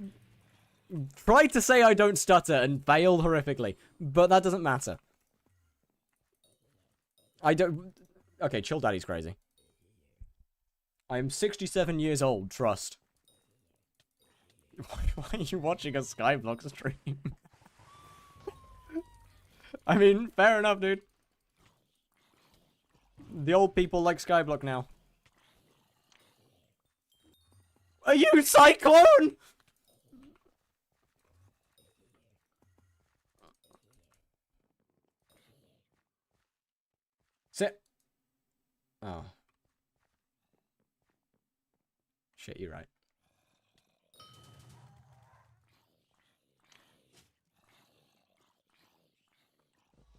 tried to say I don't stutter and failed horrifically. But that doesn't matter. I don't... Okay, Chill Daddy's crazy. I am 67 years old, trust. Why are you watching a skyblock stream? I mean, fair enough, dude. The old people like skyblock now. Are you Cyclone? Sit. Oh. Shit, you're right.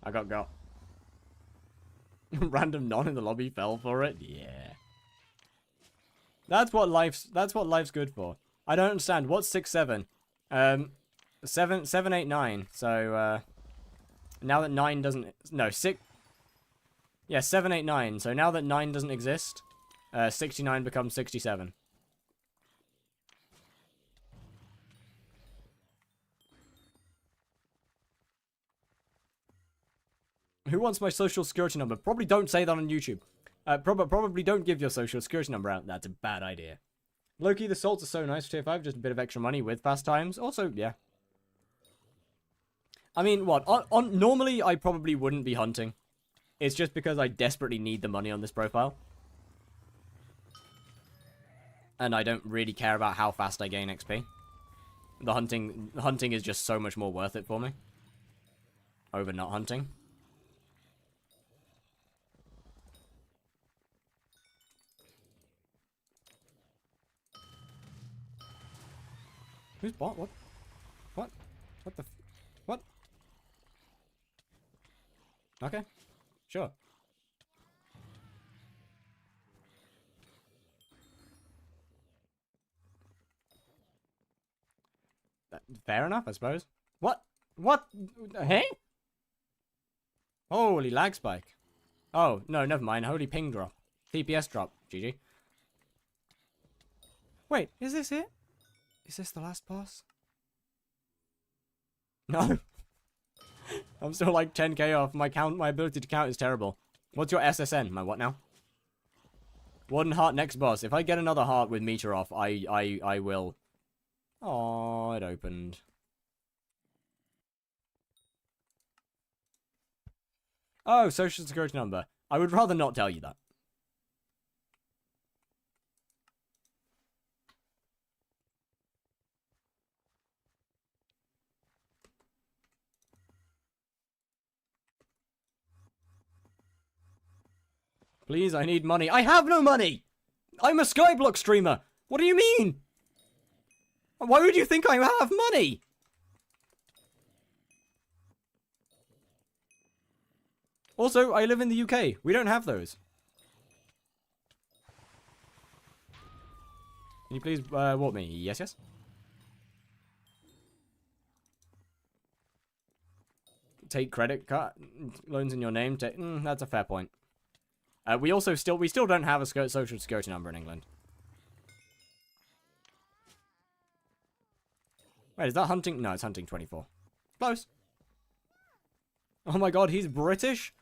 I got. Random non in the lobby fell for it? Yeah. That's what life's good for. I don't understand. What's 6, 7? 7, 8, 9. So, now that 9 doesn't... No, 6... Yeah, 7, 8, 9. So now that 9 doesn't exist, 69 becomes 67. Who wants my social security number? Probably don't say that on YouTube. Probably don't give your social security number out. That's a bad idea. Loki, the salts are so nice for tier 5. Just a bit of extra money with fast times. Also, yeah. I mean, what? Normally, I probably wouldn't be hunting. It's just because I desperately need the money on this profile. And I don't really care about how fast I gain XP. The hunting is just so much more worth it for me. Over not hunting. Who's bot? What? What? What the? What? Okay. Sure. Fair enough, I suppose. What? What? Hey? Holy lag spike. Oh, no, never mind. Holy ping drop. TPS drop. GG. Wait, is this it? Is this the last boss? No. I'm still like 10k off. My ability to count is terrible. What's your SSN? My what now? Warden heart next boss. If I get another heart with meter off, I will. Oh, it opened. Oh, social security number. I would rather not tell you that. Please, I need money. I have no money! I'm a skyblock streamer! What do you mean? Why would you think I have money? Also, I live in the UK. We don't have those. Can you please walk me? Yes, yes. Take credit card loans in your name. That's a fair point. We still don't have a social security number in England. Wait, is that hunting? No, it's hunting 24. Close. Oh my god, he's British?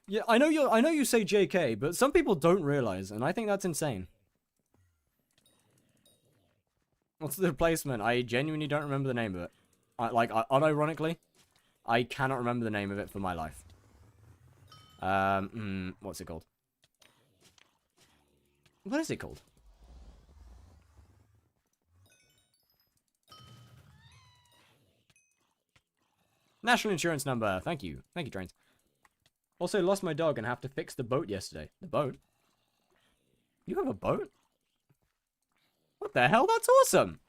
Yeah, I know you say JK, but some people don't realize, and I think that's insane. What's the replacement? I genuinely don't remember the name of it. Unironically, I cannot remember the name of it for my life. What's it called? What is it called? National insurance number. Thank you. Thank you, Trains. Also, lost my dog and have to fix the boat yesterday. The boat? You have a boat? What the hell? That's awesome!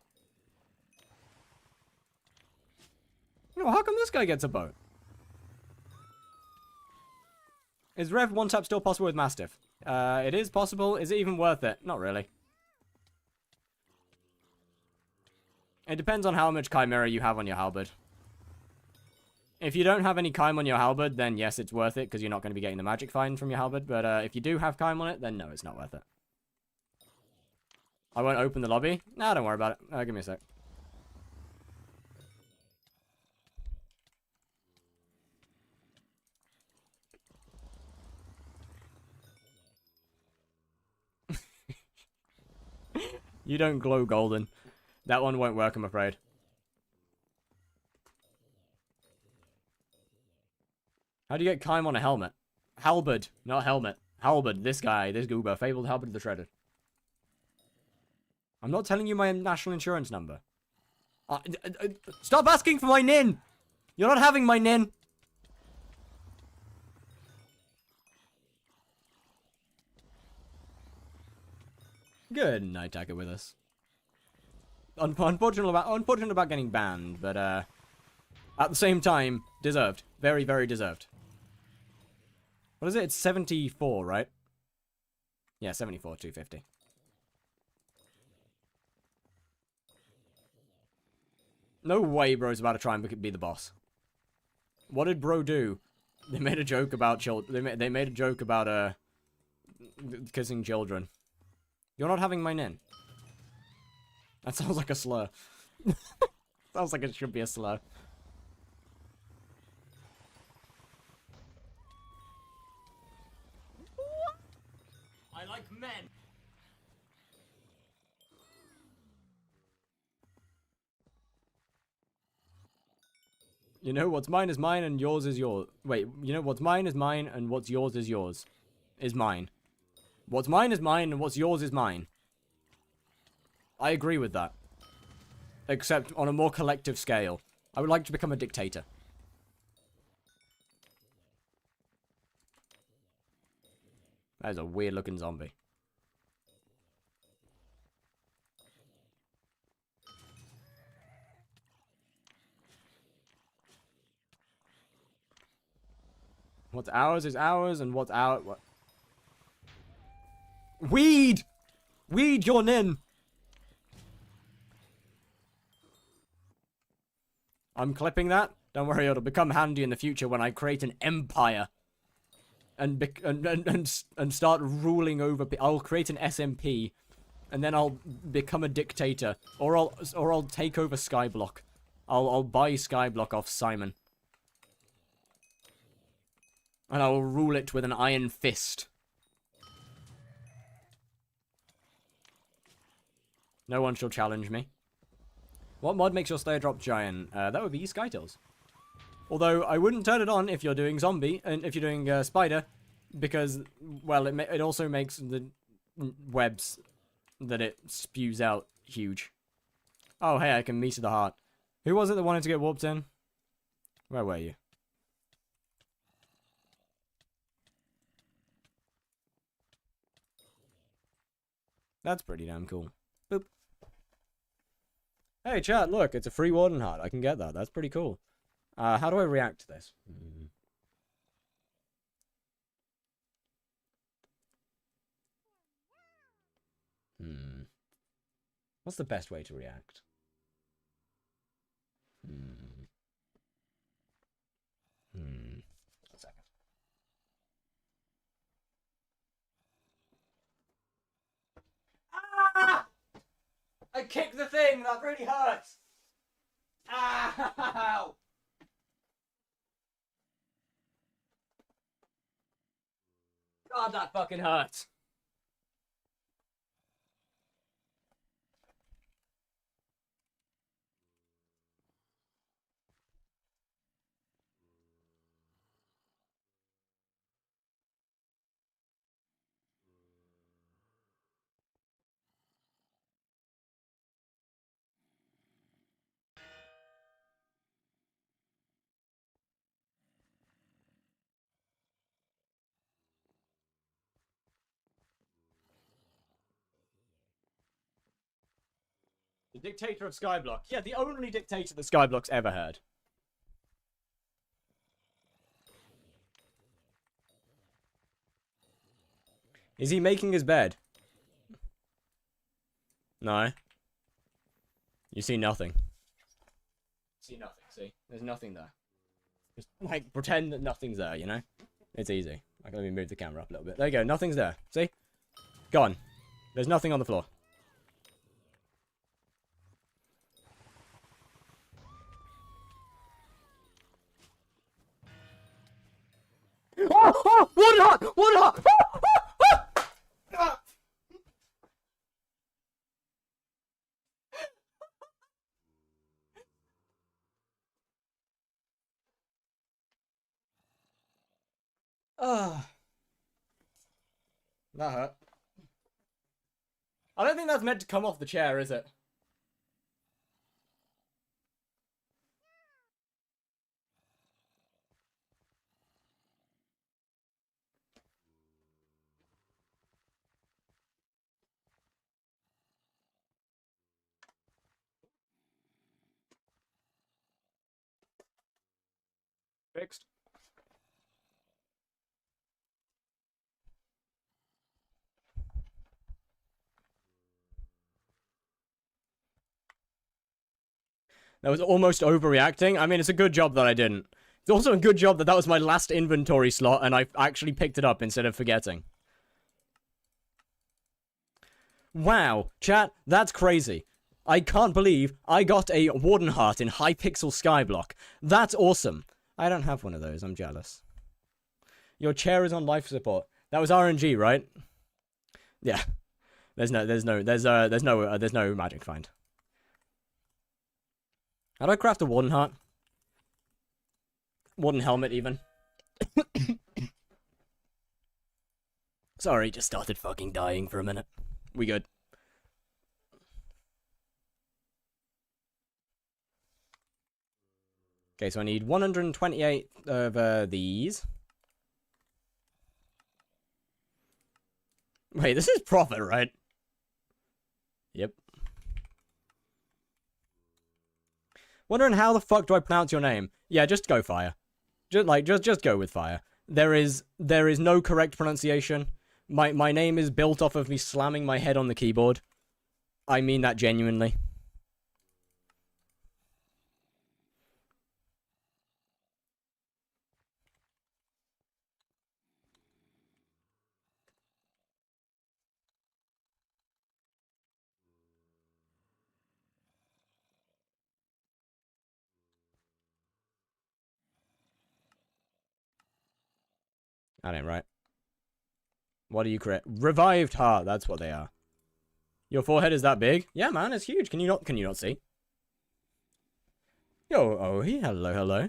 Yo, how come this guy gets a boat? Is Rev 1-tap still possible with Mastiff? It is possible. Is it even worth it? Not really. It depends on how much Chimera you have on your halberd. If you don't have any Chime on your halberd, then yes, it's worth it, because you're not going to be getting the magic fine from your halberd. But if you do have Chime on it, then no, it's not worth it. I won't open the lobby. Nah, don't worry about it. Give me a sec. You don't glow golden. That one won't work, I'm afraid. How do you get Chime on a helmet? Halberd, not helmet. Halberd, this guy, this goober. Fabled Halberd of the Shredded. I'm not telling you my national insurance number. Stop asking for my NIN! You're not having my NIN! Good night, Attacker with us. Unfortunate about getting banned, but at the same time, deserved. Very, very deserved. What is it? It's 74, right? Yeah, 74, 250. No way bro's about to try and be the boss. What did bro do? They made a joke about they made a joke about kissing children. You're not having my nin. That sounds like a slur. Sounds like it should be a slur. I like men. You know, what's mine is mine and yours is yours. Wait, you know, what's mine is mine and what's yours is yours. Is mine. What's mine is mine and what's yours is mine. I agree with that. Except on a more collective scale. I would like to become a dictator. That is a weird looking zombie. What's ours is ours, and what's our... What? Weed! Weed your nin! I'm clipping that. Don't worry, it'll become handy in the future when I create an empire. And start ruling over... I'll create an SMP. And then I'll become a dictator. Or I'll take over Skyblock. I'll buy Skyblock off Simon. And I'll rule it with an iron fist. No one shall challenge me. What mod makes your Slayer drop giant? That would be Skytails. Although, I wouldn't turn it on if you're doing zombie, and if you're doing spider, because, well, it also makes the webs that it spews out huge. Oh, hey, I can meet to the heart. Who was it that wanted to get warped in? Where were you? That's pretty damn cool. Boop. Hey, chat, look, it's a free warden heart. I can get that. That's pretty cool. How do I react to this? What's the best way to react? A second. Ah! I kicked the thing! That really hurts! Ow! God, that fucking hurts. The dictator of Skyblock. Yeah, the only dictator that Skyblock's ever heard. Is he making his bed? No. You see nothing. See nothing, see? There's nothing there. Just, like, pretend that nothing's there, you know? It's easy. Like, let me move the camera up a little bit. There you go, nothing's there. See? Gone. There's nothing on the floor. Oh, what up? What up? That hurt. I don't think that's meant to come off the chair, is it? Fixed. That was almost overreacting. I mean, it's a good job that I didn't. It's also a good job that that was my last inventory slot and I actually picked it up instead of forgetting. Wow, chat, that's crazy. I can't believe I got a warden heart in HYPIXEL skyblock. That's awesome. I don't have one of those. I'm jealous. Your chair is on life support. That was RNG, right? Yeah. There's no magic find. How do I craft a warden heart? Warden helmet, even. Sorry, just started fucking dying for a minute. We good. Okay, so I need 128 of these. Wait, this is profit, right? Yep. Wondering how the fuck do I pronounce your name? Yeah, just go fire. Just go with fire. There is no correct pronunciation. My name is built off of me slamming my head on the keyboard. I mean that genuinely. That ain't right. What do you create? Revived heart. That's what they are. Your forehead is that big? Yeah, man, it's huge. Can you not see? Yo, oh, hello.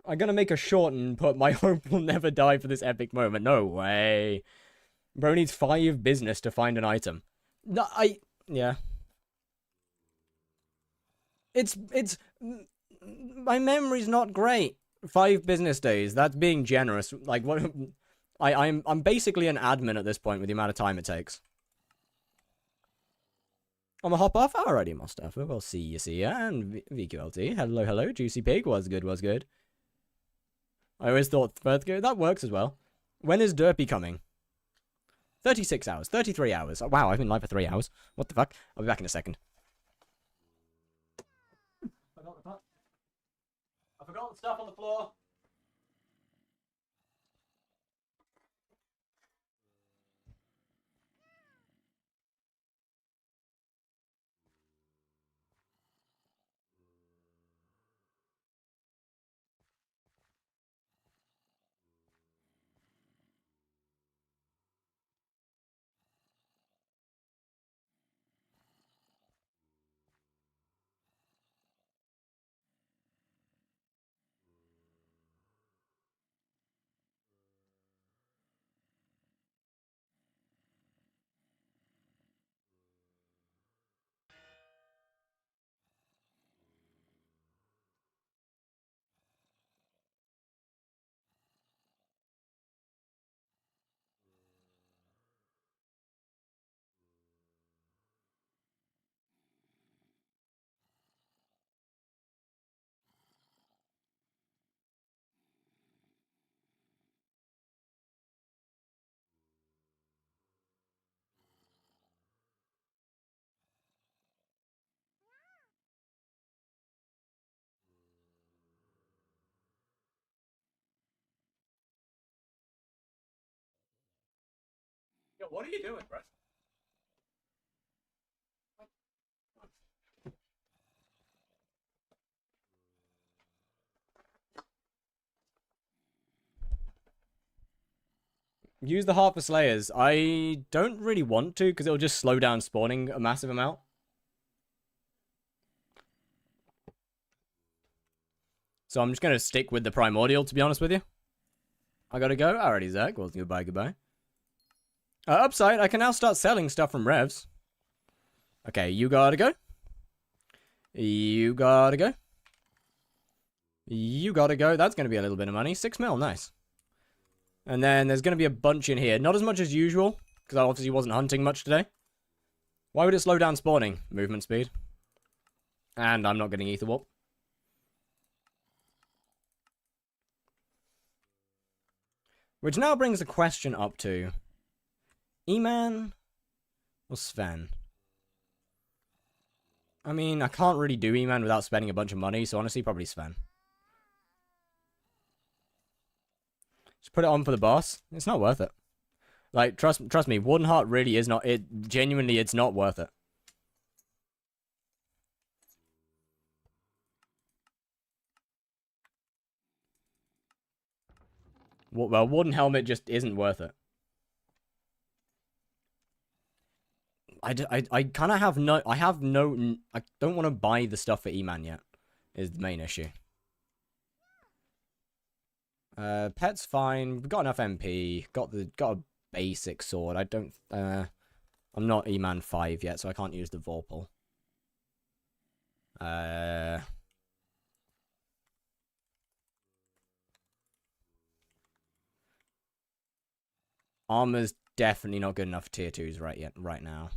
I'm gonna make a short and put my hope will never die for this epic moment. No way. Bro needs 5 business to find an item. No, yeah. It's, my memory's not great. 5 business days. That's being generous. Like, what? I'm basically an admin at this point with the amount of time it takes. I'm a hop off. Alrighty, Mustafa. We'll see ya. And VQLT. Hello. Juicy Pig. Was good. I always thought birth go. That works as well. When is Derpy coming? 36 hours. 33 hours. Oh, wow, I've been live for 3 hours. What the fuck? I'll be back in a second. I forgot the stuff on the floor. Yo, what are you doing, bro? Use the heart for slayers. I don't really want to because it'll just slow down spawning a massive amount. So I'm just going to stick with the primordial, to be honest with you. I gotta go. Alrighty, Zach. Well, goodbye. Upside, I can now start selling stuff from revs. Okay, you gotta go. You gotta go. That's gonna be a little bit of money. 6 mil, nice. And then there's gonna be a bunch in here. Not as much as usual, because I obviously wasn't hunting much today. Why would it slow down spawning? Movement speed. And I'm not getting ether warp. Which now brings the question up to E-Man or Sven? I mean, I can't really do E-Man without spending a bunch of money, so honestly, probably Sven. Just put it on for the boss. It's not worth it. Like, trust me, Warden Heart really is not, genuinely, it's not worth it. Well, Warden Helmet just isn't worth it. I kind of have no... I don't want to buy the stuff for E-Man yet, is the main issue. Pet's fine. We've got enough MP. Got a basic sword. I don't... I'm not E-Man 5 yet, so I can't use the Vorpal. Armor's definitely not good enough for tier 2s right now.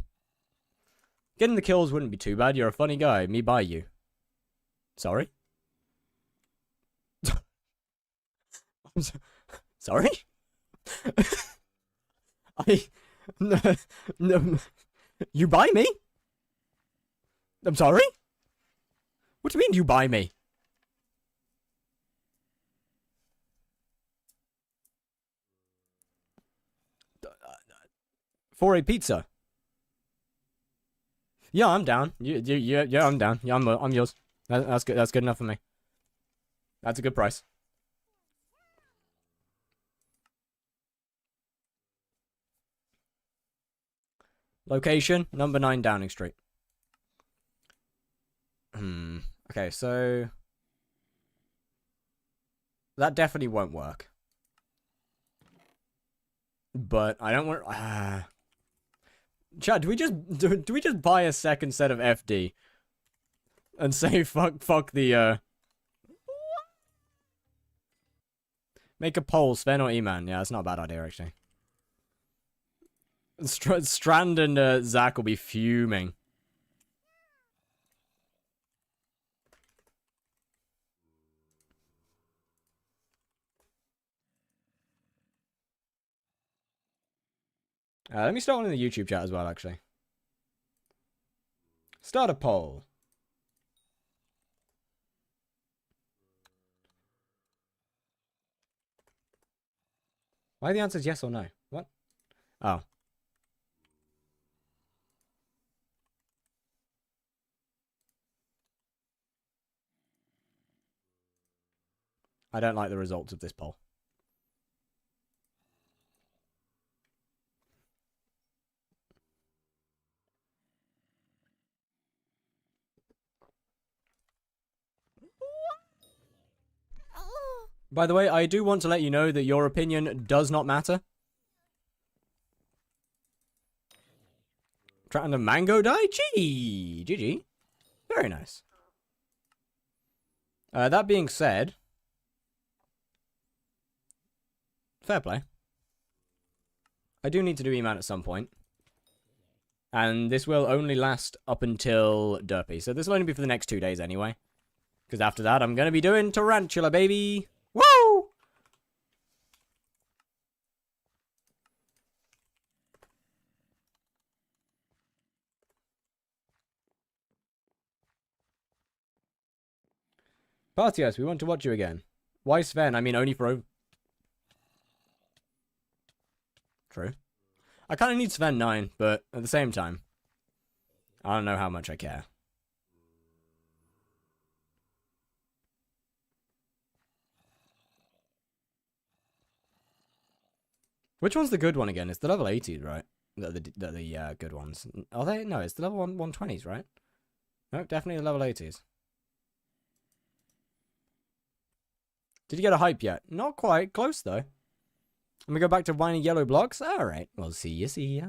Getting the kills wouldn't be too bad. You're a funny guy. Me buy you. Sorry? Sorry? No, you buy me? I'm sorry? What do you mean you buy me? For a pizza. Yeah, I'm down. Yeah, I'm down. Yeah, I'm yours. That's good. That's good enough for me. That's a good price. Location, number 9 Downing Street. Okay, so that definitely won't work. But I don't want. Chad, do we just buy a second set of FD and say fuck the make a poll, Sven or E-Man? Yeah, that's not a bad idea actually. Strand and Zach will be fuming. Let me start one in the YouTube chat as well, actually. Start a poll. Why are the answers yes or no? What? Oh. I don't like the results of this poll. By the way, I do want to let you know that your opinion does not matter. Trying to mango die? Gee! GG. Very nice. That being said... Fair play. I do need to do E-Man at some point. And this will only last up until Derpy. So this will only be for the next 2 days anyway. Because after that, I'm going to be doing Tarantula, baby! Woo! Partios, we want to watch you again. Why Sven? I mean, only for... True. I kind of need Sven 9, but at the same time, I don't know how much I care. Which one's the good one again? It's the level 80s, right? The good ones. Are they? No, it's the level 120s, right? No, definitely the level 80s. Did you get a hype yet? Not quite. Close, though. And we go back to whiny yellow blocks? Alright. Well, see ya.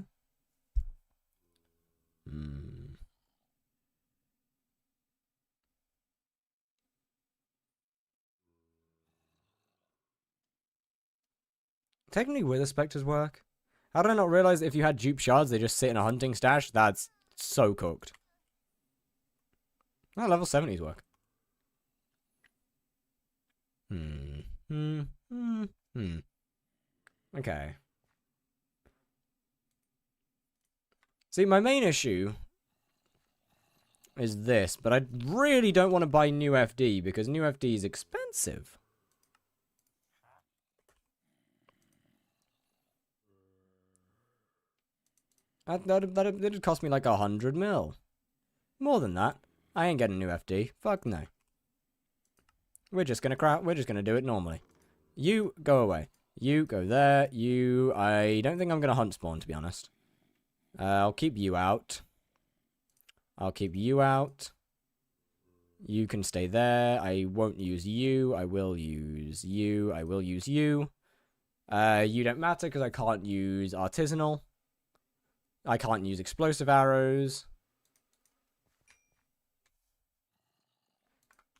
Technically, Wither Spectres work. How did I not realize that if you had dupe shards, they just sit in a hunting stash? That's so cooked. Oh, level 70s work. Okay. See, my main issue is this, but I really don't want to buy new FD because new FD is expensive. That'd cost me like 100 mil. More than that. I ain't getting new FD. Fuck no. We're just gonna do it normally. You go away. You go there. You. I don't think I'm gonna hunt spawn, to be honest. I'll keep you out. I'll keep you out. You can stay there. I won't use you. I will use you. I will use you. You don't matter because I can't use artisanal. I can't use explosive arrows.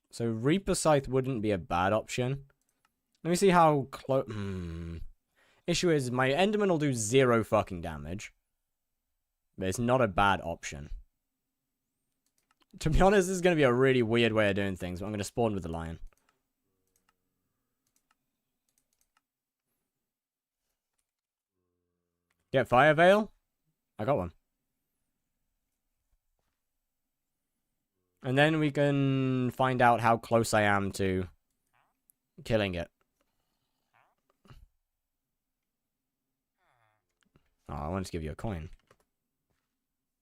So Reaper Scythe wouldn't be a bad option. Let me see how close... Issue is, my Enderman will do 0 fucking damage. But it's not a bad option. To be honest, this is going to be a really weird way of doing things, but I'm going to spawn with the lion. Get Fire Veil? I got one. And then we can find out how close I am to killing it. Oh, I wanted to give you a coin.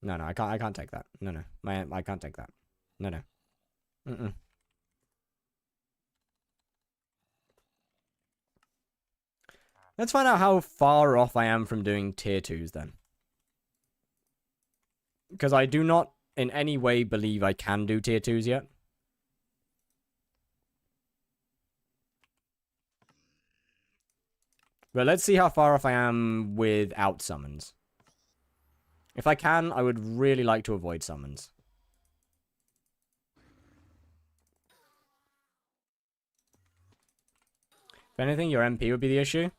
No, I can't take that. No. I can't take that. No. Mm-mm. Let's find out how far off I am from doing tier 2s then. Because I do not in any way believe I can do tier 2s yet. But let's see how far off I am without summons. If I can, I would really like to avoid summons. If anything, your MP would be the issue.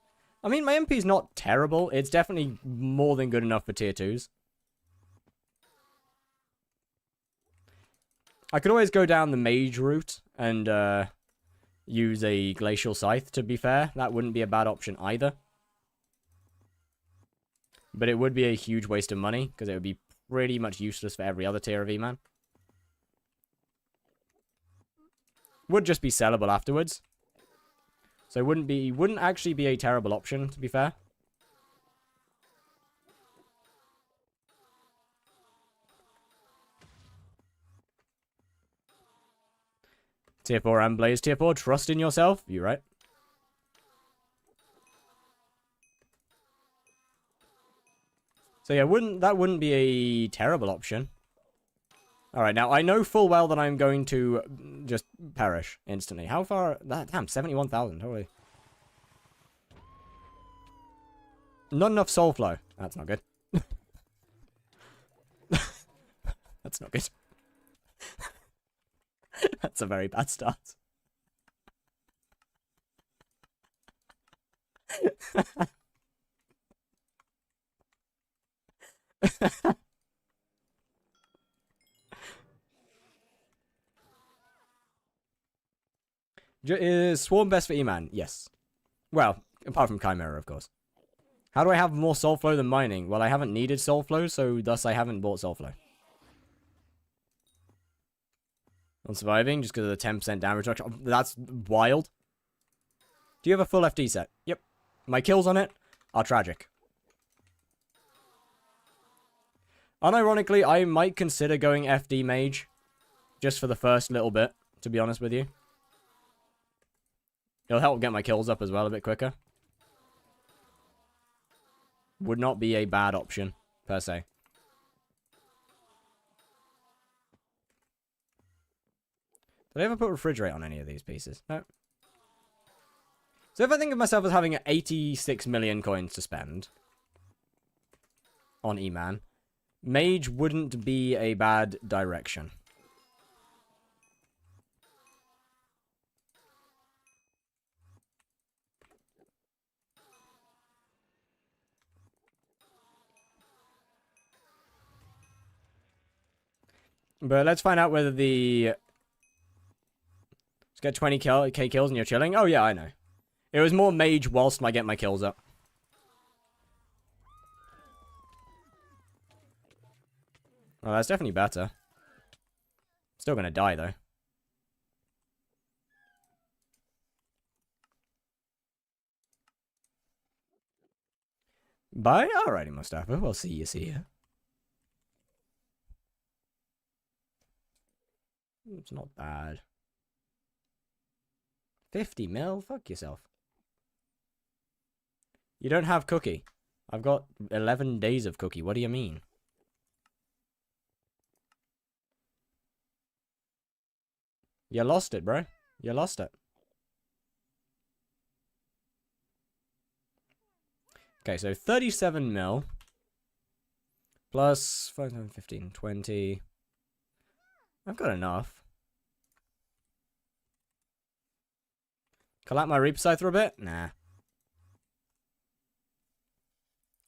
I mean, my MP is not terrible. It's definitely more than good enough for tier 2s. I could always go down the mage route and use a glacial scythe, to be fair. That wouldn't be a bad option either. But it would be a huge waste of money, because it would be pretty much useless for every other tier of E-Man. Would just be sellable afterwards. So it wouldn't actually be a terrible option, to be fair. Tier 4 and Blaze Tier 4, trust in yourself. You're right. So yeah, that wouldn't be a terrible option. Alright, now I know full well that I'm going to just perish instantly. How far? Damn, 71,000, holy. Not enough soul flow. That's not good. That's not good. That's a very bad start. Is Swarm best for E-Man? Yes. Well, apart from Chimera, of course. How do I have more soul flow than mining? Well, I haven't needed soul flow, so thus I haven't bought soul flow. On surviving, just because of the 10% damage reduction. Oh, that's wild. Do you have a full FD set? Yep. My kills on it are tragic. Unironically, I might consider going FD mage. Just for the first little bit, to be honest with you. It'll help get my kills up as well a bit quicker. Would not be a bad option, per se. Did I ever put refrigerate on any of these pieces? No. So if I think of myself as having 86 million coins to spend on E-Man, mage wouldn't be a bad direction. But let's find out whether the... Let's get 20k kills and you're chilling. Oh yeah, I know. It was more mage whilst I get my kills up. Well, that's definitely better. Still gonna die, though. Bye? Alrighty, Mustafa. We'll see you. It's not bad. 50 mil? Fuck yourself. You don't have cookie. I've got 11 days of cookie. What do you mean? You lost it, bro. You lost it. Okay, so 37 mil. Plus 5, 10, 15, 20. I've got enough. Collect my Reaper Scythe for a bit? Nah.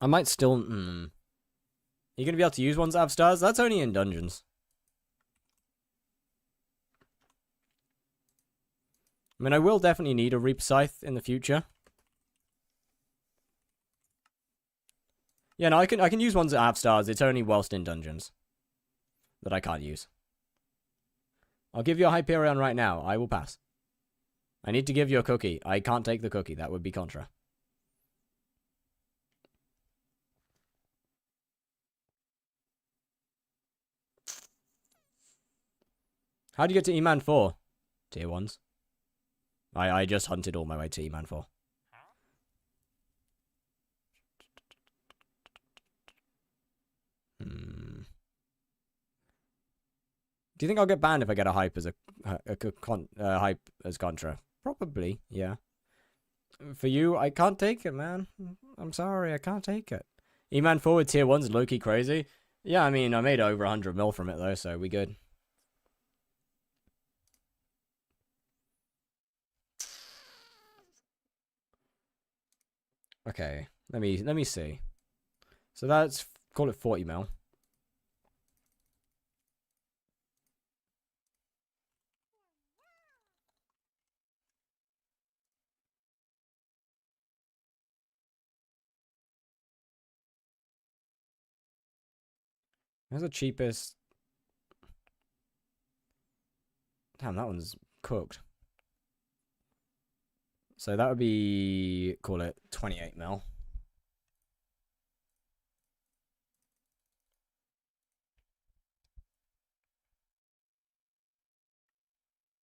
I might still... You're gonna be able to use ones that have stars? That's only in dungeons. I mean, I will definitely need a Reaper Scythe in the future. Yeah, no, I can use ones that have stars. It's only whilst in dungeons that I can't use. I'll give you a hyperion right now. I will pass. I need to give you a cookie. I can't take the cookie. That would be contra. How do you get to E-Man 4? Tier 1s. I just hunted all my way to E-Man 4. Do you think I'll get banned if I get a hype as hype as contra? Probably, yeah. For you, I can't take it, man. I'm sorry, I can't take it. E-Man 4 with tier 1's low-key crazy. Yeah, I mean, I made over 100 mil from it, though, so we good. Okay, let me see. So that's, call it 40 mil. That's the cheapest. Damn, that one's cooked. So that would be, call it 28 mil.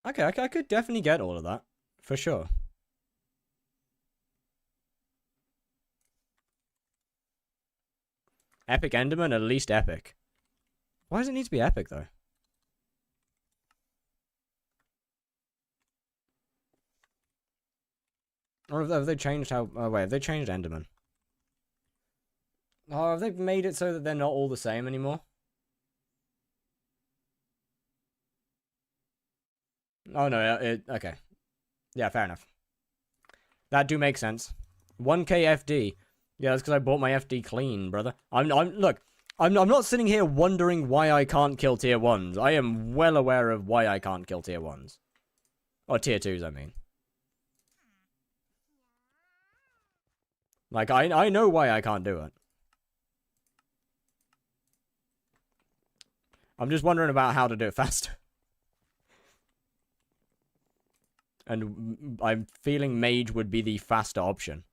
Okay, I could definitely get all of that. For sure. Epic Enderman, at least epic. Why does it need to be epic, though? Or have they changed how... Oh, wait, have they changed Enderman? Oh, have they made it so that they're not all the same anymore? Oh, no, okay. Yeah, fair enough. That do make sense. 1k FD. Yeah, that's because I bought my FD clean, brother. Look, I'm not sitting here wondering why I can't kill tier 1s. I am well aware of why I can't kill tier 1s. Or tier 2s, I mean. Like, I know why I can't do it. I'm just wondering about how to do it faster. And I'm feeling mage would be the faster option.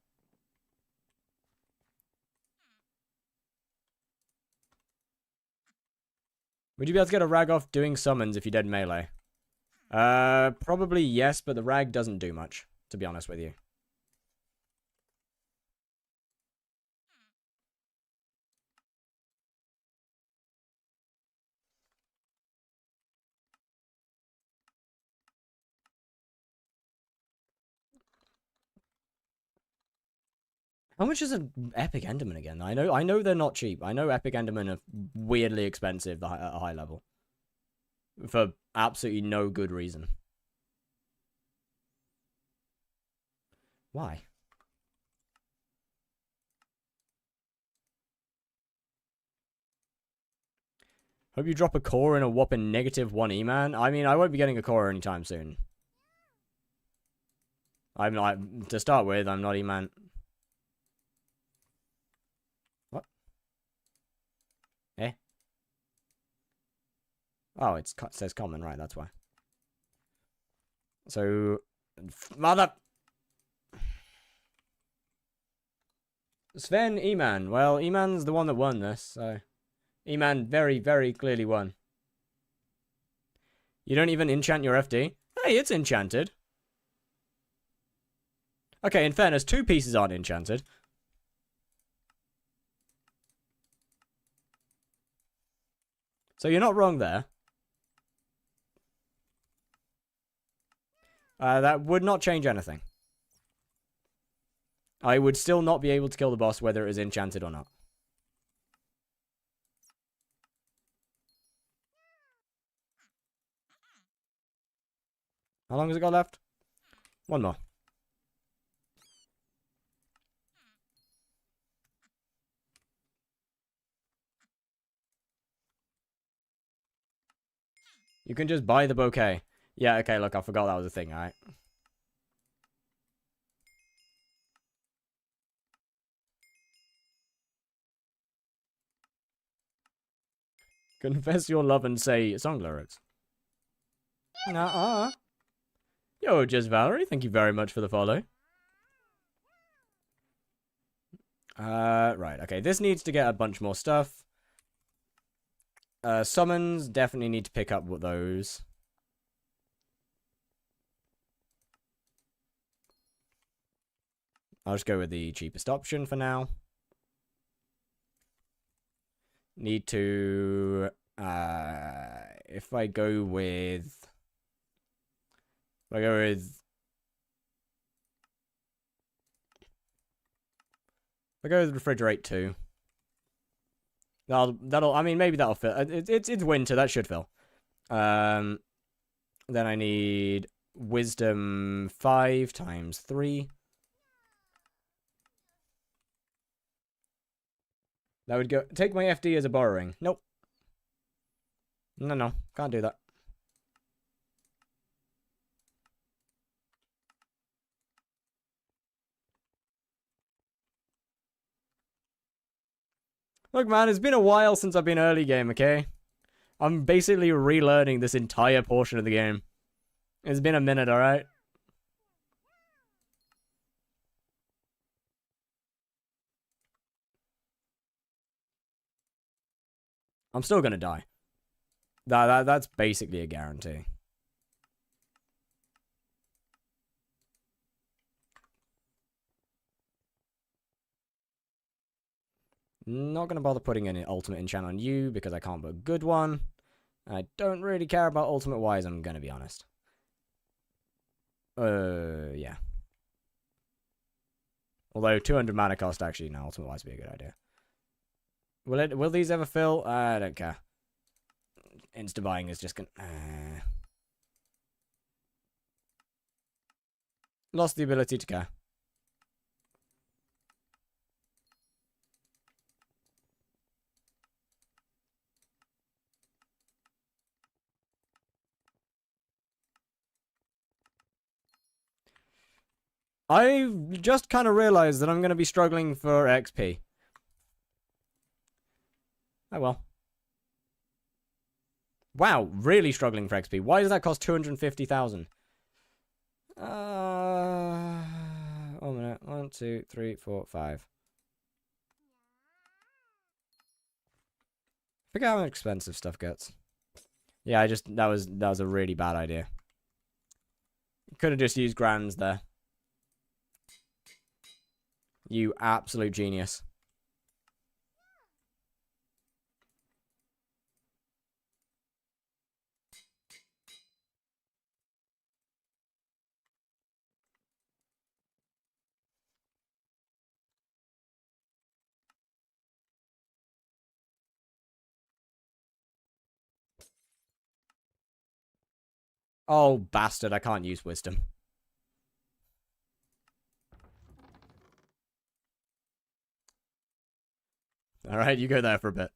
Would you be able to get a rag off doing summons if you did melee? Probably yes, but the rag doesn't do much, to be honest with you. How much is an epic Enderman again? I know they're not cheap. I know epic Enderman are weirdly expensive at a high level. For absolutely no good reason. Why? Hope you drop a core in a whopping -1 E-man. I mean, I won't be getting a core anytime soon. I'm not, to start with, I'm not E-man. What? Eh? Oh, it says common, right, that's why. So, mother... Sven E-man. Well, E-man's the one that won this, so... E-man very, very clearly won. You don't even enchant your FD? Hey, it's enchanted. Okay, in fairness, 2 pieces aren't enchanted. So you're not wrong there. That would not change anything. I would still not be able to kill the boss whether it is enchanted or not. How long has it got left? 1 more. You can just buy the bouquet. Yeah, okay, look, I forgot that was a thing, alright. Confess your love and say song lyrics. Nuh-uh. Yo, Just Valerie, thank you very much for the follow. Right, okay, this needs to get a bunch more stuff. Summons, definitely need to pick up with those. I'll just go with the cheapest option for now. Need to, if I go with, refrigerate 2. I mean, maybe that'll fill. It's winter, that should fill. Then I need wisdom 5 times 3. That would go, take my FD as a borrowing. Nope. No, can't do that. Look, man, it's been a while since I've been early game, okay? I'm basically relearning this entire portion of the game. It's been a minute, alright? I'm still gonna die. That's basically a guarantee. Not gonna bother putting an ultimate enchant on you because I can't put a good one. I don't really care about ultimate wise, I'm gonna be honest. Yeah. Although 200 mana cost actually, no, ultimate wise would be a good idea. Will these ever fill? I don't care. Insta buying is just gonna. Lost the ability to care. I just kind of realized that I'm going to be struggling for XP. Oh well. Wow, really struggling for XP. Why does that cost 250,000? 1 minute. 1, 2, 3, 4, 5. Forget how expensive stuff gets. Yeah, that was a really bad idea. Could have just used grands there. You absolute genius. Oh, bastard, I can't use wisdom. Alright, you go there for a bit.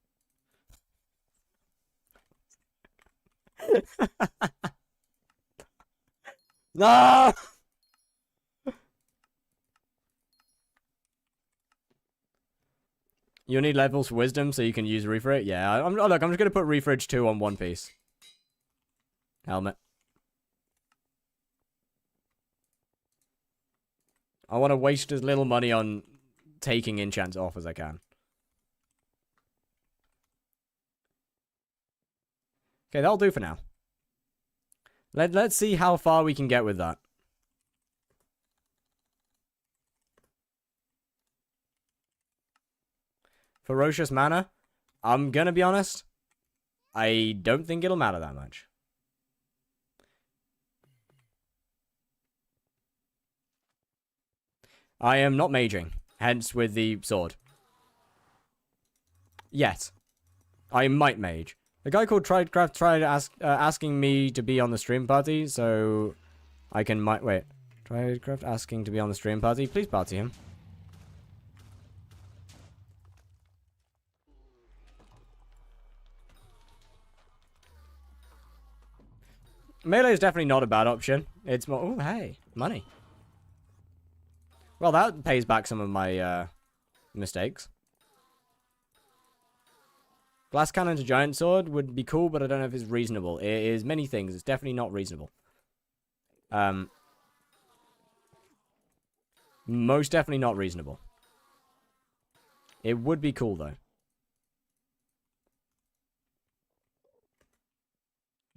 No! You'll need levels for wisdom so you can use refridge. Yeah, look, I'm just gonna put refridge 2 on one piece. Helmet. I want to waste as little money on taking enchants off as I can. Okay, that'll do for now. Let's see how far we can get with that. Ferocious mana, I'm gonna be honest, I don't think it'll matter that much. I am not maging, hence with the sword. Yet. I might mage. A guy called Tridecraft tried asking me to be on the stream party, so I can wait. Tridecraft asking to be on the stream party. Please party him. Melee is definitely not a bad option. It's more. Oh, hey, money. Well, that pays back some of my mistakes. Glass cannon to giant sword would be cool, but I don't know if it's reasonable. It is many things. It's definitely not reasonable. Most definitely not reasonable. It would be cool, though.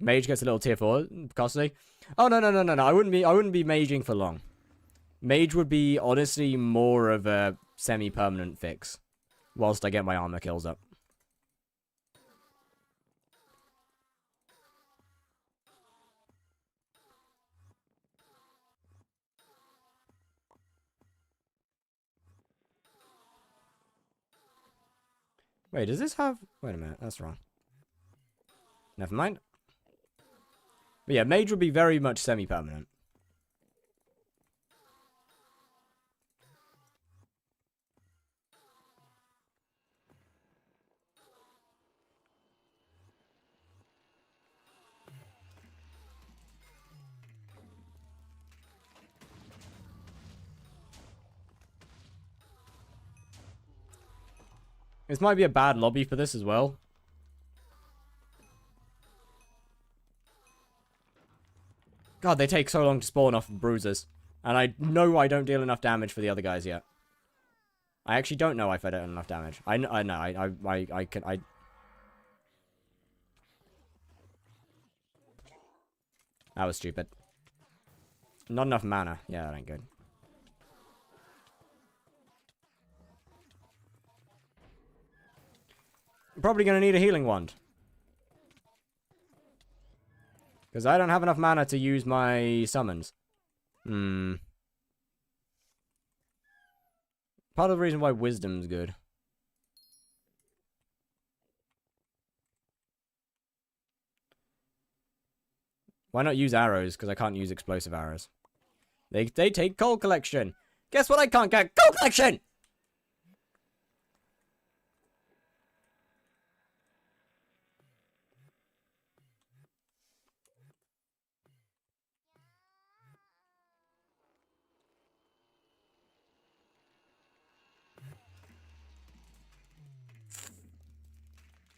Mage gets a little tier 4 costly. Oh, no. I wouldn't be maging for long. Mage would be, honestly, more of a semi-permanent fix. Whilst I get my armor kills up. Wait, does this have... Wait a minute, that's wrong. Never mind. But yeah, mage would be very much semi-permanent. This might be a bad lobby for this as well. God, they take so long to spawn off bruisers. And I know I don't deal enough damage for the other guys yet. I actually don't know if I don't enough damage. I know, I can, That was stupid. Not enough mana. Yeah, that ain't good. I'm probably gonna need a healing wand. Because I don't have enough mana to use my summons. Part of the reason why wisdom's good. Why not use arrows? Because I can't use explosive arrows. They take coal collection. Guess what I can't get? Coal collection!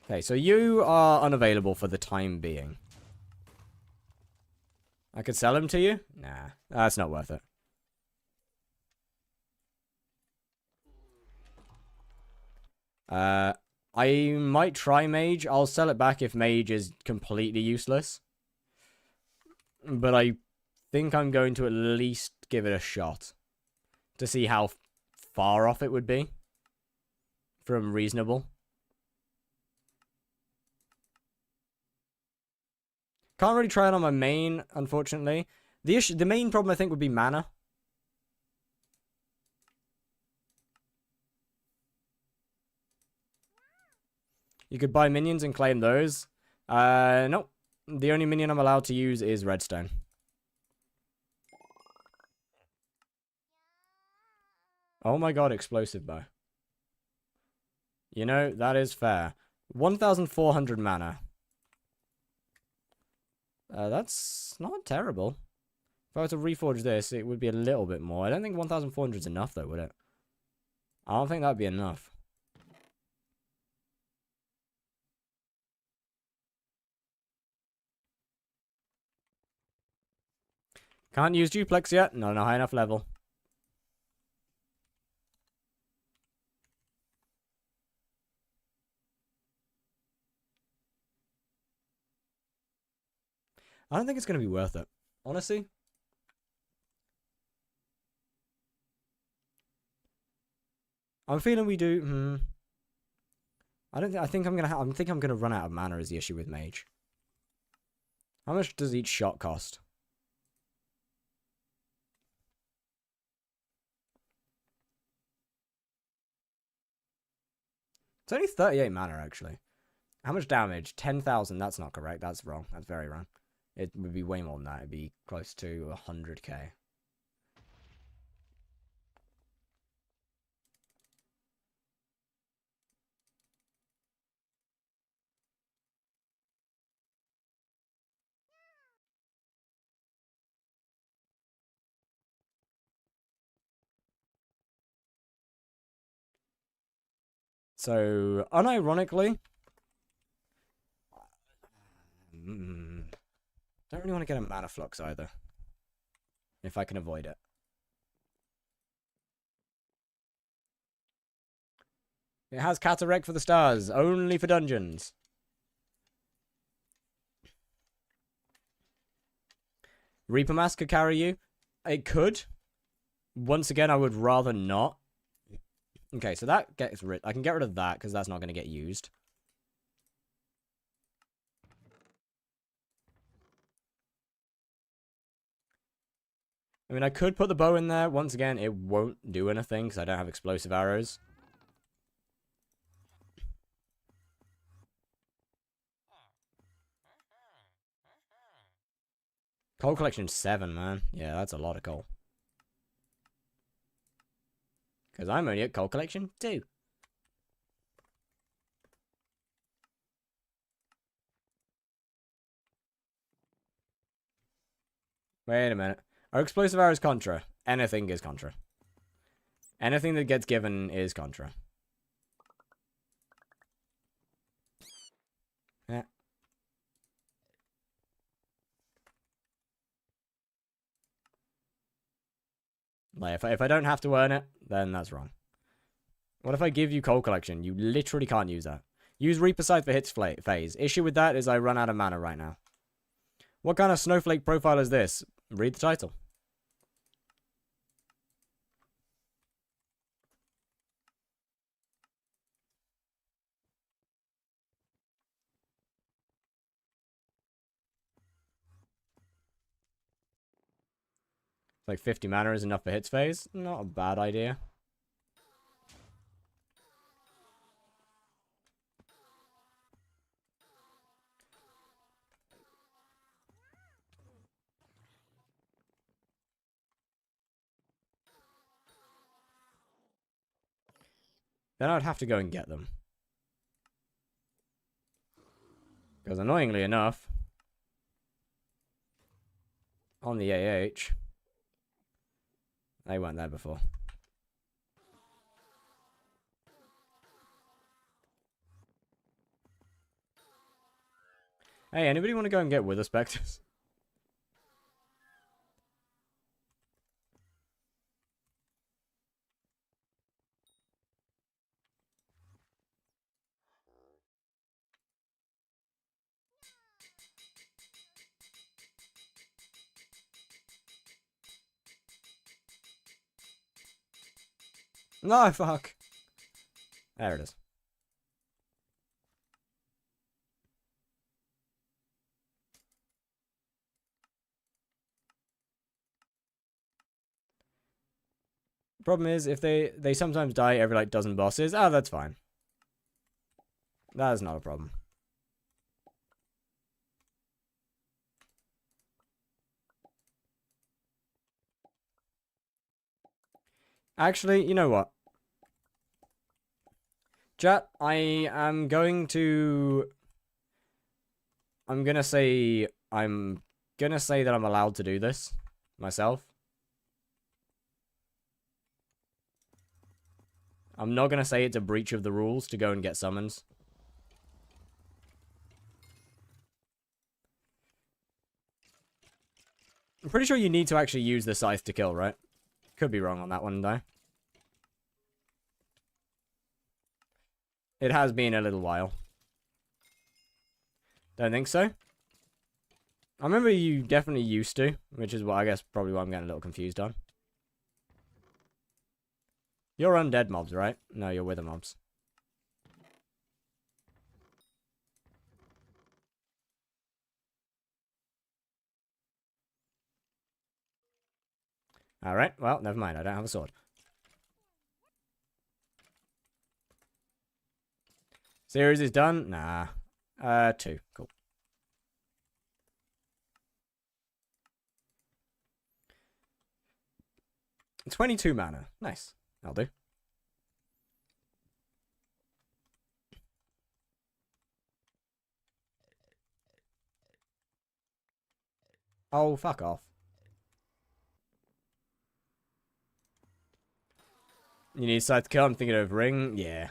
Okay, so you are unavailable for the time being. I could sell him to you? Nah, that's not worth it. I might try mage. I'll sell it back if mage is completely useless. But I think I'm going to at least give it a shot. To see how far off it would be. From reasonable. Can't really try it on my main, unfortunately. The main problem, I think, would be mana. You could buy minions and claim those. Nope. The only minion I'm allowed to use is redstone. Oh my god, explosive bow. You know, that is fair. 1,400 mana. That's not terrible. If I were to reforge this, it would be a little bit more. I don't think 1,400 is enough, though, would it? I don't think that'd be enough. Can't use duplex yet. Not on a high enough level. I don't think it's going to be worth it. Honestly. I'm feeling we do. I think I'm gonna run out of mana is the issue with mage. How much does each shot cost? It's only 38 mana actually. How much damage? 10,000. That's not correct. That's wrong. That's very wrong. It would be way more than that. It'd be close to 100k. So, unironically, Don't really want to get a mana flux either. If I can avoid it. It has Cataract for the stars, only for dungeons. Reaper Mask could carry you. It could. Once again, I would rather not. Okay, so that gets rid. I can get rid of that because that's not going to get used. I mean, I could put the bow in there. Once again, it won't do anything because I don't have explosive arrows. Coal collection 7, man. Yeah, that's a lot of coal. Because I'm only at coal collection 2. Wait a minute. Are explosive arrows contra? Anything is contra. Anything that gets given is contra. Yeah. Like, if I don't have to earn it, then that's wrong. What if I give you coal collection? You literally can't use that. Use Reaper Scythe for hits phase. Issue with that is I run out of mana right now. What kind of snowflake profile is this? Read the title. Like 50 mana is enough for hits phase. Not a bad idea. Then I'd have to go and get them. Because annoyingly enough, on the AH, they weren't there before. Hey, anybody want to go and get Wither Spectres? No, fuck. There it is. Problem is, if they sometimes die every, like, dozen bosses. Ah, that's fine. That is not a problem. Actually, you know what? Chat, I'm gonna say that I'm allowed to do this myself. I'm not gonna say it's a breach of the rules to go and get summons. I'm pretty sure you need to actually use the scythe to kill, right? Could be wrong on that one, though. It has been a little while. Don't think so. I remember you definitely used to, which is what I guess probably why I'm getting a little confused on. You're undead mobs, right? No, you're wither mobs. Alright, well, never mind. I don't have a sword. Series is done? Nah. 2. Cool. $22 mana. Nice. I'll do. Oh, fuck off. You need scythe to kill? I'm thinking of ring. Yeah.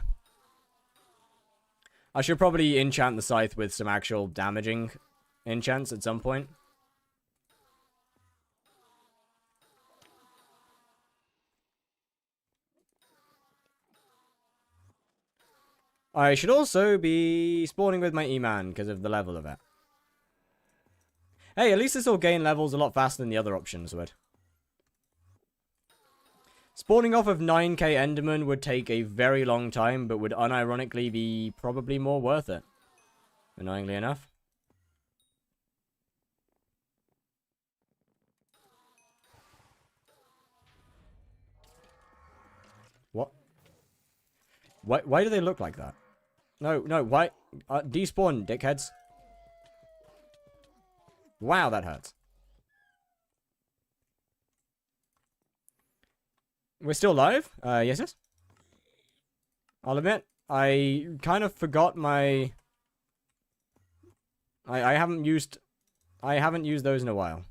I should probably enchant the scythe with some actual damaging enchants at some point. I should also be spawning with my E-Man because of the level of it. Hey, at least this will gain levels a lot faster than the other options would. Spawning off of 9k Enderman would take a very long time, but would unironically be probably more worth it. Annoyingly enough. What? Why do they look like that? No, why? Despawn, dickheads. Wow, that hurts. We're still live? Yes. I'll admit, I kind of forgot my... I haven't used those in a while.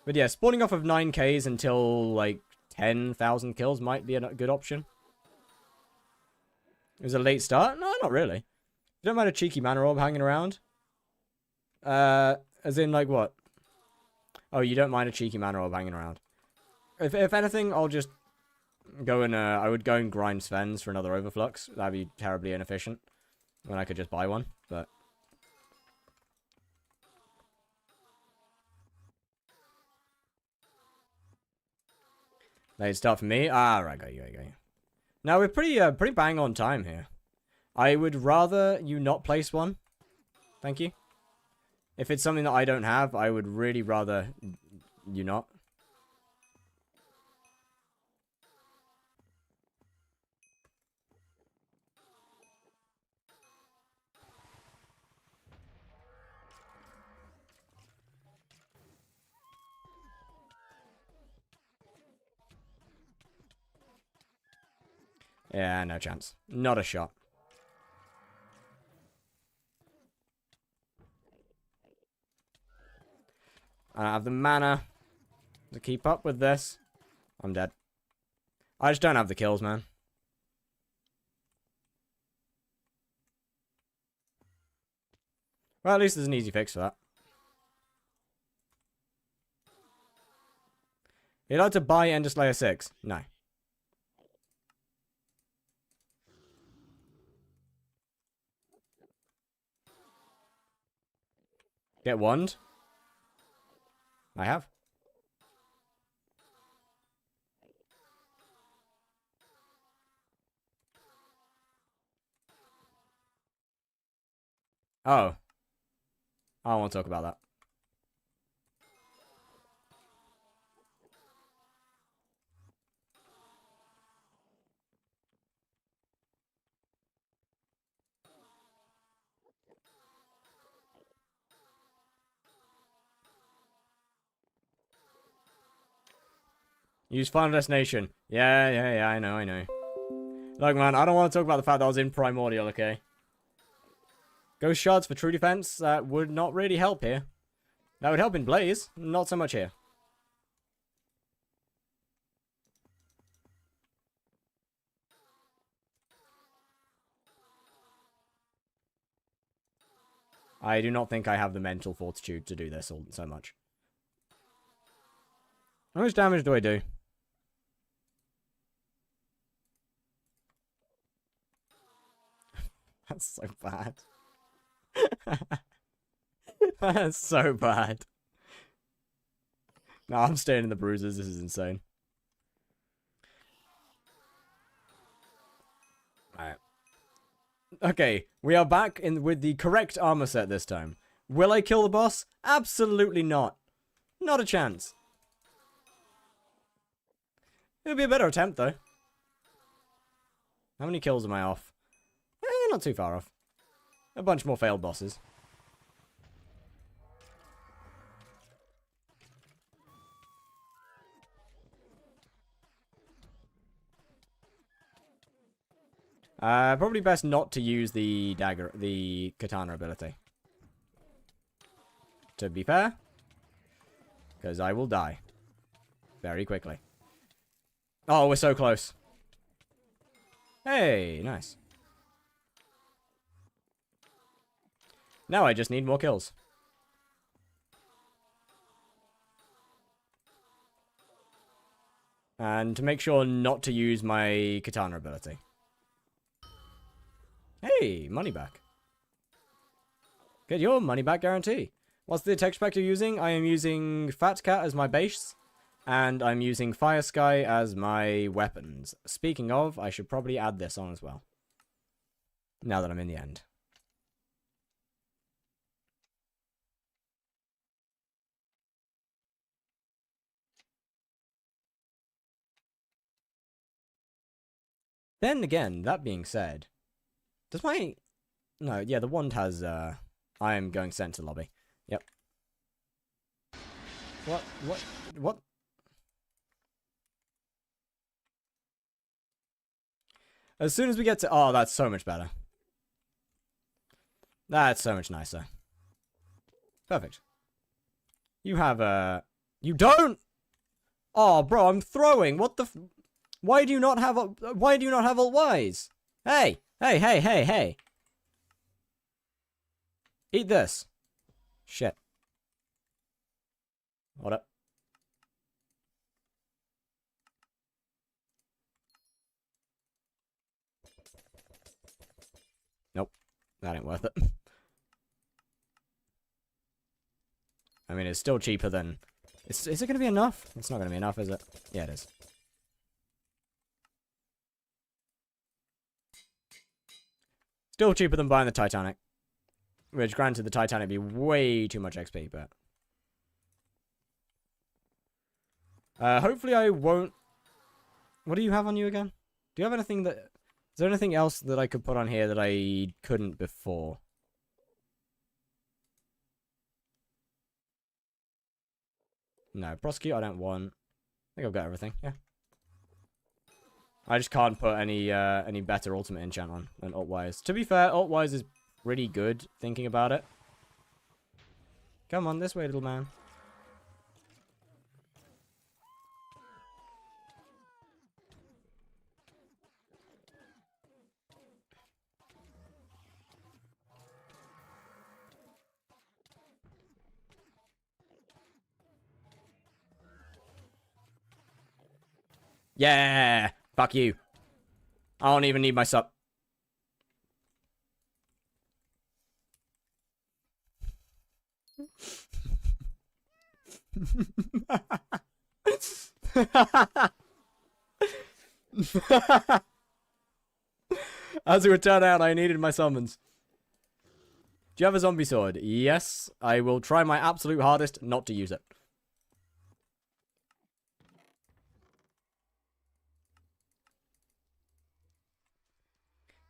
But yeah, spawning off of 9Ks until, like, 10,000 kills might be a good option. It was a late start? No, not really. You don't mind a cheeky mana orb hanging around? As in, like, what? Oh, you don't mind a cheeky mana orb hanging around. If anything, I'll just go and, I would go and grind Sven's for another overflux. That'd be terribly inefficient. When I could just buy one, but... Late start for me? Ah, right, got you. Now, we're pretty bang on time here. I would rather you not place one. Thank you. If it's something that I don't have, I would really rather you not. Yeah, no chance. Not a shot. I don't have the mana to keep up with this. I'm dead. I just don't have the kills, man. Well, at least there's an easy fix for that. You'd like to buy Ender Slayer 6? No. Get wand? I have. Oh. I don't want to talk about that. Use Final Destination. Yeah, I know. Look, man, I don't want to talk about the fact that I was in Primordial, okay? Ghost Shards for true defense, that would not really help here. That would help in Blaze, not so much here. I do not think I have the mental fortitude to do this all so much. How much damage do I do? That's so bad. That's so bad. No, I'm staying in the bruises. This is insane. Alright. Okay, we are back with the correct armor set this time. Will I kill the boss? Absolutely not. Not a chance. It'll be a better attempt, though. How many kills am I off? Not too far off. A bunch more failed bosses. Probably best not to use the katana ability. To be fair. Because I will die. Very quickly. Oh, we're so close. Hey, nice. Now I just need more kills. And to make sure not to use my katana ability. Hey, money back. Get your money back guarantee. What's the texture pack you're using? I am using Fat Cat as my base. And I'm using Fire Sky as my weapons. Speaking of, I should probably add this on as well. Now that I'm in the end. Then again, that being said, does my... No, yeah, the wand has, I am going sent to lobby. Yep. What? As soon as we get to... Oh, that's so much better. That's so much nicer. Perfect. You have a... You don't? Oh, bro, I'm throwing. What the... Why do you not have... Why do you not have alt Ys? Hey! Hey! Eat this. Shit. Hold up. Nope. That ain't worth it. I mean, it's still cheaper than... Is it going to be enough? It's not going to be enough, is it? Yeah, it is. Still cheaper than buying the Titanic. Which, granted, the Titanic would be way too much XP, but... hopefully I won't... What do you have on you again? Do you have anything that... Is there anything else that I could put on here that I couldn't before? No, prosecute I don't want. I think I've got everything, yeah. I just can't put any better ultimate enchant on than alt-wise. To be fair, alt-wise is pretty good, thinking about it. Come on, this way, little man. Yeah! Fuck you. I don't even need my sup. As it would turn out, I needed my summons. Do you have a zombie sword? Yes. I will try my absolute hardest not to use it.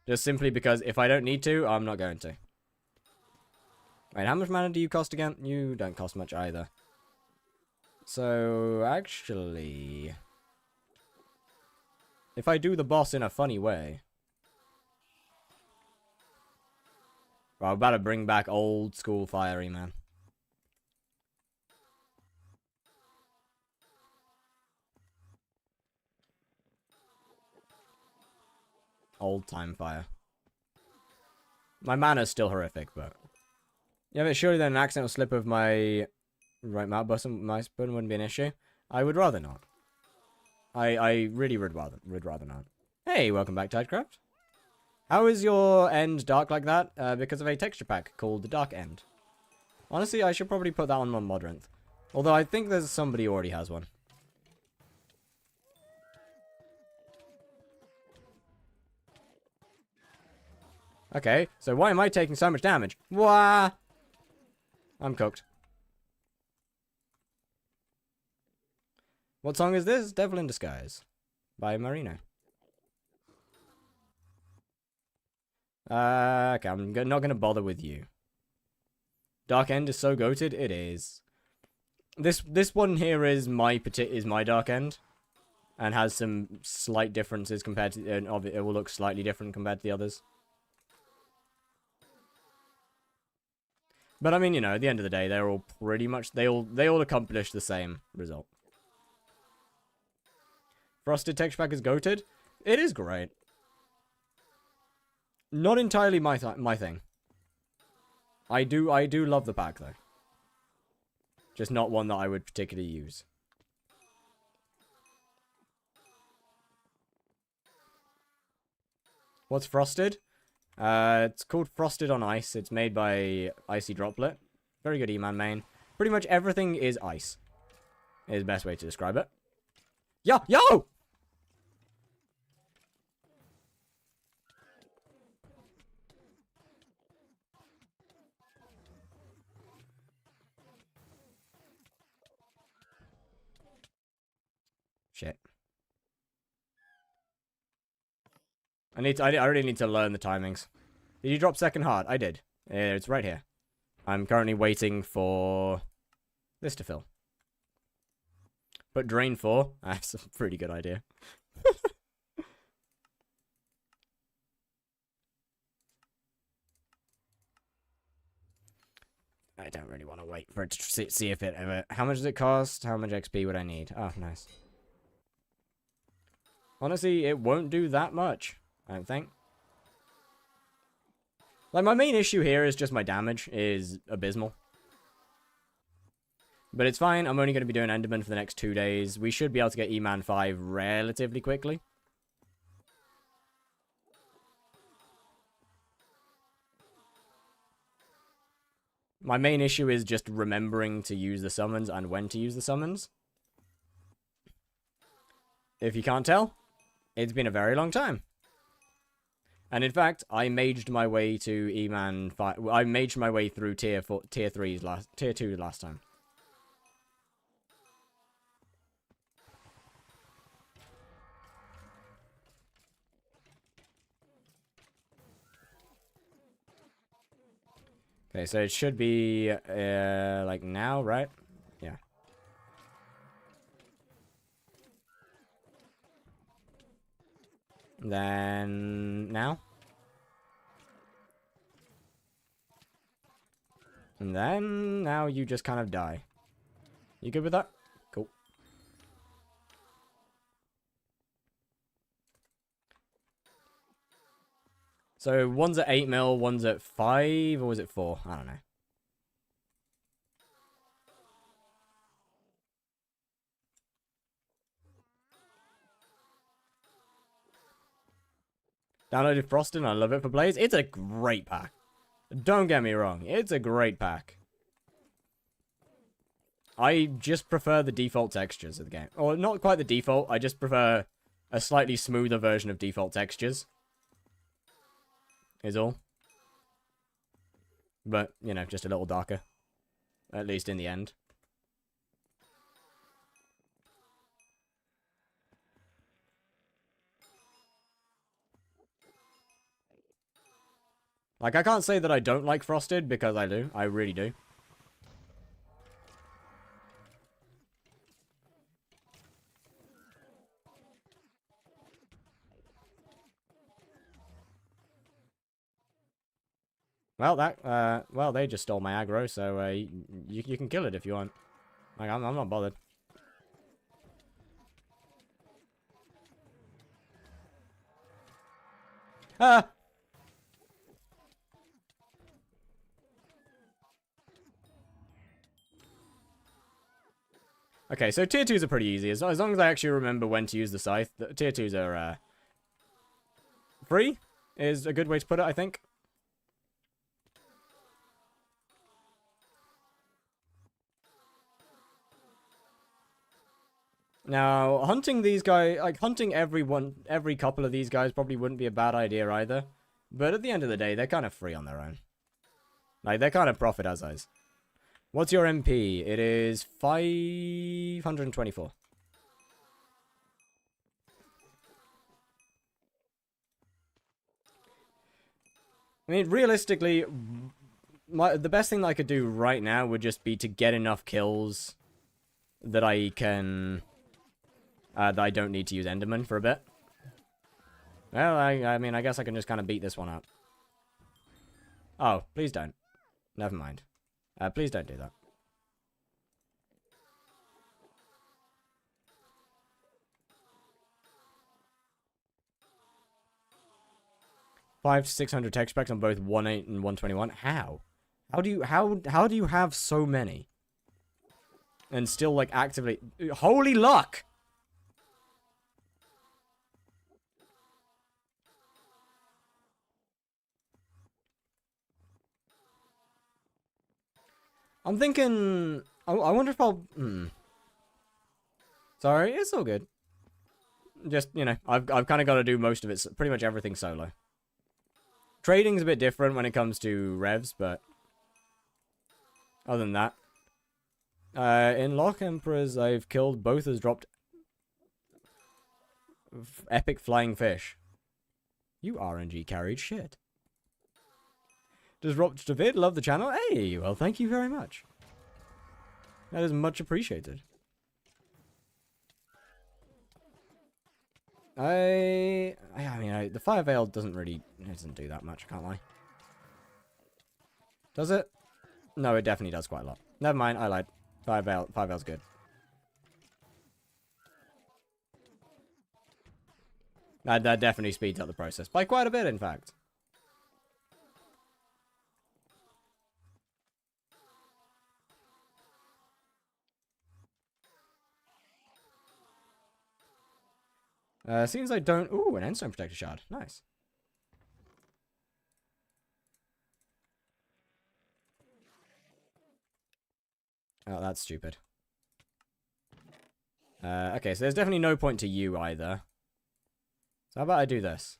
Just simply because if I don't need to, I'm not going to. Wait, how much mana do you cost again? You don't cost much either. So, actually... If I do the boss in a funny way... Well, I'm about to bring back old school fiery, man. Old time fire. My mana's still horrific, but... Yeah, but surely then an accidental slip of my right mouse button wouldn't be an issue. I would rather not. I really would rather not. Hey, welcome back, Tidecraft. How is your end dark like that? Because of a texture pack called the Dark End. Honestly, I should probably put that on my Modrinth. Although I think there's somebody who already has one. Okay, so why am I taking so much damage? Wah! I'm cooked. What song is this? Devil in Disguise by Marino. Okay, I'm not going to bother with you. Dark End is so goated. It is. This one here is my Dark End, and has some slight differences compared to it will look slightly different compared to the others. But I mean, you know, at the end of the day, they're all pretty much they all accomplish the same result. Frosted texture pack is goated. It is great. Not entirely my thing. I do love the pack though. Just not one that I would particularly use. What's Frosted? It's called Frosted on Ice. It's made by Icy Droplet. Very good E-Man main. Pretty much everything is ice. Is the best way to describe it. Yo! Shit. I really need to learn the timings. Did you drop second heart? I did. It's right here. I'm currently waiting for this to fill. But drain 4. That's a pretty good idea. I don't really want to wait for it to see if it ever... How much does it cost? How much XP would I need? Oh, nice. Honestly, it won't do that much, I don't think. Like, my main issue here is just my damage is abysmal. But it's fine. I'm only going to be doing Enderman for the next 2 days. We should be able to get E-Man 5 relatively quickly. My main issue is just remembering to use the summons and when to use the summons. If you can't tell, it's been a very long time. And in fact, I maged my way to E-Man 5. I maged my way through tier 2 last time. Okay, so it should be, like now, right? Yeah. Then, now. And then, now you just kind of die. You good with that? Cool. So, one's at 8 mil, one's at 5, or was it 4? I don't know. Downloaded Frosted, and I love it for Blaze. It's a great pack. Don't get me wrong, it's a great pack. I just prefer the default textures of the game. Or, not quite the default, I just prefer a slightly smoother version of default textures. Is all. But, you know, just a little darker. At least in the end. Like, I can't say that I don't like Frosted, because I do. I really do. Well, well, they just stole my aggro, so, you can kill it if you want. Like, I'm not bothered. Ah! Okay, so tier 2s are pretty easy. As long as I actually remember when to use the scythe. The tier 2s are, free is a good way to put it, I think. Now, hunting these guys, like, hunting every couple of these guys probably wouldn't be a bad idea either. But at the end of the day, they're kind of free on their own. Like, they're kind of profit as is. What's your MP? It is 524. I mean, realistically, the best thing that I could do right now would just be to get enough kills that I can... that I don't need to use Enderman for a bit. Well, I mean, I guess I can just kind of beat this one up. Oh, please don't. Never mind. Please don't do that. 500 to 600 texture packs on both 1.8 and 121. How? How do you have so many? And still, like, actively... Holy luck! I'm thinking... I wonder if I'll... Sorry, it's all good. Just, you know, I've kind of got to do most of it, pretty much everything solo. Trading's a bit different when it comes to revs, but... Other than that. In Lock Emperors, I've killed both as dropped... Epic flying fish. You RNG carried shit. Does dropped David love the channel? Hey, well, thank you very much. That is much appreciated. I mean, the Fire Veil doesn't do that much, I can't lie. Does it? No, it definitely does quite a lot. Never mind, I lied. Fire Veil's good. That definitely speeds up the process. By quite a bit, in fact. Seems I don't... Ooh, an Endstone Protector Shard. Nice. Oh, that's stupid. Okay, so there's definitely no point to you either. So how about I do this?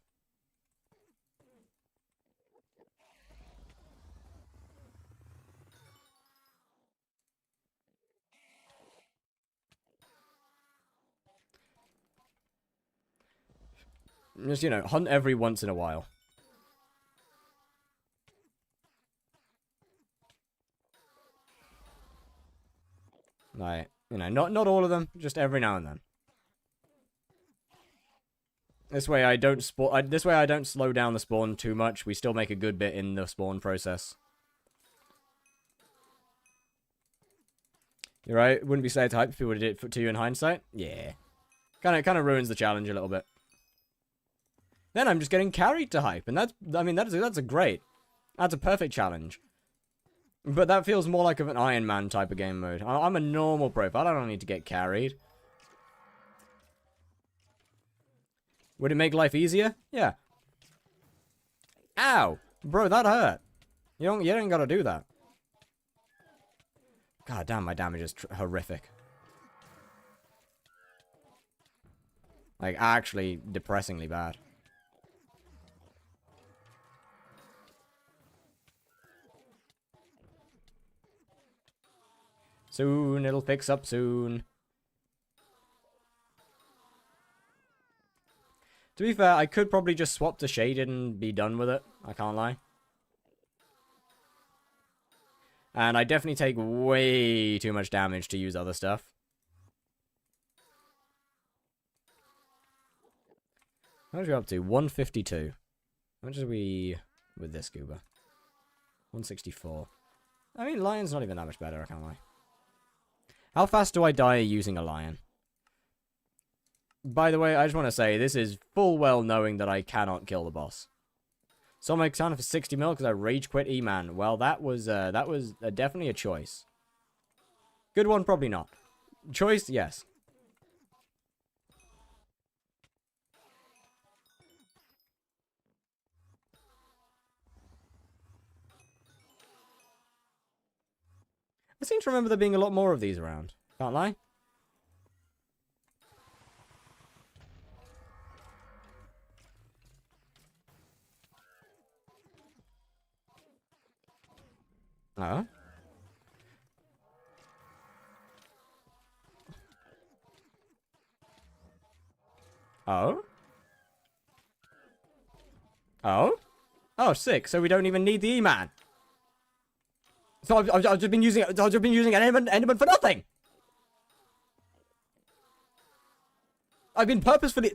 Just, you know, hunt every once in a while. Like, you know, not all of them, just every now and then. This way I don't slow down the spawn too much. We still make a good bit in the spawn process. You're right. Wouldn't be sad to hype if people did it to you in hindsight. Yeah, kind of ruins the challenge a little bit. Then I'm just getting carried to hype, and that's a great. That's a perfect challenge. But that feels more like an Iron Man type of game mode. I'm a normal profile. I don't need to get carried. Would it make life easier? Yeah. Ow! Bro, that hurt. You don't gotta do that. God damn, my damage is horrific. Like, actually depressingly bad. Soon, it'll fix up soon. To be fair, I could probably just swap to Shaded and be done with it. I can't lie. And I definitely take way too much damage to use other stuff. How much are we up to? 152. How much are we with this scuba? 164. I mean, Lion's not even that much better, I can't lie. How fast do I die using a Lion? By the way, I just want to say, this is full well knowing that I cannot kill the boss. So my Katana for 60 mil because I rage quit E-Man. Well, that was definitely a choice. Good one, probably not. Choice, yes. I seem to remember there being a lot more of these around. Can't lie. Oh. Oh. Oh. Oh, sick. So we don't even need the E-Man. So I've just been using an Enderman for nothing. I've been purposefully.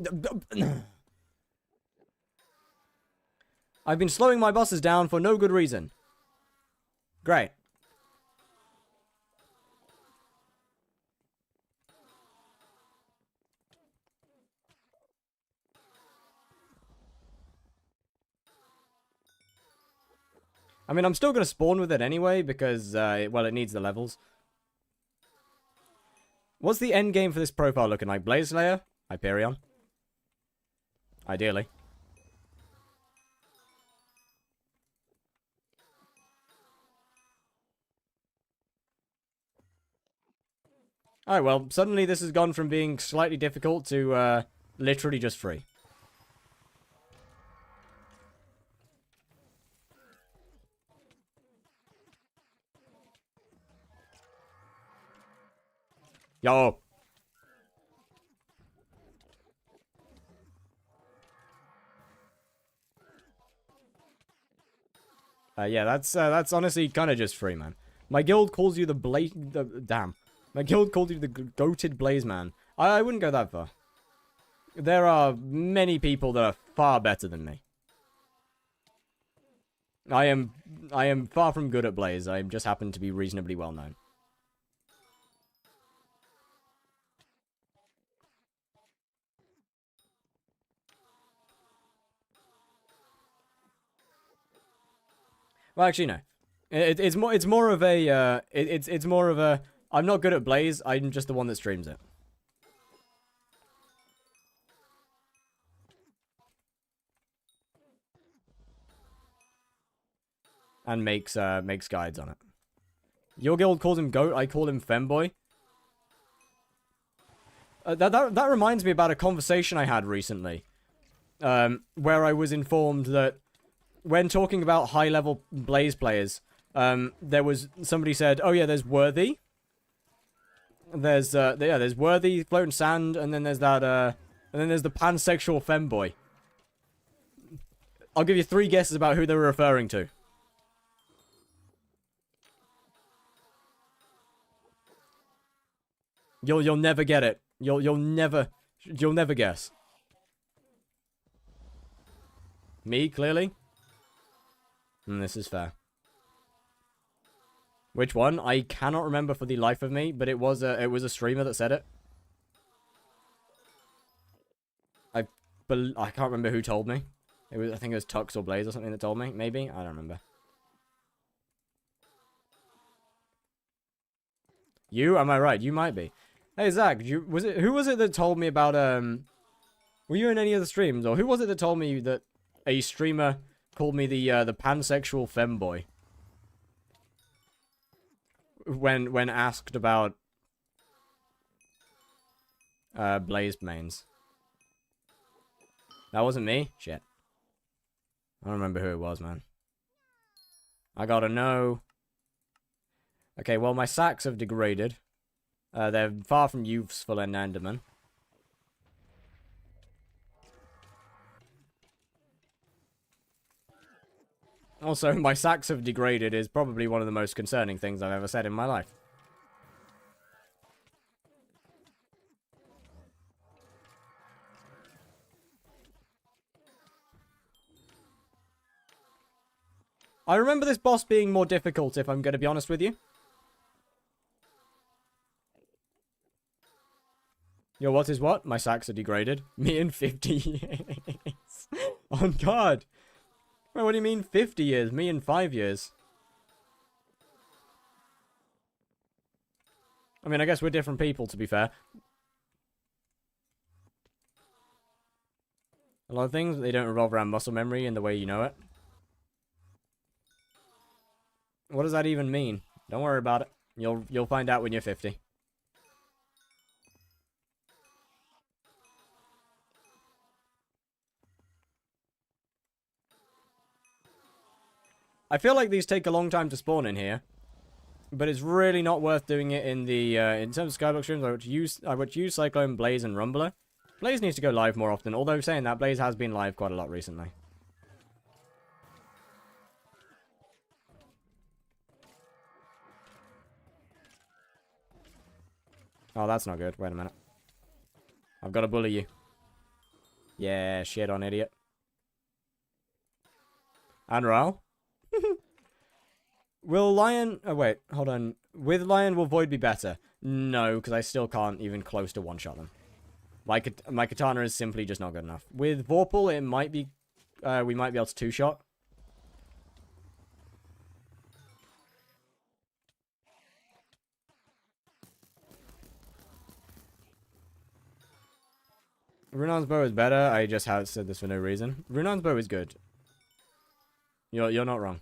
I've been slowing my bosses down for no good reason. Great. I mean, I'm still going to spawn with it anyway, because, well, it needs the levels. What's the end game for this profile looking like? Blaze Slayer? Hyperion? Ideally. Alright, well, suddenly this has gone from being slightly difficult to, literally just free. Yo! Yeah, that's honestly kind of just free, man. My guild calls you damn. My guild called you the goated blaze man. I wouldn't go that far. There are many people that are far better than me. I am far from good at blaze. I just happen to be reasonably well known. Well, actually, no. It's more of a it's more of a I'm not good at blaze. I'm just the one that streams it. And makes guides on it. Your guild calls him goat. I call him femboy. That reminds me about a conversation I had recently, where I was informed that when talking about high-level blaze players, there was somebody said, "Oh yeah, there's Worthy. There's Worthy, Floating Sand, and then there's that, and then there's the pansexual femboy." I'll give you 3 guesses about who they were referring to. You'll never get it. You'll never guess. Me, clearly. This is fair. Which one? I cannot remember for the life of me, but it was a streamer that said it. I can't remember who told me. I think it was Tux or Blaze or something that told me. Maybe, I don't remember. You? Am I right? You might be. Hey Zach, who was it that told me about were you in any of the streams, or who was it that told me that a streamer called me the pansexual femboy when asked about Blaze mains? That wasn't me? Shit. I don't remember who it was, man. I gotta know. Okay, well, my sacks have degraded. They're far from useful in Enderman. Also, my sacks have degraded is probably one of the most concerning things I've ever said in my life. I remember this boss being more difficult, if I'm going to be honest with you. Yo, what is what? My sacks are degraded. Me in 50 years. Oh, God. Wait, what do you mean 50 years? Me in 5 years. I mean, I guess we're different people, to be fair. A lot of things, they don't revolve around muscle memory in the way you know it. What does that even mean? Don't worry about it. You'll find out when you're 50. I feel like these take a long time to spawn in here, but it's really not worth doing it in the in terms of skyblock streams. I would use Cyclone, Blaze, and Rumbler. Blaze needs to go live more often, although saying that, Blaze has been live quite a lot recently. Oh, that's not good. Wait a minute. I've got to bully you. Yeah, shit on idiot. And Ral? Will Lion... Oh, wait. Hold on. With Lion, will Void be better? No, because I still can't even close to one-shot them. My katana is simply just not good enough. With Vorpal, it might be... we might be able to two-shot. Runon's bow is better. I just have said this for no reason. Runon's bow is good. You're not wrong.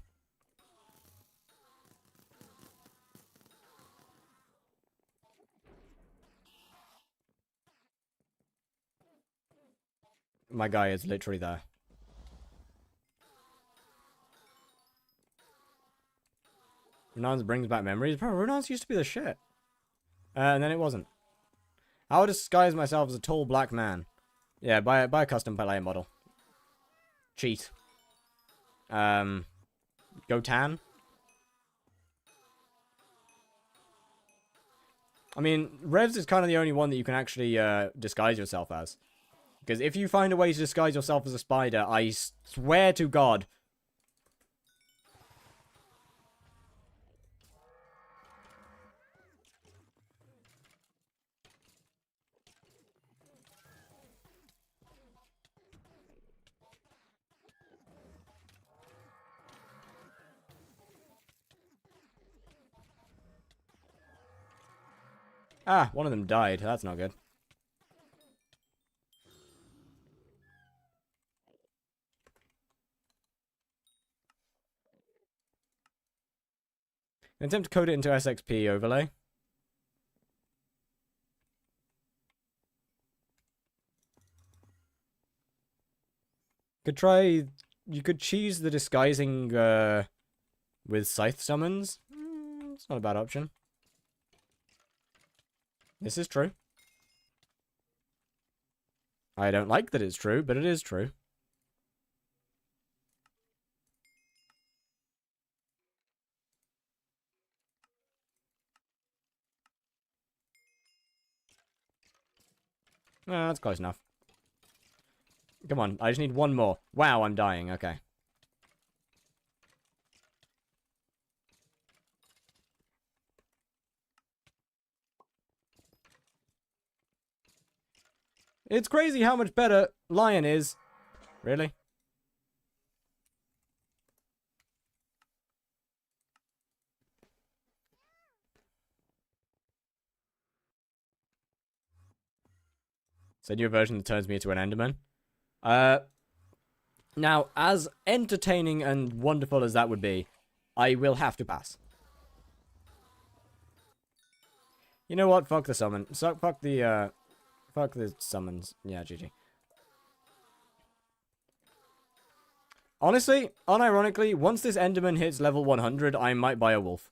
My guy is literally there. Runon's brings back memories. Bro, Runon's used to be the shit. And then it wasn't. I would disguise myself as a tall black man. Yeah, buy a custom player model. Cheat. Go tan. I mean, Revs is kind of the only one that you can actually disguise yourself as. Because if you find a way to disguise yourself as a spider, I swear to God. Ah, one of them died. That's not good. Attempt to code it into SXP overlay. Could try... You could cheese the disguising with scythe summons. It's not a bad option. This is true. I don't like that it's true, but it is true. No, that's close enough. Come on, I just need one more. Wow, I'm dying. Okay. It's crazy how much better Lion is. Really? It's a new version that turns me into an Enderman. Now, as entertaining and wonderful as that would be, I will have to pass. You know what? Fuck the summon. So, fuck the summons. Yeah, GG. Honestly, unironically, once this Enderman hits level 100, I might buy a wolf.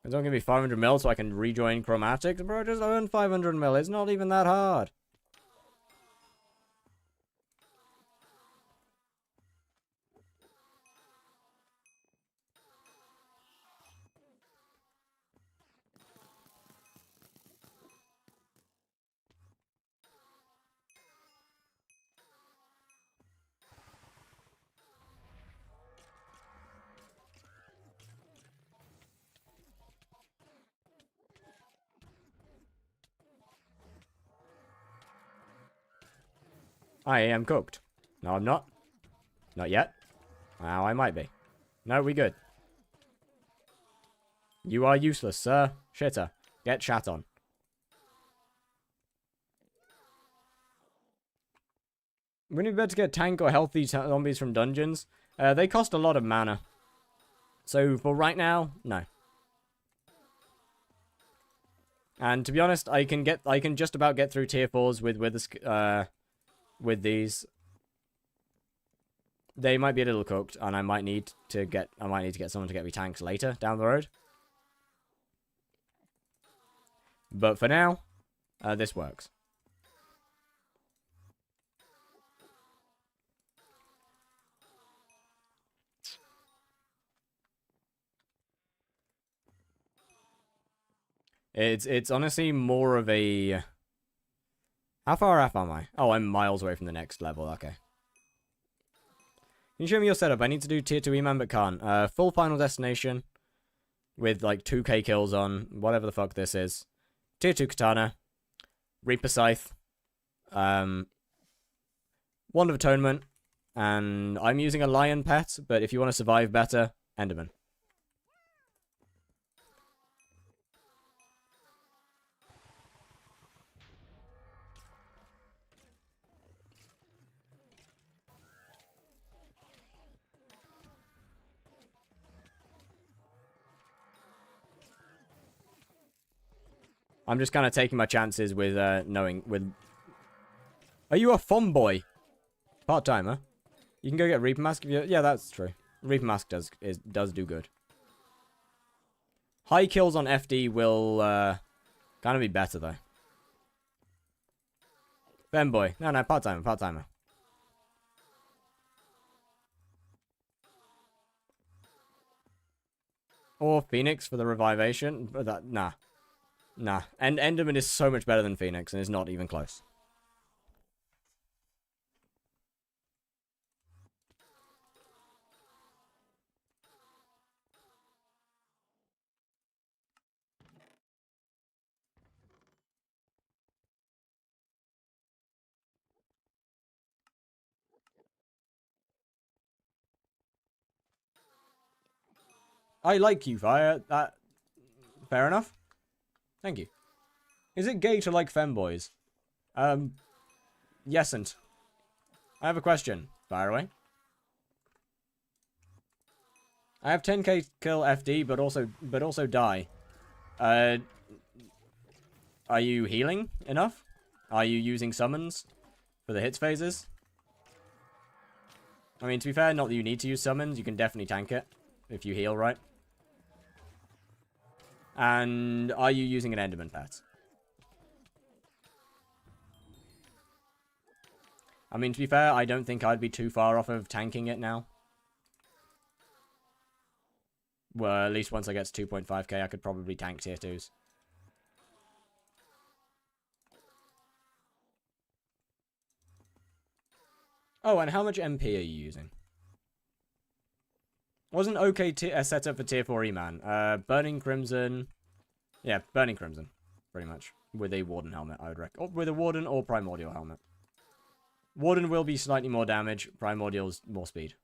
It's only gonna be 500 mil so I can rejoin chromatics. Bro, just earn 500 mil. It's not even that hard. I am cooked. No, I'm not. Not yet. Now I might be. No, we good. You are useless, sir. Shitter. Get shat on. Wouldn't it be better to get tank or healthy zombies from dungeons? They cost a lot of mana. So for right now, no. And to be honest, I can just about get through tier 4s with these. They might be a little cooked, and I might need to get someone to get me tanks later down the road. But for now, this works. It's honestly more of a... How far off am I? Oh, I'm miles away from the next level. Okay. Can you show me your setup? I need to do tier 2 E-Man, but can't. Full Final Destination with like 2k kills on whatever the fuck this is. Tier 2 Katana. Reaper Scythe. Wand of Atonement. And I'm using a Lion pet, but if you want to survive better, Enderman. I'm just kind of taking my chances with knowing with. Are you a fomboy? Part-timer. You can go get Reaper Mask if you... Yeah, that's true. Reaper Mask does do good. High kills on FD will kind of be better though. Femboy. No, part-timer, part-timer. Or Phoenix for the revivation. But that, nah. Nah. And Enderman is so much better than Phoenix and is not even close. I like you, Fire. That... Fair enough. Thank you. Is it gay to like femboys? Yesn't. I have a question. Fire away. I have 10k kill FD, but also die. Are you healing enough? Are you using summons for the hits phases? I mean, to be fair, not that you need to use summons. You can definitely tank it if you heal right. And are you using an Enderman pet? I mean, to be fair, I don't think I'd be too far off of tanking it now. Well, at least once I get to 2.5k, I could probably tank tier 2s. Oh, and how much MP are you using? Wasn't okay setup for tier 4 E-Man. Burning Crimson. Yeah, Burning Crimson. Pretty much. With a Warden helmet, I would recommend. With a Warden or Primordial helmet. Warden will be slightly more damage. Primordial's more speed.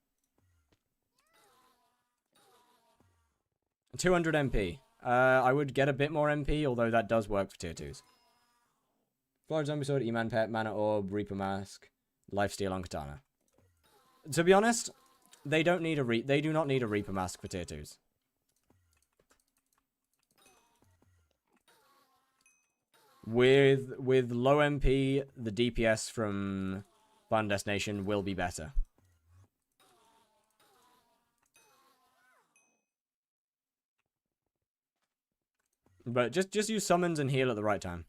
200 MP. I would get a bit more MP, although that does work for tier 2s. Florida Zombie Sword, E-Man Pet, Mana Orb, Reaper Mask, Lifesteal on Katana. To be honest, they do not need a Reaper Mask for tier 2s. With low MP, the DPS from Final Destination will be better. But just use summons and heal at the right time.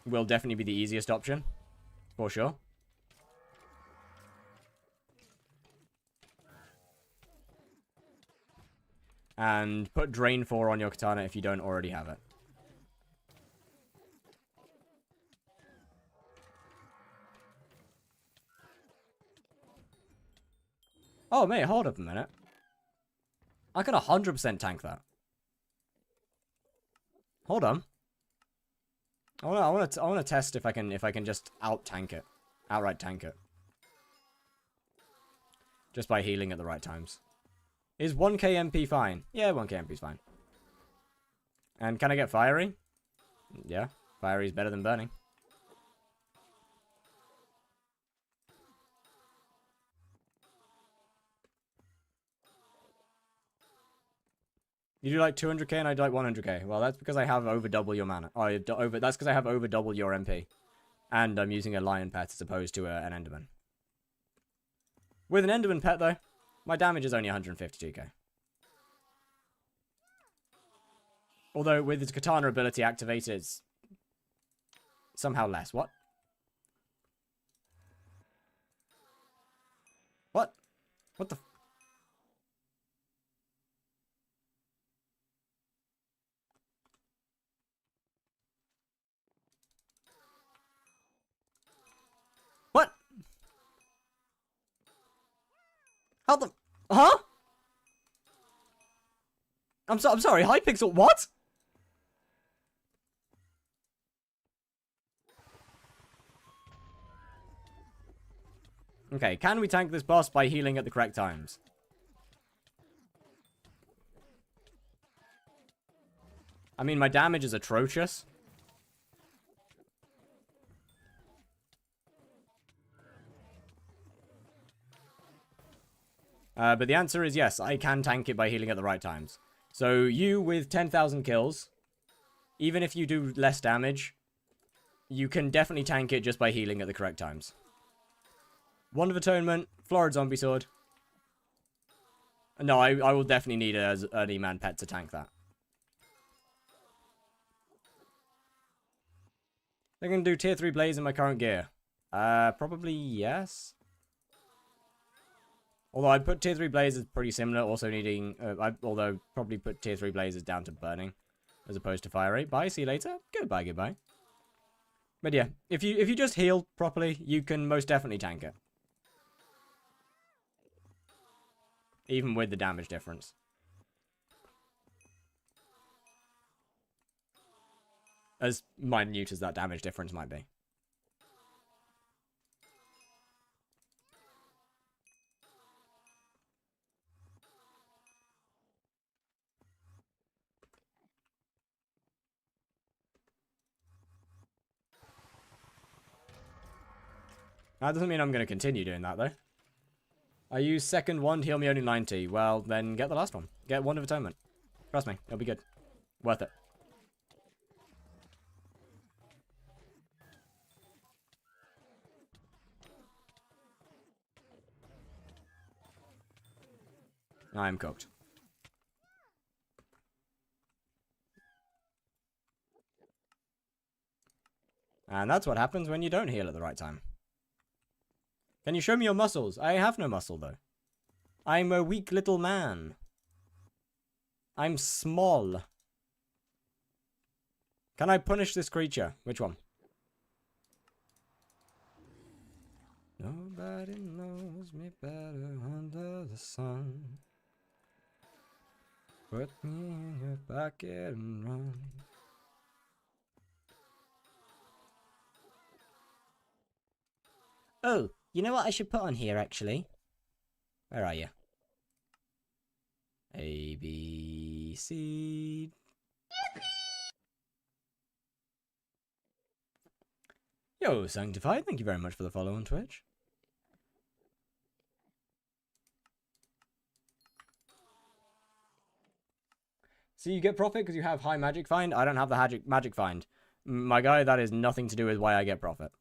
Will definitely be the easiest option. For sure. And put Drain 4 on your katana if you don't already have it. Oh, mate, hold up a minute. I can 100% tank that. Hold on. I want to test if I can just out-tank it. Outright tank it. Just by healing at the right times. Is 1k MP fine? Yeah, 1k MP is fine. And can I get Fiery? Yeah, Fiery is better than Burning. You do like 200k and I do like 100k. Well, that's because I have over double your mana. Oh, that's because I have over double your MP. And I'm using a lion pet as opposed to an Enderman. With an Enderman pet, though, my damage is only 152k. Although, with its katana ability activated, it's somehow less. What? What? What the... What? How the... Huh? I'm sorry, HYPIXEL, what? Okay, can we tank this boss by healing at the correct times? I mean, my damage is atrocious. But the answer is yes, I can tank it by healing at the right times. So you with 10,000 kills even if you do less damage, you can definitely tank it just by healing at the correct times. Wand of Atonement, Florid Zombie Sword. No, I will definitely need an E-Man pet to tank that. I can do tier 3 Blaze in my current gear. Probably yes. Although I'd put tier 3 Blaze as pretty similar, also needing... although probably put tier 3 Blazes down to burning, as opposed to fire rate. Bye, see you later. Goodbye, goodbye. But yeah, if you just heal properly, you can most definitely tank it. Even with the damage difference. As minute as that damage difference might be. That doesn't mean I'm going to continue doing that, though. I use second wand, heal me only 90. Well, then get the last one. Get Wand of Atonement. Trust me, it'll be good. Worth it. I am cooked. And that's what happens when you don't heal at the right time. Can you show me your muscles? I have no muscle, though. I'm a weak little man. I'm small. Can I punish this creature? Which one? Nobody knows me better under the sun. Put me in your pocket and run. Oh, you know what I should put on here, actually? Where are you? A, B, C. Yo, Sanctified, thank you very much for the follow on Twitch. So you get profit because you have high magic find? I don't have the magic find. My guy, that is nothing to do with why I get profit.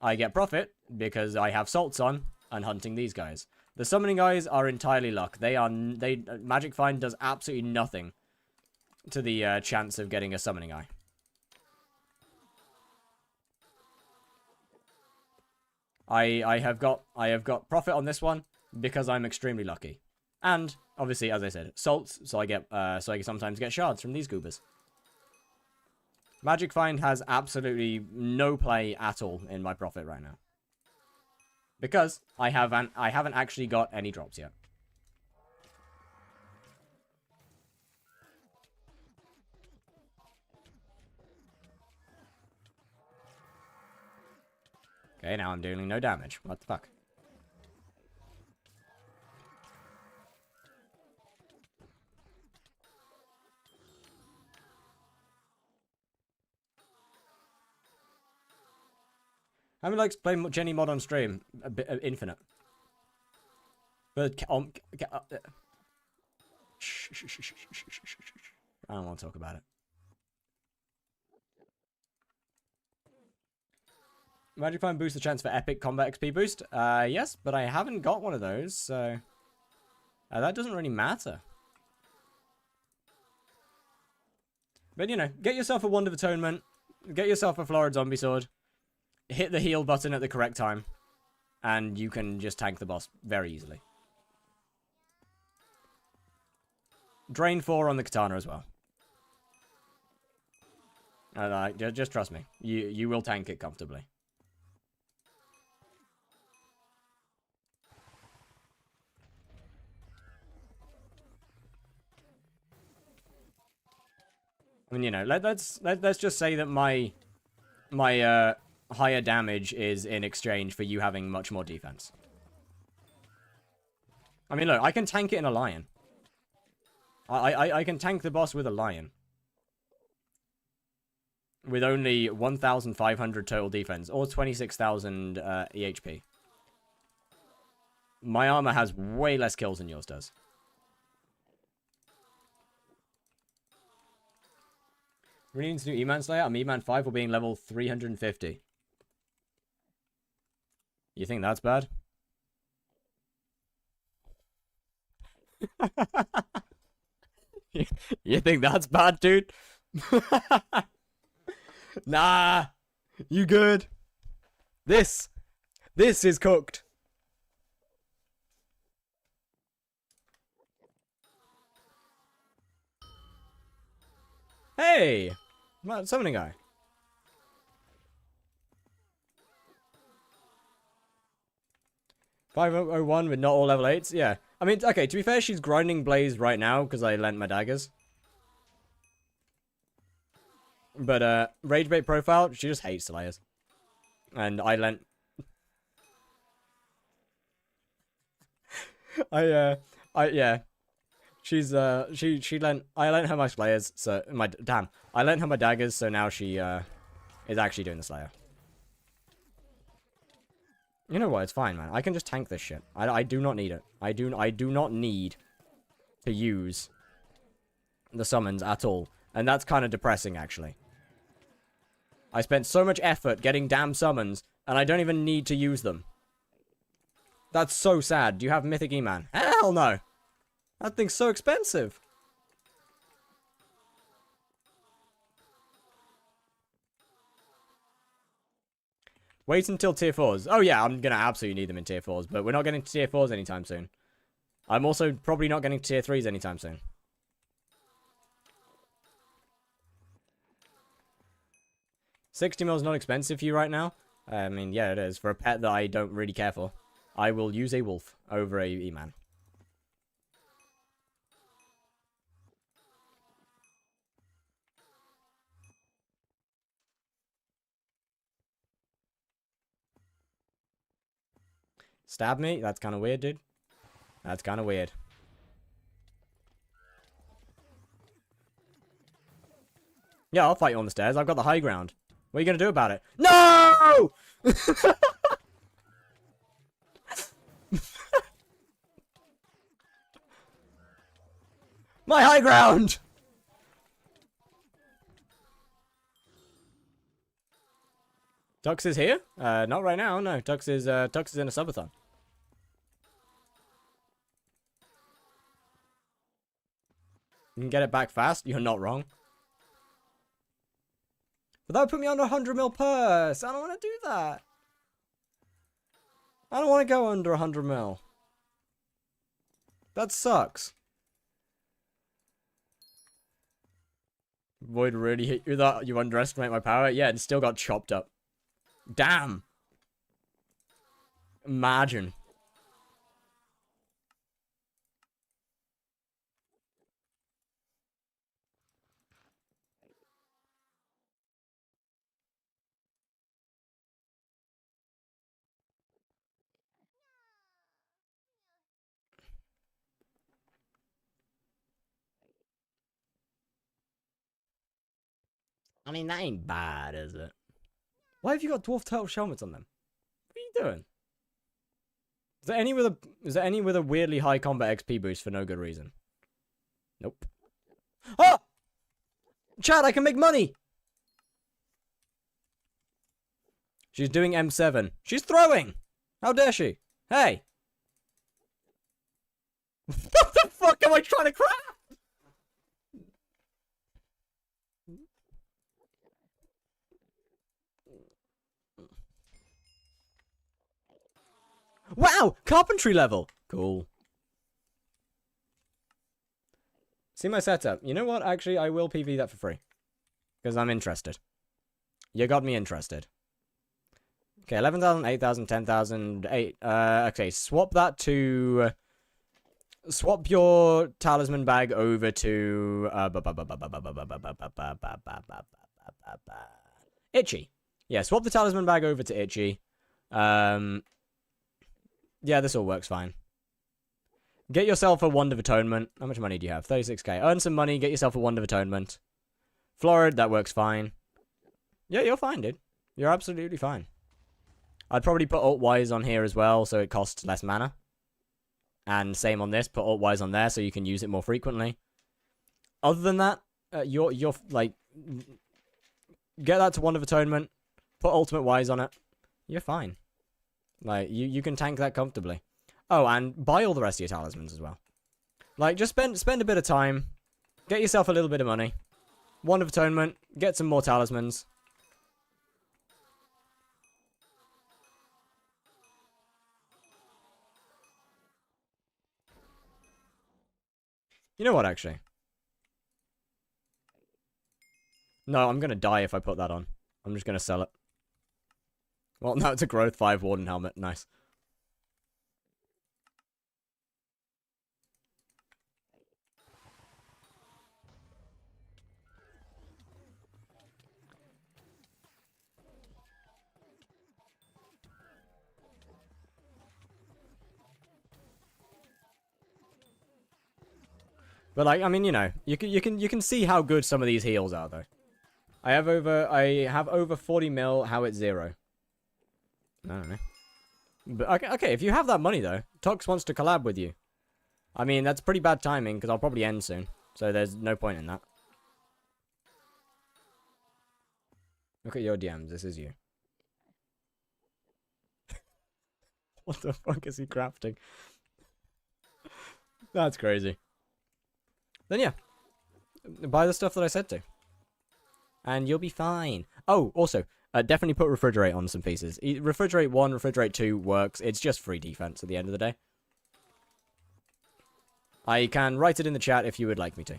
I get profit because I have salts on and hunting these guys. The summoning guys are entirely luck. Magic find does absolutely nothing to the chance of getting a summoning eye. I have got profit on this one because I'm extremely lucky. And obviously, as I said, salts, so I sometimes get shards from these goobers. Magic find has absolutely no play at all in my profit right now. Because I haven't actually got any drops yet. Okay, now I'm dealing no damage. What the fuck? How many likes play Jenny mod on stream? A bit infinite. But I don't want to talk about it. Magic Find boosts the chance for epic combat XP boost. Yes, but I haven't got one of those, so that doesn't really matter. But you know, get yourself a Wand of Atonement, get yourself a Florid Zombie Sword. Hit the heal button at the correct time, and you can just tank the boss very easily. Drain 4 on the katana as well. Just trust me. You will tank it comfortably. I mean, you know, let's just say that my higher damage is in exchange for you having much more defense. I mean, look, I can tank it in a lion. I can tank the boss with a lion. With only 1,500 total defense, or 26,000 EHP. My armor has way less kills than yours does. We need to do E-Man Slayer. I'm E-Man 5 for being level 350. You think that's bad? You think that's bad, dude? Nah. You good? This is cooked. Hey! Summoning guy. $501 with not all level 8s? Yeah. I mean, okay, to be fair, she's grinding Blaze right now because I lent my daggers. But, Rage Bait profile, she just hates Slayers. And I lent... yeah. She's, she lent... I lent her my Slayers, so... Damn. I lent her my daggers, so now she, is actually doing the Slayer. You know what? It's fine, man. I can just tank this shit. I do not need it. I do not need to use the summons at all. And that's kind of depressing, actually. I spent so much effort getting damn summons, and I don't even need to use them. That's so sad. Do you have Mythic E-Man? Hell no! That thing's so expensive. Wait until tier 4s. Oh yeah, I'm gonna absolutely need them in tier 4s, but we're not getting to tier 4s anytime soon. I'm also probably not getting to tier 3s anytime soon. $60 is not expensive for you right now. I mean, yeah, it is. For a pet that I don't really care for. I will use a wolf over a E-Man. Stab me? That's kind of weird, dude. That's kind of weird. Yeah, I'll fight you on the stairs. I've got the high ground. What are you going to do about it? No! My high ground! Tux is here? Not right now, no. Tux is in a subathon. You can get it back fast? You're not wrong. But that would put me under 100 mil purse. I don't want to do that. I don't want to go under 100 mil. That sucks. Void really hit you that you underestimate my power? Yeah, and still got chopped up. Damn. Imagine. I mean, that ain't bad, is it? Why have you got dwarf turtle helmets on them? What are you doing? Is there any with a weirdly high combat XP boost for no good reason? Nope. Oh! Chad, I can make money! She's doing M7. She's throwing! How dare she? Hey! What the fuck am I trying to craft? Wow! Carpentry level! Cool. See my setup. You know what? Actually, I will PV that for free. Because I'm interested. You got me interested. Okay, 11,000, 8,000, 10,000, 8. Okay, swap that to... Swap your talisman bag over to... Itchy. Yeah, swap the talisman bag over to Itchy. Yeah, this all works fine. Get yourself a Wand of Atonement. How much money do you have? 36k. Earn some money, get yourself a Wand of Atonement. Florid, that works fine. Yeah, you're fine, dude. You're absolutely fine. I'd probably put Alt-Wise on here as well, so it costs less mana. And same on this, put Alt-Wise on there so you can use it more frequently. Other than that, you're like, get that to Wand of Atonement, put Ultimate Wise on it, you're fine. Like, you can tank that comfortably. Oh, and buy all the rest of your talismans as well. Like, just spend a bit of time, get yourself a little bit of money, Wand of Atonement, get some more talismans. You know what, actually? No, I'm gonna die if I put that on. I'm just gonna sell it. Well, no, it's a growth 5 warden helmet. Nice. But like, I mean, you know, you can see how good some of these heals are, though. I have over 40 mil. How it's 0. I don't know. But okay, if you have that money though, Tux wants to collab with you. I mean, that's pretty bad timing because I'll probably end soon, so there's no point in that. Look at your DMs. This is you. What the fuck is he crafting? That's crazy. Then yeah, buy the stuff that I said to, and you'll be fine. Oh, also, definitely put Refrigerate on some pieces. Refrigerate 1, Refrigerate 2 works. It's just free defense at the end of the day. I can write it in the chat if you would like me to.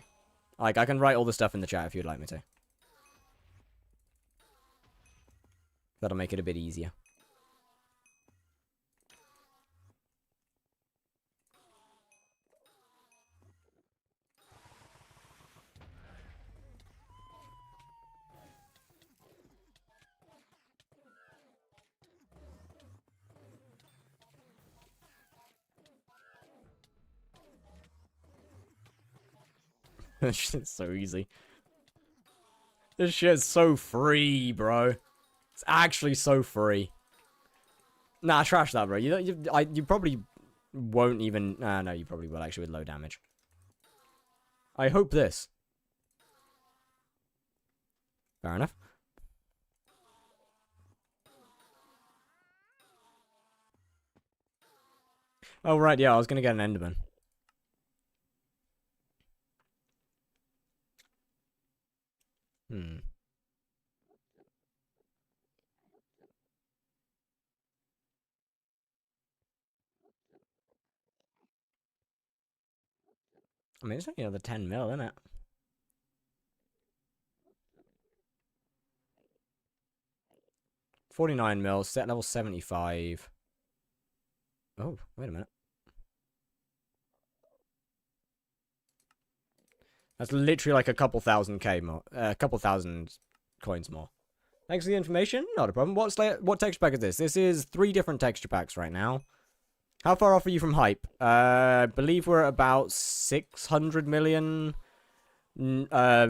Like, I can write all the stuff in the chat if you'd like me to. That'll make it a bit easier. This shit's so easy. This shit's so free, bro. It's actually so free. Nah, trash that, bro. You probably won't even... no, you probably will, actually, with low damage. I hope this. Fair enough. Oh, right, yeah, I was gonna get an Enderman. I mean, it's only another 10 mil, isn't it? $49 mil, set level 75. Oh, wait a minute. That's literally like a couple thousand K more. A couple thousand coins more. Thanks for the information. Not a problem. What texture pack is this? This is 3 different texture packs right now. How far off are you from hype? I believe we're at about 600 million. I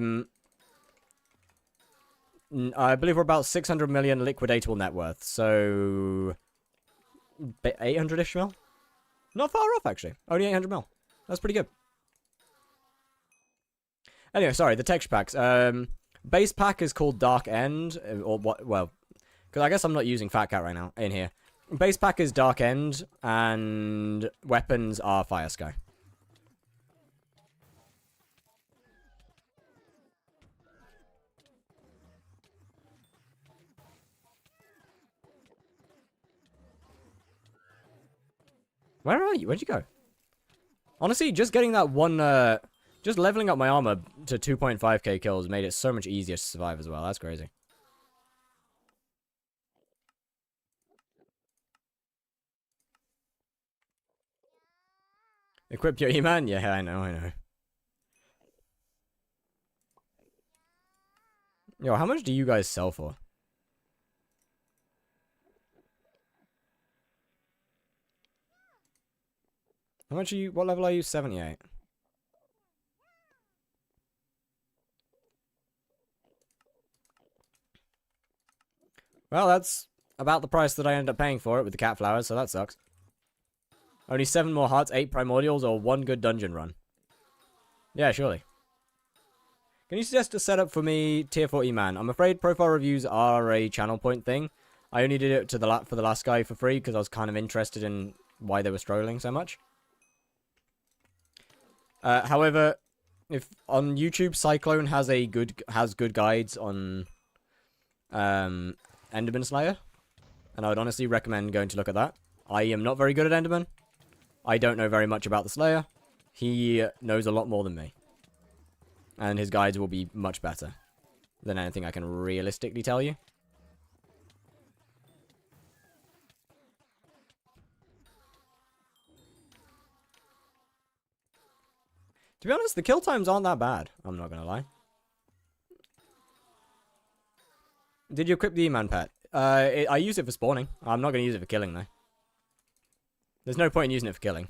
believe we're about 600 million liquidatable net worth. So 800-ish mil? Not far off, actually. Only 800 mil. That's pretty good. Anyway, sorry, the texture packs. Base pack is called Dark End, or what? Well, because I guess I'm not using Fat Cat right now in here. Base pack is Dark End, and weapons are Fire Sky. Where are you? Where'd you go? Honestly, just getting that one, just leveling up my armor to 2.5k kills made it so much easier to survive as well. That's crazy. Equip your E-Man? Yeah, I know. Yo, how much do you guys sell for? How much are you? What level are you? 78. Well, that's about the price that I ended up paying for it with the cat flowers, so that sucks. Only 7 more hearts, 8 primordials, or 1 good dungeon run. Yeah, surely. Can you suggest a setup for me, tier 40 man? I'm afraid profile reviews are a channel point thing. I only did it to for the last guy for free because I was kind of interested in why they were struggling so much. However, if on YouTube, Cyclone has good guides on Enderman Slayer, and I would honestly recommend going to look at that. I am not very good at Enderman. I don't know very much about the Slayer. He knows a lot more than me. And his guides will be much better than anything I can realistically tell you. To be honest, the kill times aren't that bad. I'm not going to lie. Did you equip the E-Man pet? I use it for spawning. I'm not going to use it for killing, though. There's no point in using it for killing.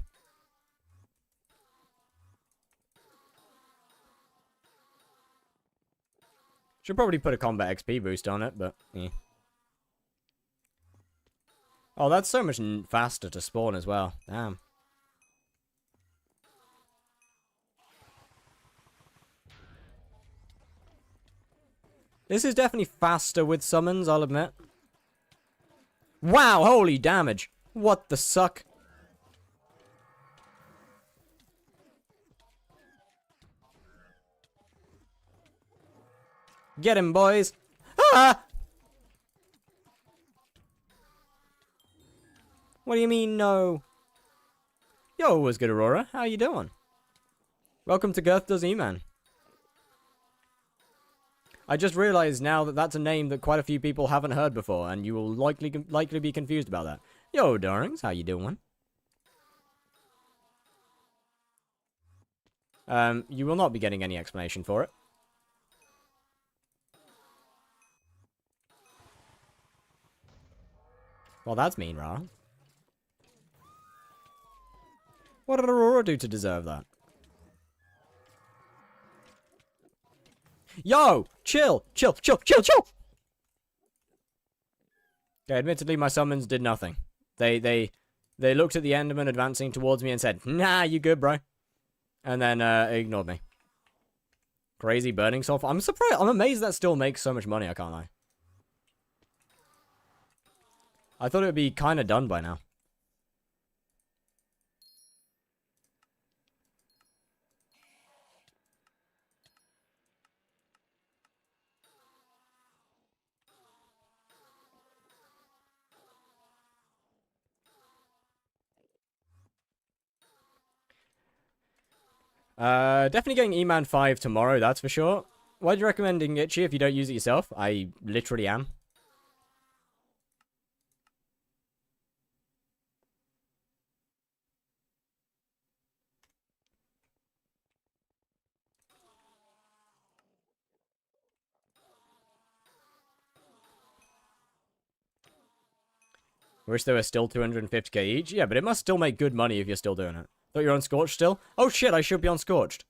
Should probably put a combat XP boost on it, but yeah. Oh, that's so much faster to spawn as well. Damn. This is definitely faster with summons, I'll admit. Wow, holy damage. What the suck? Get him, boys. Ah! What do you mean, no? Yo, what's good, Aurora? How you doing? Welcome to Girth Does E-Man. I just realized now that that's a name that quite a few people haven't heard before, and you will likely be confused about that. Yo, darlings, how you doing? You will not be getting any explanation for it. Well, that's mean, Ra. What did Aurora do to deserve that? Yo! Chill! Chill! Chill! Chill! Chill! Okay, admittedly, my summons did nothing. They looked at the Enderman advancing towards me and said, "Nah, you good, bro." And then ignored me. Crazy burning sulfur. I'm surprised. I'm amazed that still makes so much money, I can't lie. I thought it would be kind of done by now. Definitely getting E-Man 5 tomorrow, that's for sure. Why do you recommend Itchy if you don't use it yourself? I literally am. Wish there were still 250k each. Yeah, but it must still make good money if you're still doing it. Thought you're on Scorched still? Oh shit, I should be on Scorched.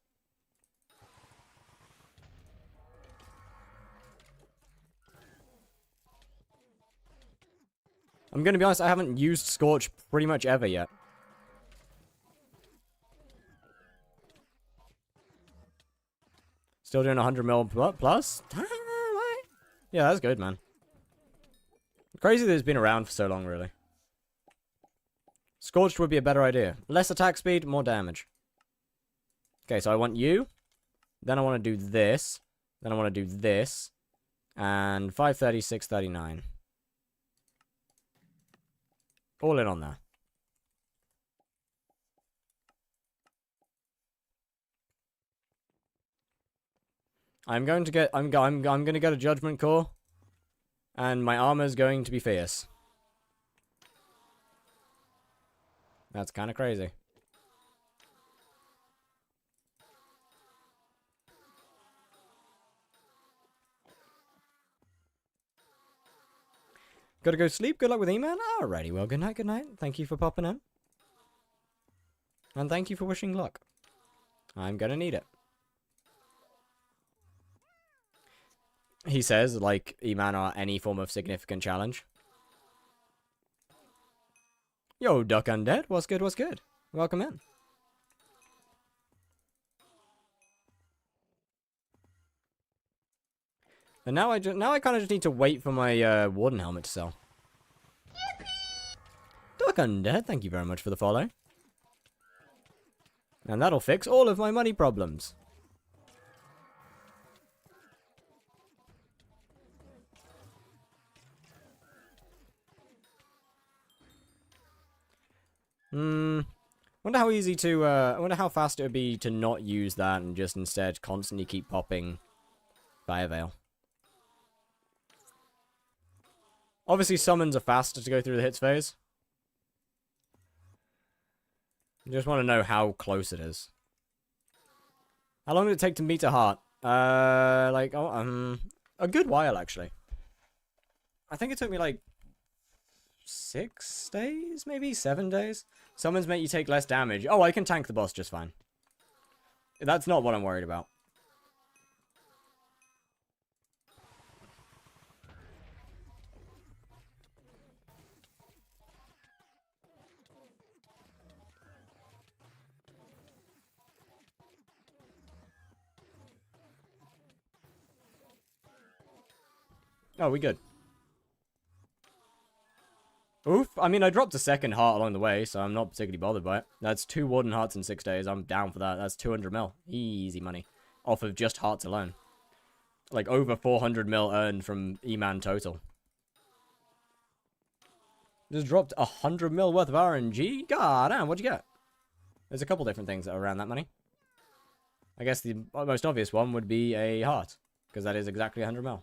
I'm gonna be honest, I haven't used Scorch pretty much ever yet. Still doing 100 mil plus? Yeah, that's good, man. Crazy that it's been around for so long, really. Scorched would be a better idea. Less attack speed, more damage. Okay, so I want you. Then I want to do this. Then I want to do this. And 530, 639. All in on that. I'm going to get I'm going to get a judgment core. And my armor's going to be fierce. That's kind of crazy. Gotta go sleep. Good luck with E-Man. Alrighty, well, good night, good night. Thank you for popping in. And thank you for wishing luck. I'm gonna need it. He says, like, E-Man are any form of significant challenge. Yo, Duck Undead. What's good, what's good? Welcome in. And now I kind of just need to wait for my warden helmet to sell. Duck Undead, thank you very much for the follow. And that'll fix all of my money problems. Wonder how easy to, I wonder how fast it would be to not use that and just instead constantly keep popping Fire Veil. Obviously summons are faster to go through the hits phase. I just want to know how close it is. How long did it take to meet a heart? A good while actually. I think it took me like 6 days, maybe 7 days. Summons make you take less damage. Oh, I can tank the boss just fine. That's not what I'm worried about. Oh, we good. Oof. I mean, I dropped a second heart along the way, so I'm not particularly bothered by it. That's 2 warden hearts in 6 days. I'm down for that. That's 200 mil. Easy money. Off of just hearts alone. Like, over 400 mil earned from E-Man total. Just dropped 100 mil worth of RNG? God damn, what'd you get? There's a couple different things that are around that money. I guess the most obvious one would be a heart. Because that is exactly 100 mil.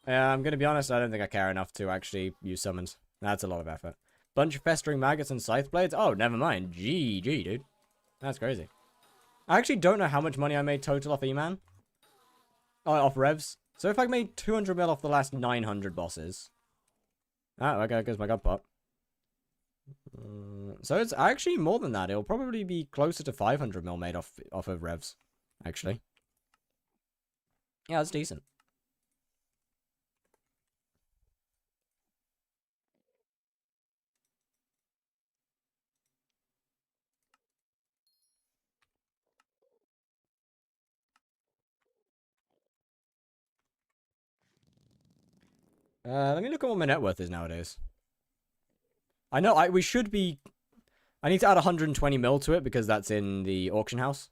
Yeah, I'm gonna be honest, I don't think I care enough to actually use summons. That's a lot of effort. Bunch of festering maggots and scythe blades? Oh, never mind. GG, dude. That's crazy. I actually don't know how much money I made total off E-Man. Oh, off revs. So if I made 200 mil off the last 900 bosses. Ah, okay, goes my god pot. So it's actually more than that. It'll probably be closer to 500 mil made off of revs. Actually. Yeah, that's decent. Let me look at what my net worth is nowadays. I know we should be... I need to add 120 mil to it because that's in the auction house.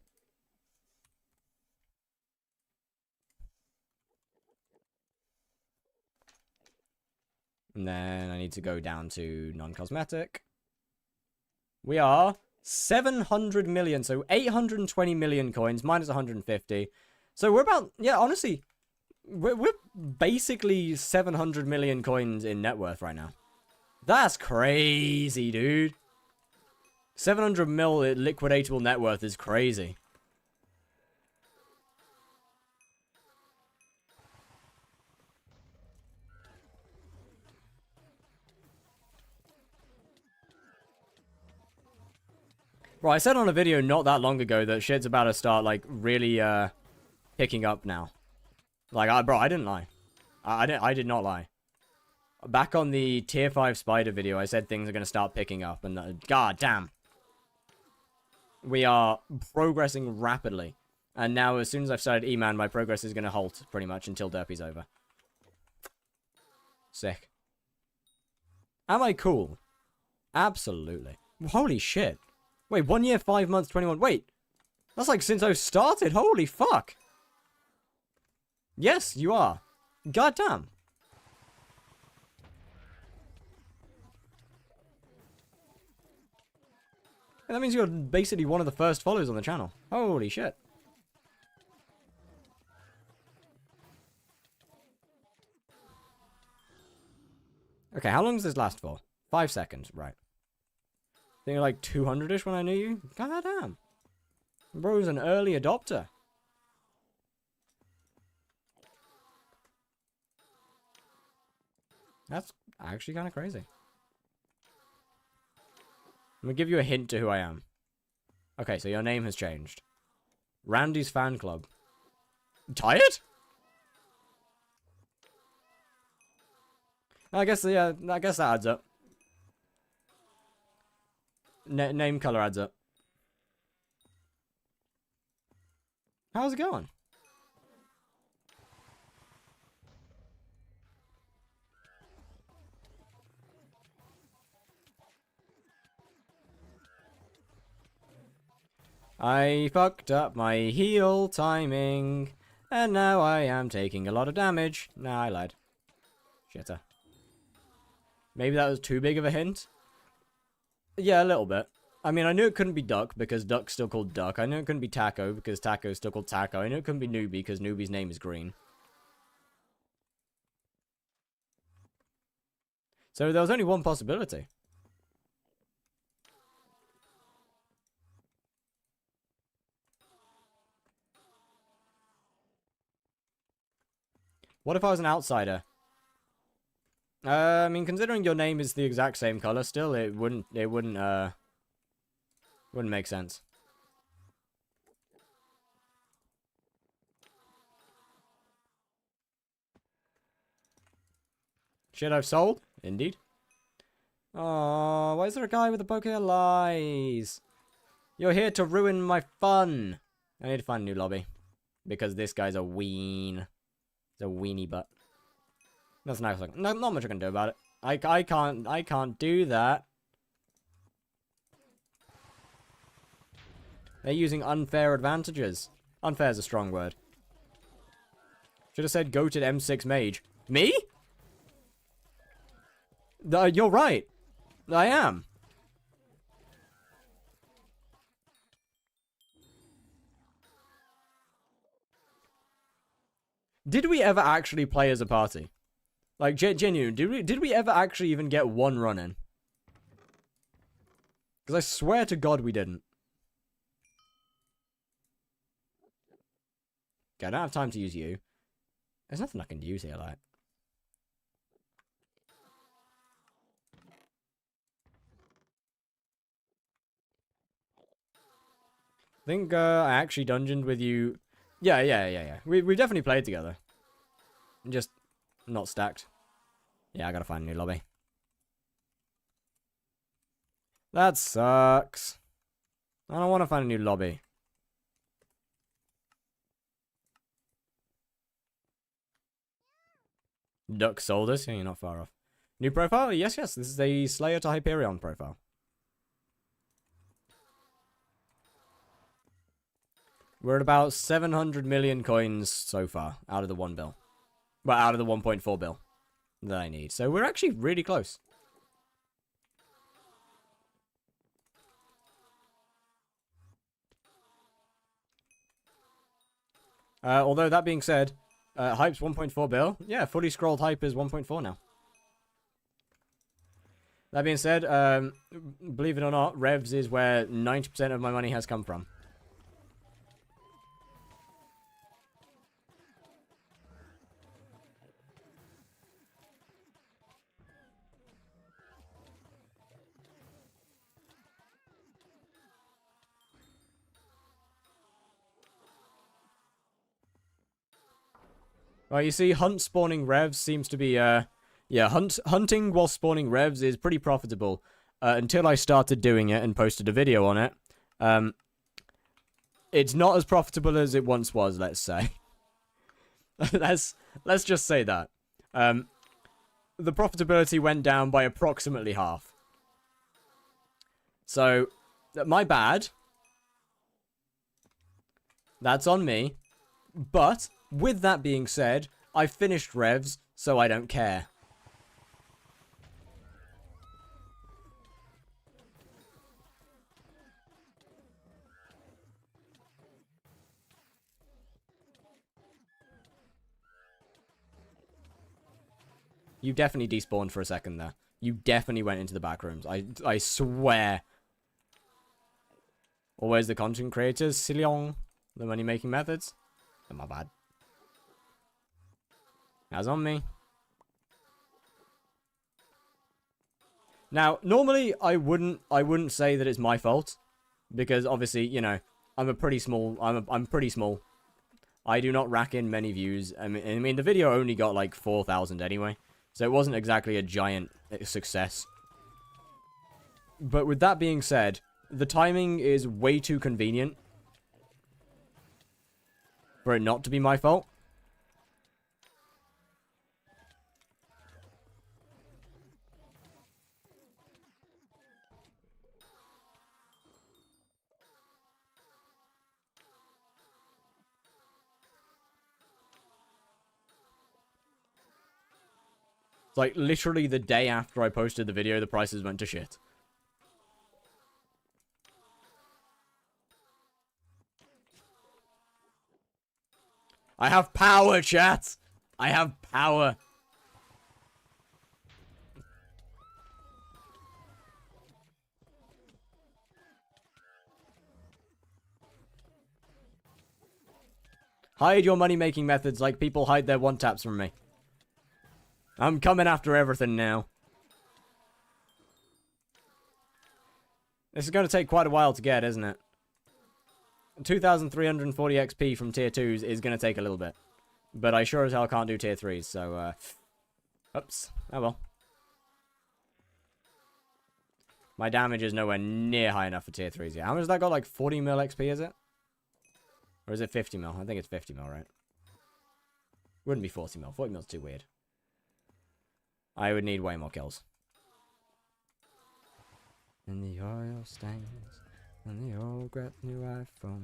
And then I need to go down to non-cosmetic. We are 700 million, so 820 million coins minus 150. So we're about... Yeah, honestly... We're basically 700 million coins in net worth right now. That's crazy, dude. 700 mil liquidatable net worth is crazy. Bro, I said on a video not that long ago that shit's about to start, like, really, picking up now. Like, bro, I didn't lie. I did not lie. Back on the tier 5 spider video, I said things are going to start picking up, and god damn. We are progressing rapidly. And now, as soon as I've started E-Man, my progress is going to halt, pretty much, until Derpy's over. Sick. Am I cool? Absolutely. Holy shit. Wait, 1 year, 5 months, 21. Wait. That's like since I started. Holy fuck. Yes, you are. God damn. And that means you're basically one of the first followers on the channel. Holy shit. Okay, how long does this last for? 5 seconds, right. I think you're like 200-ish when I knew you. God damn. Bro's an early adopter. That's actually kind of crazy. I'm gonna give you a hint to who I am. Okay, so your name has changed. Randy's fan club. Tired? I guess, yeah, I guess that adds up. Name color adds up. How's it going? I fucked up my heal timing, and now I am taking a lot of damage. Nah, I lied. Shitter. Maybe that was too big of a hint? Yeah, a little bit. I mean, I knew it couldn't be Duck, because Duck's still called Duck. I knew it couldn't be Taco, because Taco's still called Taco. I knew it couldn't be Newbie, because Newbie's name is Green. So there was only one possibility. What if I was an outsider? I mean, considering your name is the exact same color, still, it wouldn't make sense. Shit I've sold? Indeed. Oh, why is there a guy with a bouquet of lies? You're here to ruin my fun. I need to find a new lobby. Because this guy's a ween. He's a weenie butt. That's nice. No, not much I can do about it. I can't do that. They're using unfair advantages. Unfair is a strong word. Should have said goated M6 mage. Me? You're right. I am. Did we ever actually play as a party? Like, genuine, did we ever actually even get one run in? Because I swear to God we didn't. Okay, I don't have time to use you. There's nothing I can use here, like. I think I actually dungeoned with you. Yeah. We've definitely played together. Just not stacked. Yeah, I gotta find a new lobby. That sucks. I don't want to find a new lobby. Duck Soldiers? Yeah, you're not far off. New profile? Yes. This is a Slayer to Hyperion profile. We're at about 700 million coins so far, out of the 1 bill. Well, out of the 1.4 bill that I need. So we're actually really close. Although, that being said, Hype's 1.4 bill. Yeah, fully scrolled Hype is 1.4 now. That being said, believe it or not, Revs is where 90% of my money has come from. Well, you see, hunt spawning revs seems to be, yeah, hunting while spawning revs is pretty profitable, until I started doing it and posted a video on it. It's not as profitable as it once was, let's say. let's just say that. The profitability went down by approximately half. So, my bad. That's on me. But, with that being said, I finished revs, so I don't care. You definitely despawned for a second there. You definitely went into the back rooms. I swear. Always the content creators, Silion. The money-making methods. Oh, my bad. That's on me. Now, normally I wouldn't say that it's my fault, because obviously, you know, I'm pretty small. I'm pretty small. I do not rack in many views. I mean, the video only got like 4,000 anyway, so it wasn't exactly a giant success. But with that being said, the timing is way too convenient for it not to be my fault. It's like literally the day after I posted the video, the prices went to shit. I have power, chat! I have power. Hide your money-making methods like people hide their one-taps from me. I'm coming after everything now. This is going to take quite a while to get, isn't it? 2,340 XP from tier 2s is going to take a little bit. But I sure as hell can't do tier 3s, so, oops. Oh well. My damage is nowhere near high enough for tier 3s yet. How much has that got? Like 40 mil XP, is it? Or is it 50 mil? I think it's 50 mil, right? Wouldn't be 40 mil. 40 mil's too weird. I would need way more kills. And the oil stains, and the old got new iPhones.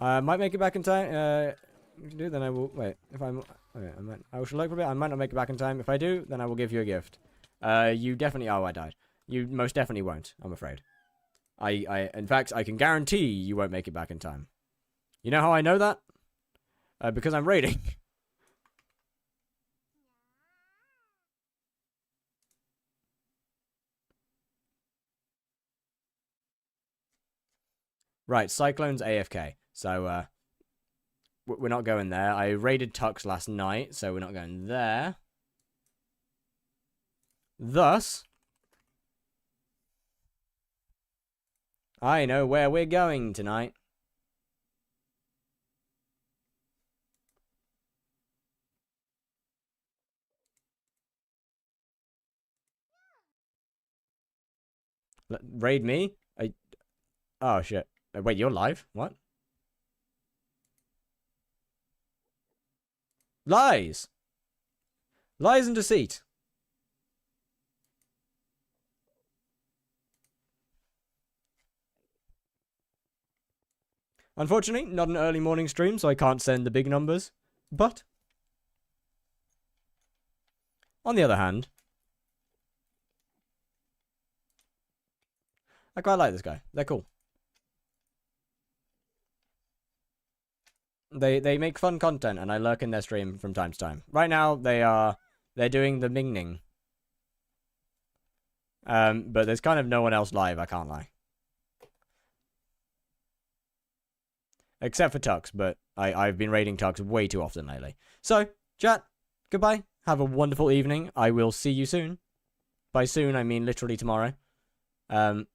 I might make it back in time. If you do, then I will. Wait, if I'm. Okay, I shall look for a bit. I might not make it back in time. If I do, then I will give you a gift. You definitely. Oh, I died. You most definitely won't. I'm afraid. In fact, I can guarantee you won't make it back in time. You know how I know that? Because I'm raiding. Right, Cyclone's AFK. So, we're not going there. I raided Tux last night, so we're not going there. Thus, I know where we're going tonight. Raid me? Oh, shit. Wait, you're live? What? Lies! Lies and deceit. Unfortunately, not an early morning stream, so I can't send the big numbers. But, on the other hand, I quite like this guy. They're cool. They make fun content, and I lurk in their stream from time to time. Right now, they're doing the Mingning. But there's kind of no one else live, I can't lie. Except for Tux, but I've been raiding Tux way too often lately. So, chat, goodbye. Have a wonderful evening. I will see you soon. By soon, I mean literally tomorrow. Bye-bye.